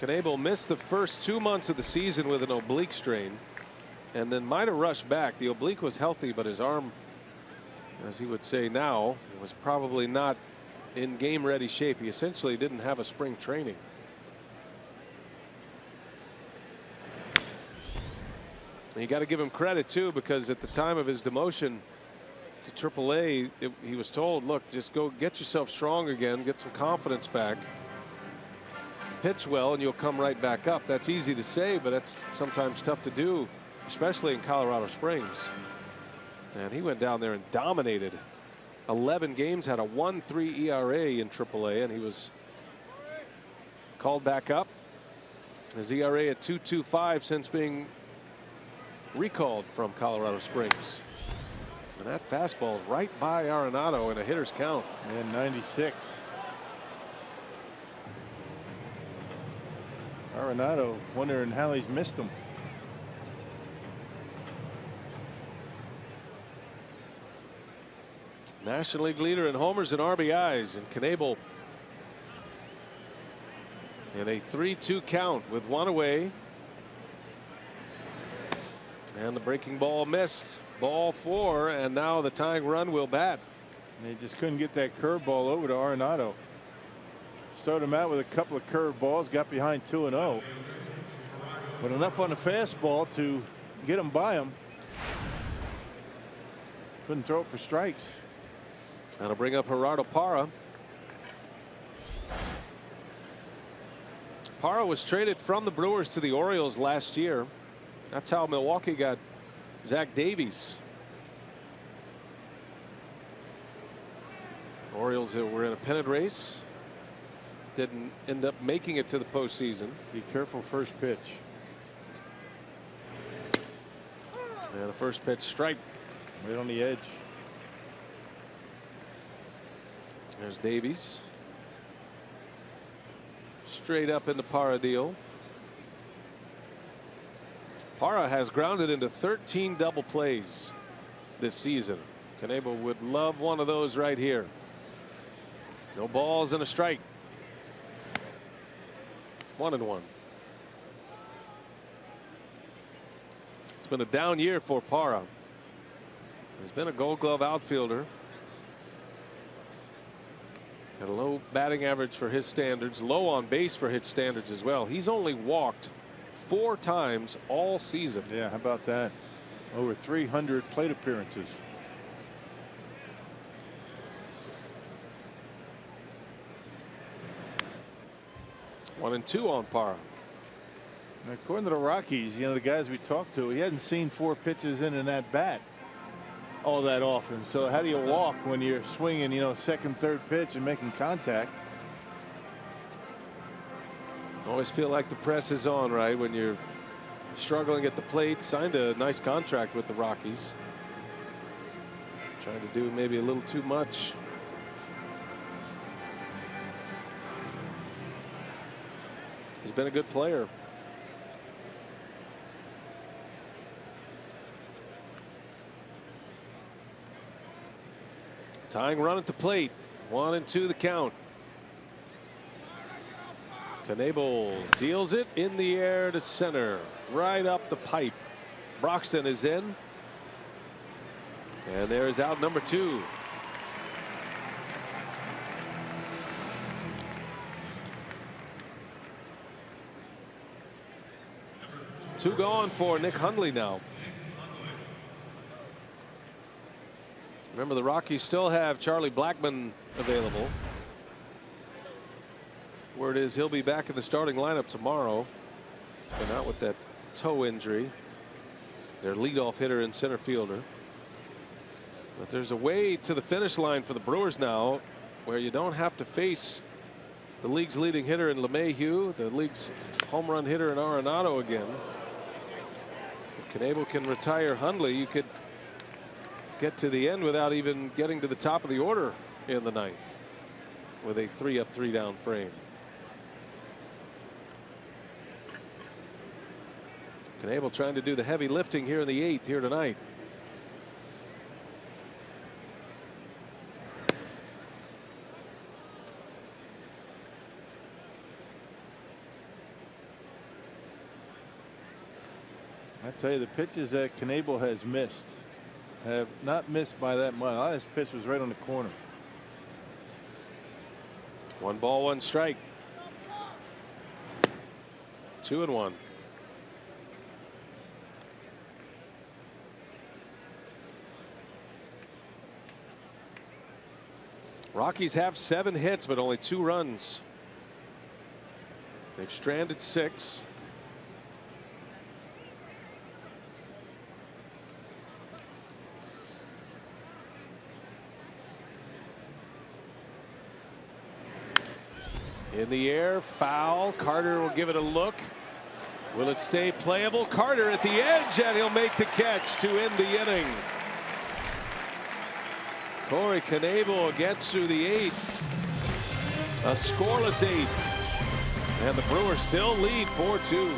Knebel missed the first 2 months of the season with an oblique strain and then might have rushed back. The oblique was healthy, but his arm, as he would say now, was probably not in game ready shape. He essentially didn't have a spring training. And you got to give him credit too, because at the time of his demotion to AAA, he was told, look, just go get yourself strong again, get some confidence back, pitch well, and you'll come right back up. That's easy to say, but that's sometimes tough to do, especially in Colorado Springs. And he went down there and dominated. 11 games, had a 1.3 ERA in AAA, and he was called back up. His ERA at 2.25 since being recalled from Colorado Springs. And that fastball is right by Arenado in a hitter's count. And 96. Arenado wondering how he's missed him. National League leader in homers and RBIs, and Knebel in a 3-2 count with one away. And the breaking ball missed. Ball 4, and now the tying run will bat. They just couldn't get that curveball over to Arenado. Started him out with a couple of curveballs, got behind 2-0. But enough on the fastball to get him by him. Couldn't throw it for strikes. That'll bring up Gerardo Parra. Parra was traded from the Brewers to the Orioles last year. That's how Milwaukee got Zach Davies. Orioles were in a pennant race. Didn't end up making it to the postseason. Be careful first pitch. And a first pitch strike. Right on the edge. There's Davies. Straight up in the Parra deal. Parra has grounded into 13 double plays this season. Knebel would love one of those right here. No balls and a strike. 1-1. It's been a down year for Parra. He's been a Gold Glove outfielder. Had a low batting average for his standards, low on base for his standards as well. He's only walked 4 times all season. Yeah, how about that? Over 300 plate appearances. One and 2 on Parra. According to the Rockies, you know, the guys we talked to, he hadn't seen 4 pitches in that bat all that often. So how do you walk when you're swinging, you know, second, third pitch and making contact? Always feel like the press is on, right, when you're struggling at the plate. Signed a nice contract with the Rockies. Trying to do maybe a little too much. He's been a good player. Tying run at the plate. 1-2 the count. Knebel deals it in the air to center, right up the pipe. Broxton is in, and there's out number 2. Two gone for Nick Hundley now. Remember, the Rockies still have Charlie Blackmon available. Word is he'll be back in the starting lineup tomorrow. Been out with that toe injury. Their leadoff hitter and center fielder. But there's a way to the finish line for the Brewers now where you don't have to face the league's leading hitter in LeMahieu, the league's home run hitter in Arenado again. If Knebel can retire Hundley, you could get to the end without even getting to the top of the order in the 9th with a 3-up, 3-down frame. Knebel trying to do the heavy lifting here in the 8th here tonight. I tell you, the pitches that Knebel has missed have not missed by that much. All his pitch was right on the corner. 1 ball, 1 strike. 2-1. Rockies have 7 hits, but only 2 runs. They've stranded 6. In the air, foul. Carter will give it a look. Will it stay playable? Carter at the edge, and he'll make the catch to end the inning. Corey Knebel gets through the 8th. A scoreless 8th. And the Brewers still lead 4-2.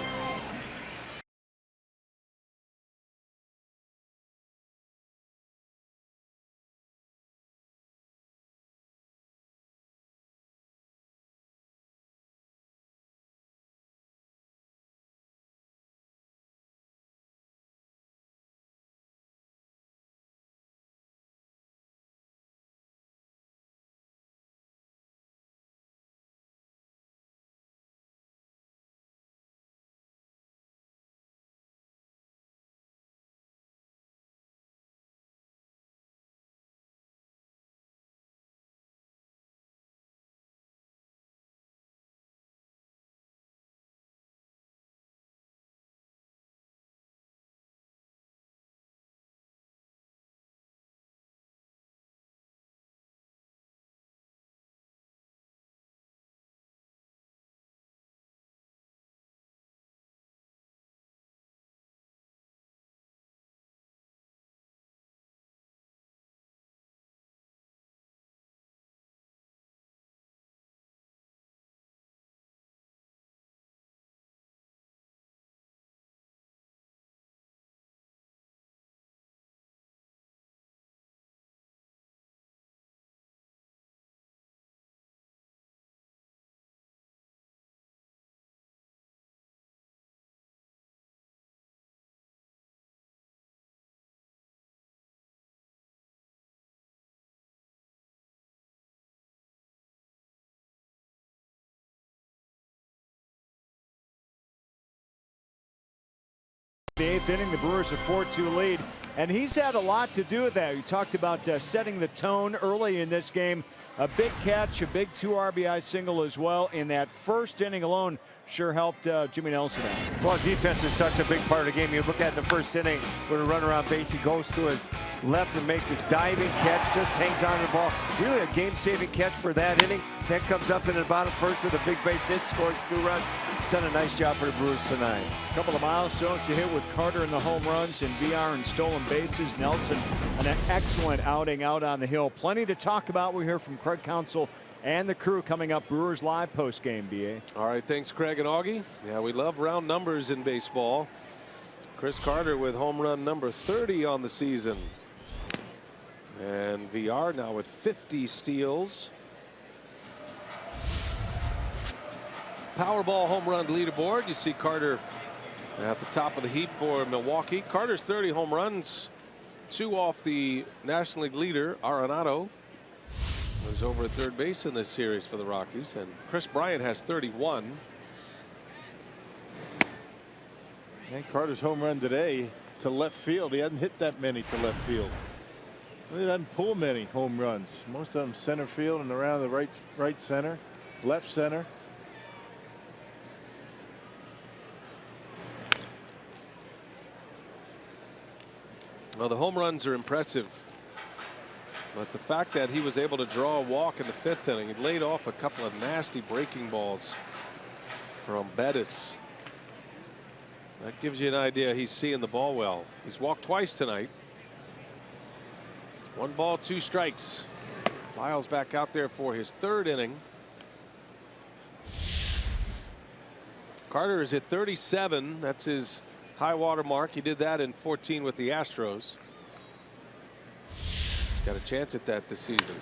The 8th inning, the Brewers a 4-2 lead, and he's had a lot to do with that. You talked about setting the tone early in this game. A big catch, a big 2 RBI single as well in that first inning alone sure helped Jimmy Nelson out. Well, defense is such a big part of the game. You look at in the first inning with a run around base, he goes to his left and makes a diving catch, just hangs on to the ball. Really a game-saving catch for that inning. Then comes up in the bottom first with a big base hit, scores 2 runs. He's done a nice job for the Brewers tonight. A couple of milestones to hit with Carter in the home runs and VR and stolen bases. Nelson, an excellent outing out on the hill. Plenty to talk about. We hear from Craig Counsell and the crew coming up. Brewers Live post game, BA. All right, thanks, Craig and Augie. Yeah, we love round numbers in baseball. Chris Carter with home run number 30 on the season. And VR now with 50 steals. Powerball home run leaderboard. You see Carter at the top of the heap for Milwaukee. Carter's 30 home runs, 2 off the National League leader, Arenado, who's over at third base in this series for the Rockies. And Chris Bryant has 31. And Carter's home run today to left field. He hasn't hit that many to left field. He doesn't pull many home runs. Most of them center field and around the right center, left center. Well, the home runs are impressive, but the fact that he was able to draw a walk in the 5th inning, he laid off a couple of nasty breaking balls from Bettis. That gives you an idea he's seeing the ball well. He's walked twice tonight. 1 ball, 2 strikes. Lyles back out there for his 3rd inning. Carter is at 37. That's his high water mark. He did that in 14 with the Astros. Got a chance at that this season.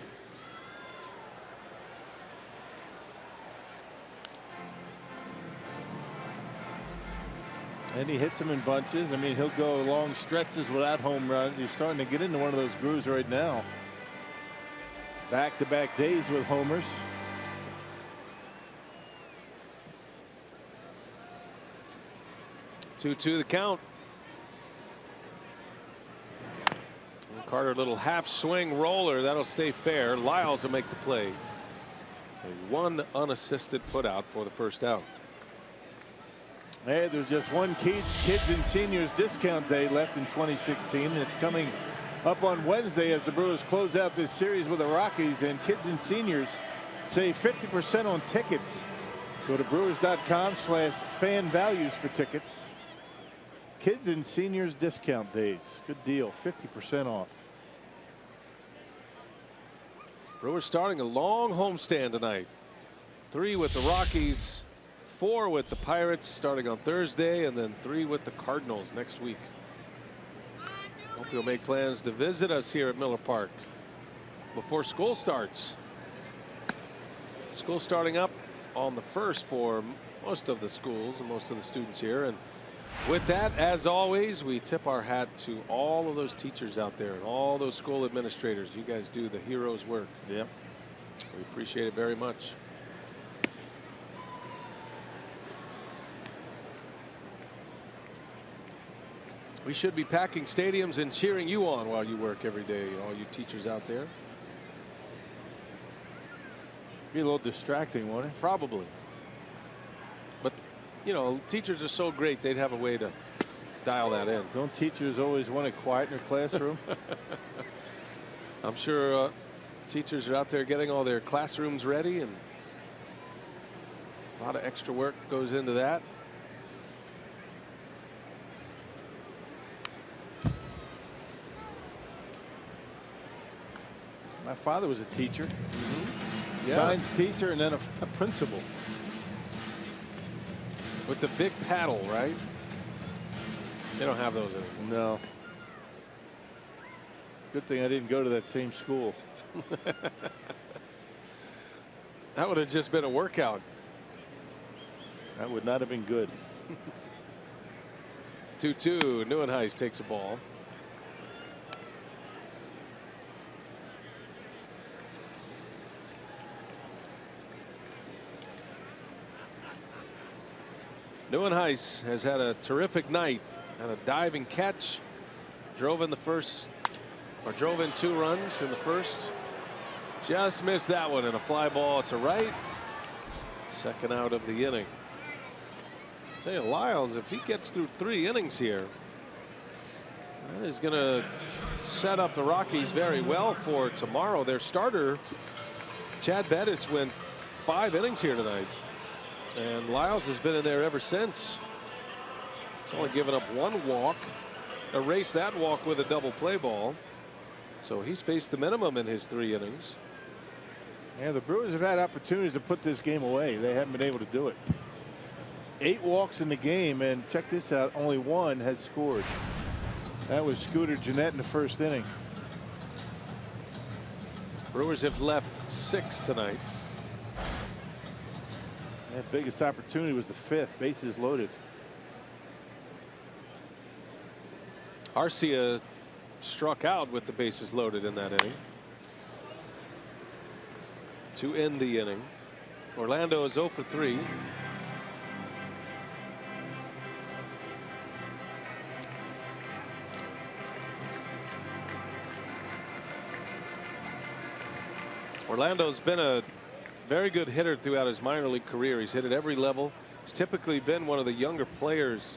And he hits them in bunches. I mean, he'll go long stretches without home runs. He's starting to get into one of those grooves right now. Back-to-back days with homers. Two-two the count. And Carter, little half swing roller. That'll stay fair. Lyles will make the play. A one unassisted putout for the first out. Hey, there's just one kids and seniors discount day left in 2016, and it's coming up on Wednesday as the Brewers close out this series with the Rockies. And kids and seniors save 50% on tickets. Go to brewers.com/fan values for tickets. Kids and seniors discount days. Good deal. 50% off. Brewers starting a long homestand tonight. 3 with the Rockies, 4 with the Pirates starting on Thursday, and then 3 with the Cardinals next week. Hope you'll make plans to visit us here at Miller Park before school starts. School starting up on the 1st for most of the schools and most of the students here. And with that, as always, we tip our hat to all of those teachers out there and all those school administrators. You guys do the hero's work. Yep. We appreciate it very much. We should be packing stadiums and cheering you on while you work every day, all you teachers out there. Be a little distracting, won't it? Probably. But, you know, teachers are so great, they'd have a way to dial that in. Don't teachers always want it quiet in their classroom? I'm sure teachers are out there getting all their classrooms ready, and a lot of extra work goes into that. My father was a teacher. Mm-hmm. Yeah. Science teacher and then a principal. With the big paddle, right? They don't have those anymore. No. Good thing I didn't go to that same school. That would have just been a workout. That would not have been good. 2-2. Neuenhuis takes a ball. Neuenhuis has had a terrific night. Had a diving catch. Drove in the first, or drove in 2 runs in the first. Just missed that one in a fly ball to right. Second out of the inning. I'll tell you, Lyles, if he gets through 3 innings here, that is going to set up the Rockies very well for tomorrow. Their starter, Chad Bettis, went 5 innings here tonight. And Lyles has been in there ever since. He's only given up 1 walk. Erased that walk with a double play ball. So he's faced the minimum in his 3 innings. Yeah, the Brewers have had opportunities to put this game away. They haven't been able to do it. 8 walks in the game, and check this out, only 1 has scored. That was Scooter Gennett in the first inning. Brewers have left 6 tonight. That biggest opportunity was the 5th, bases loaded. Arcia struck out with the bases loaded in that inning to end the inning. Orlando is 0 for 3. Orlando's been a very good hitter throughout his minor league career. He's hit at every level. He's typically been one of the younger players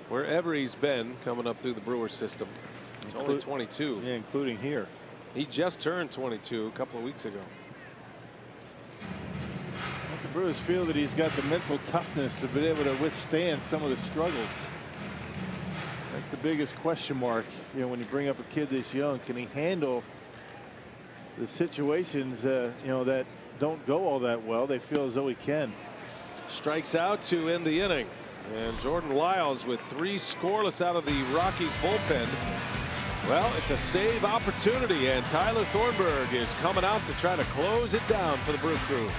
wherever he's been coming up through the Brewers system. He's only 22. Yeah, including here. He just turned 22 a couple of weeks ago. The Brewers feel that he's got the mental toughness to be able to withstand some of the struggles. That's the biggest question mark. You know, when you bring up a kid this young, can he handle the situations you know, that don't go all that well? They feel as though he can. Strikes out to end the inning. And Jordan Lyles with 3 scoreless out of the Rockies bullpen. Well, it's a save opportunity, and Tyler Thornburg is coming out to try to close it down for the Brew Crew.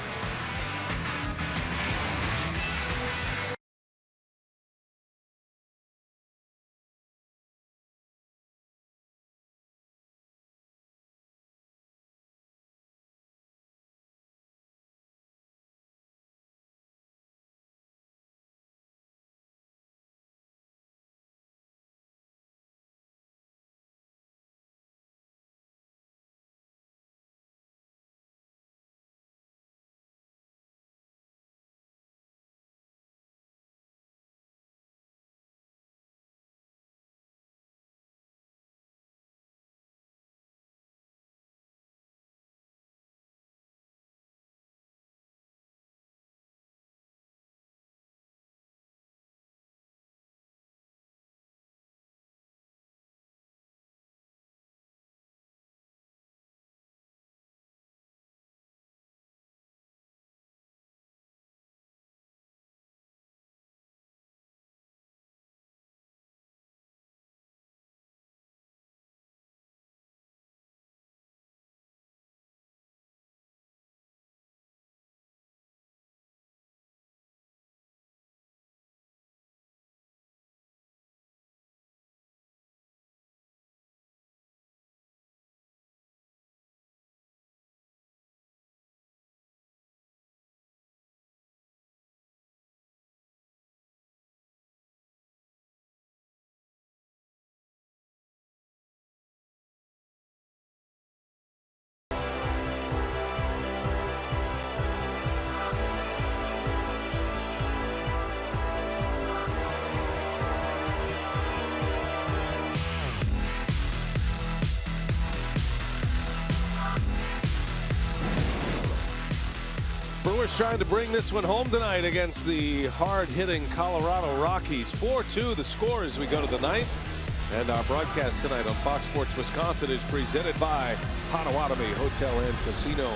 Brewers trying to bring this one home tonight against the hard-hitting Colorado Rockies. 4-2 the score as we go to the 9th. And our broadcast tonight on Fox Sports Wisconsin is presented by Potawatomi Hotel and Casino.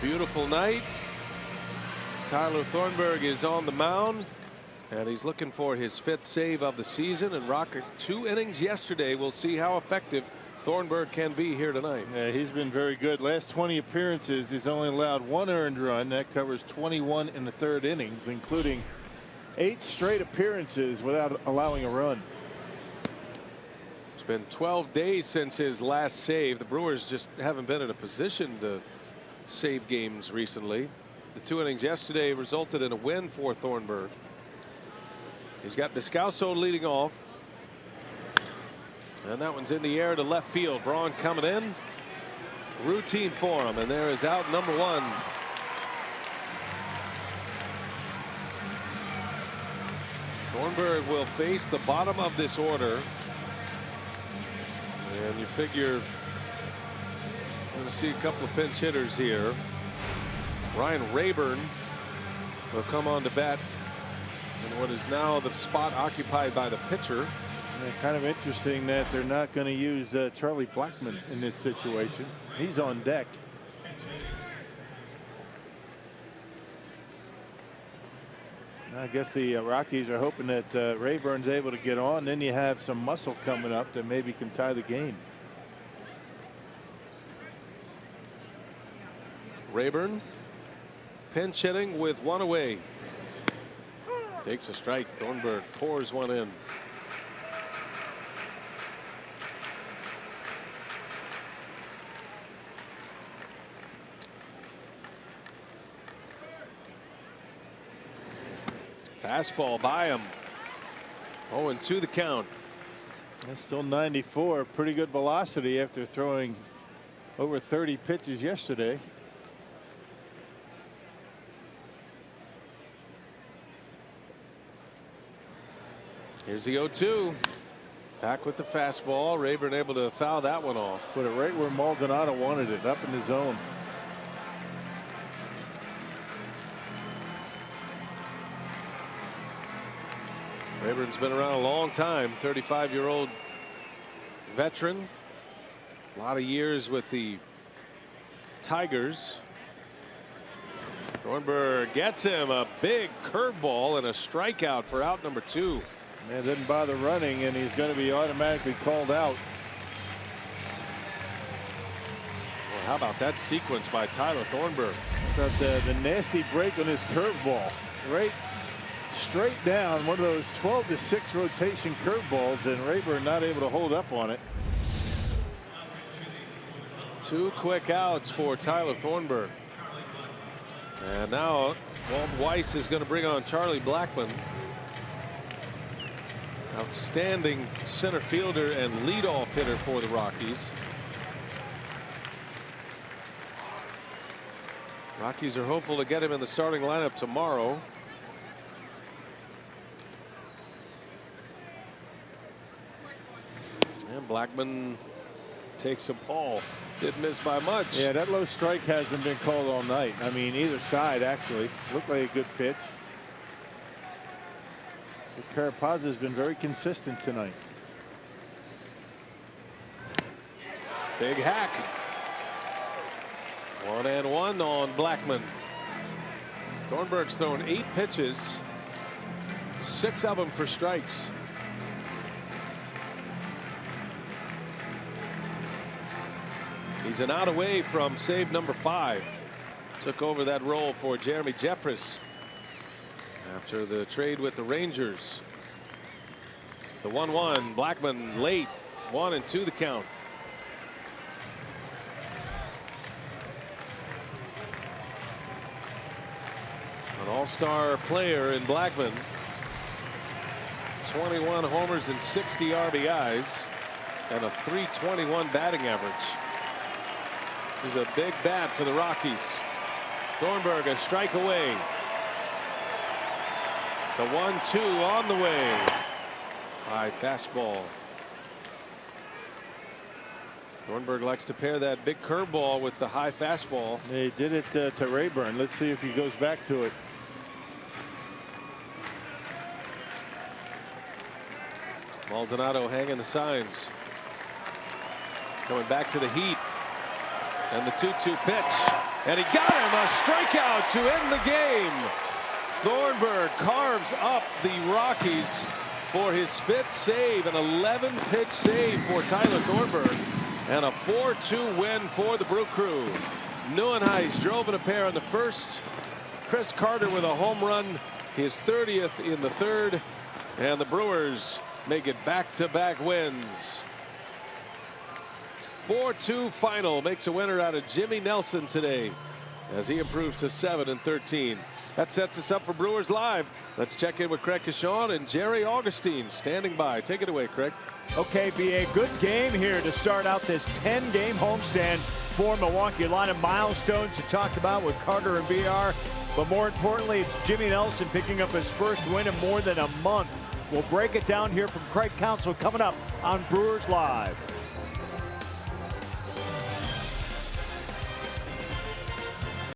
Beautiful night. Tyler Thornburg is on the mound, and he's looking for his 5th save of the season. And rocked 2 innings yesterday. We'll see how effective Thornburg can be here tonight. Yeah, he's been very good. Last 20 appearances, he's only allowed 1 earned run. That covers 21 in the 3rd innings, including 8 straight appearances without allowing a run. It's been 12 days since his last save. The Brewers just haven't been in a position to save games recently. The 2 innings yesterday resulted in a win for Thornburg. He's got Descalso leading off. And that one's in the air to left field. Braun coming in. Routine for him. And there is out number 1. Thornburg will face the bottom of this order. And you figure you're going to see a couple of pinch hitters here. Ryan Rayburn will come on to bat in what is now the spot occupied by the pitcher. And kind of interesting that they're not going to use Charlie Blackmon in this situation. He's on deck. I guess the Rockies are hoping that Rayburn's able to get on. Then you have some muscle coming up that maybe can tie the game. Rayburn pinch hitting with 1 away. Takes a strike. Thornburg pours one in. Fastball by him. 0-2 the count. That's still 94. Pretty good velocity after throwing over 30 pitches yesterday. Here's the 0-2. Back with the fastball. Rayburn able to foul that one off. Put it right where Maldonado wanted it, up in the zone. Rayburn's been around a long time. 35-year-old veteran. A lot of years with the Tigers. Thornburg gets him a big curveball and a strikeout for out number 2. Man didn't bother running, and he's going to be automatically called out. Well, how about that sequence by Tyler Thornburg? But the nasty break on his curveball, right straight down, one of those 12-6 rotation curveballs, and Rayburn not able to hold up on it. 2 quick outs for Tyler Thornburg. And now Walt Weiss is going to bring on Charlie Blackmon. Outstanding center fielder and leadoff hitter for the Rockies. Rockies are hopeful to get him in the starting lineup tomorrow. And Blackmon takes a ball. Didn't miss by much. Yeah, that low strike hasn't been called all night. I mean, either side actually looked like a good pitch. Carapazza has been very consistent tonight. Big hack. 1-1 on Blackmon. Thornburg's thrown 8 pitches, 6 of them for strikes. He's an out away from save number 5. Took over that role for Jeremy Jeffress after the trade with the Rangers. The 1-1, Blackmon late, 1-2 the count. An all-star player in Blackmon. 21 homers and 60 RBIs and a .321 batting average. He's a big bat for the Rockies. Thornburg a strike away. The 1-2 on the way. High fastball. Thornburg likes to pair that big curveball with the high fastball. They did it to Rayburn. Let's see if he goes back to it. Maldonado hanging the signs. Coming back to the heat. And the 2-2 pitch. And he got him a strikeout to end the game. Thornburg carves up the Rockies for his 5th save, an 11-pitch save for Tyler Thornburg, and a 4-2 win for the Brew Crew. Neuenhuis drove in a pair on the first. Chris Carter with a home run, his 30th in the 3rd, and the Brewers make it back-to-back wins. 4-2 final makes a winner out of Jimmy Nelson today as he improves to 7-13. That sets us up for Brewers Live. Let's check in with Craig Cashon and Jerry Augustine standing by. Take it away, Craig. Okay, BA, good game here to start out this 10-game homestand for Milwaukee. A lot of milestones to talk about with Carter and BR, but more importantly, it's Jimmy Nelson picking up his first win in more than a month. We'll break it down here from Craig Counsell coming up on Brewers Live.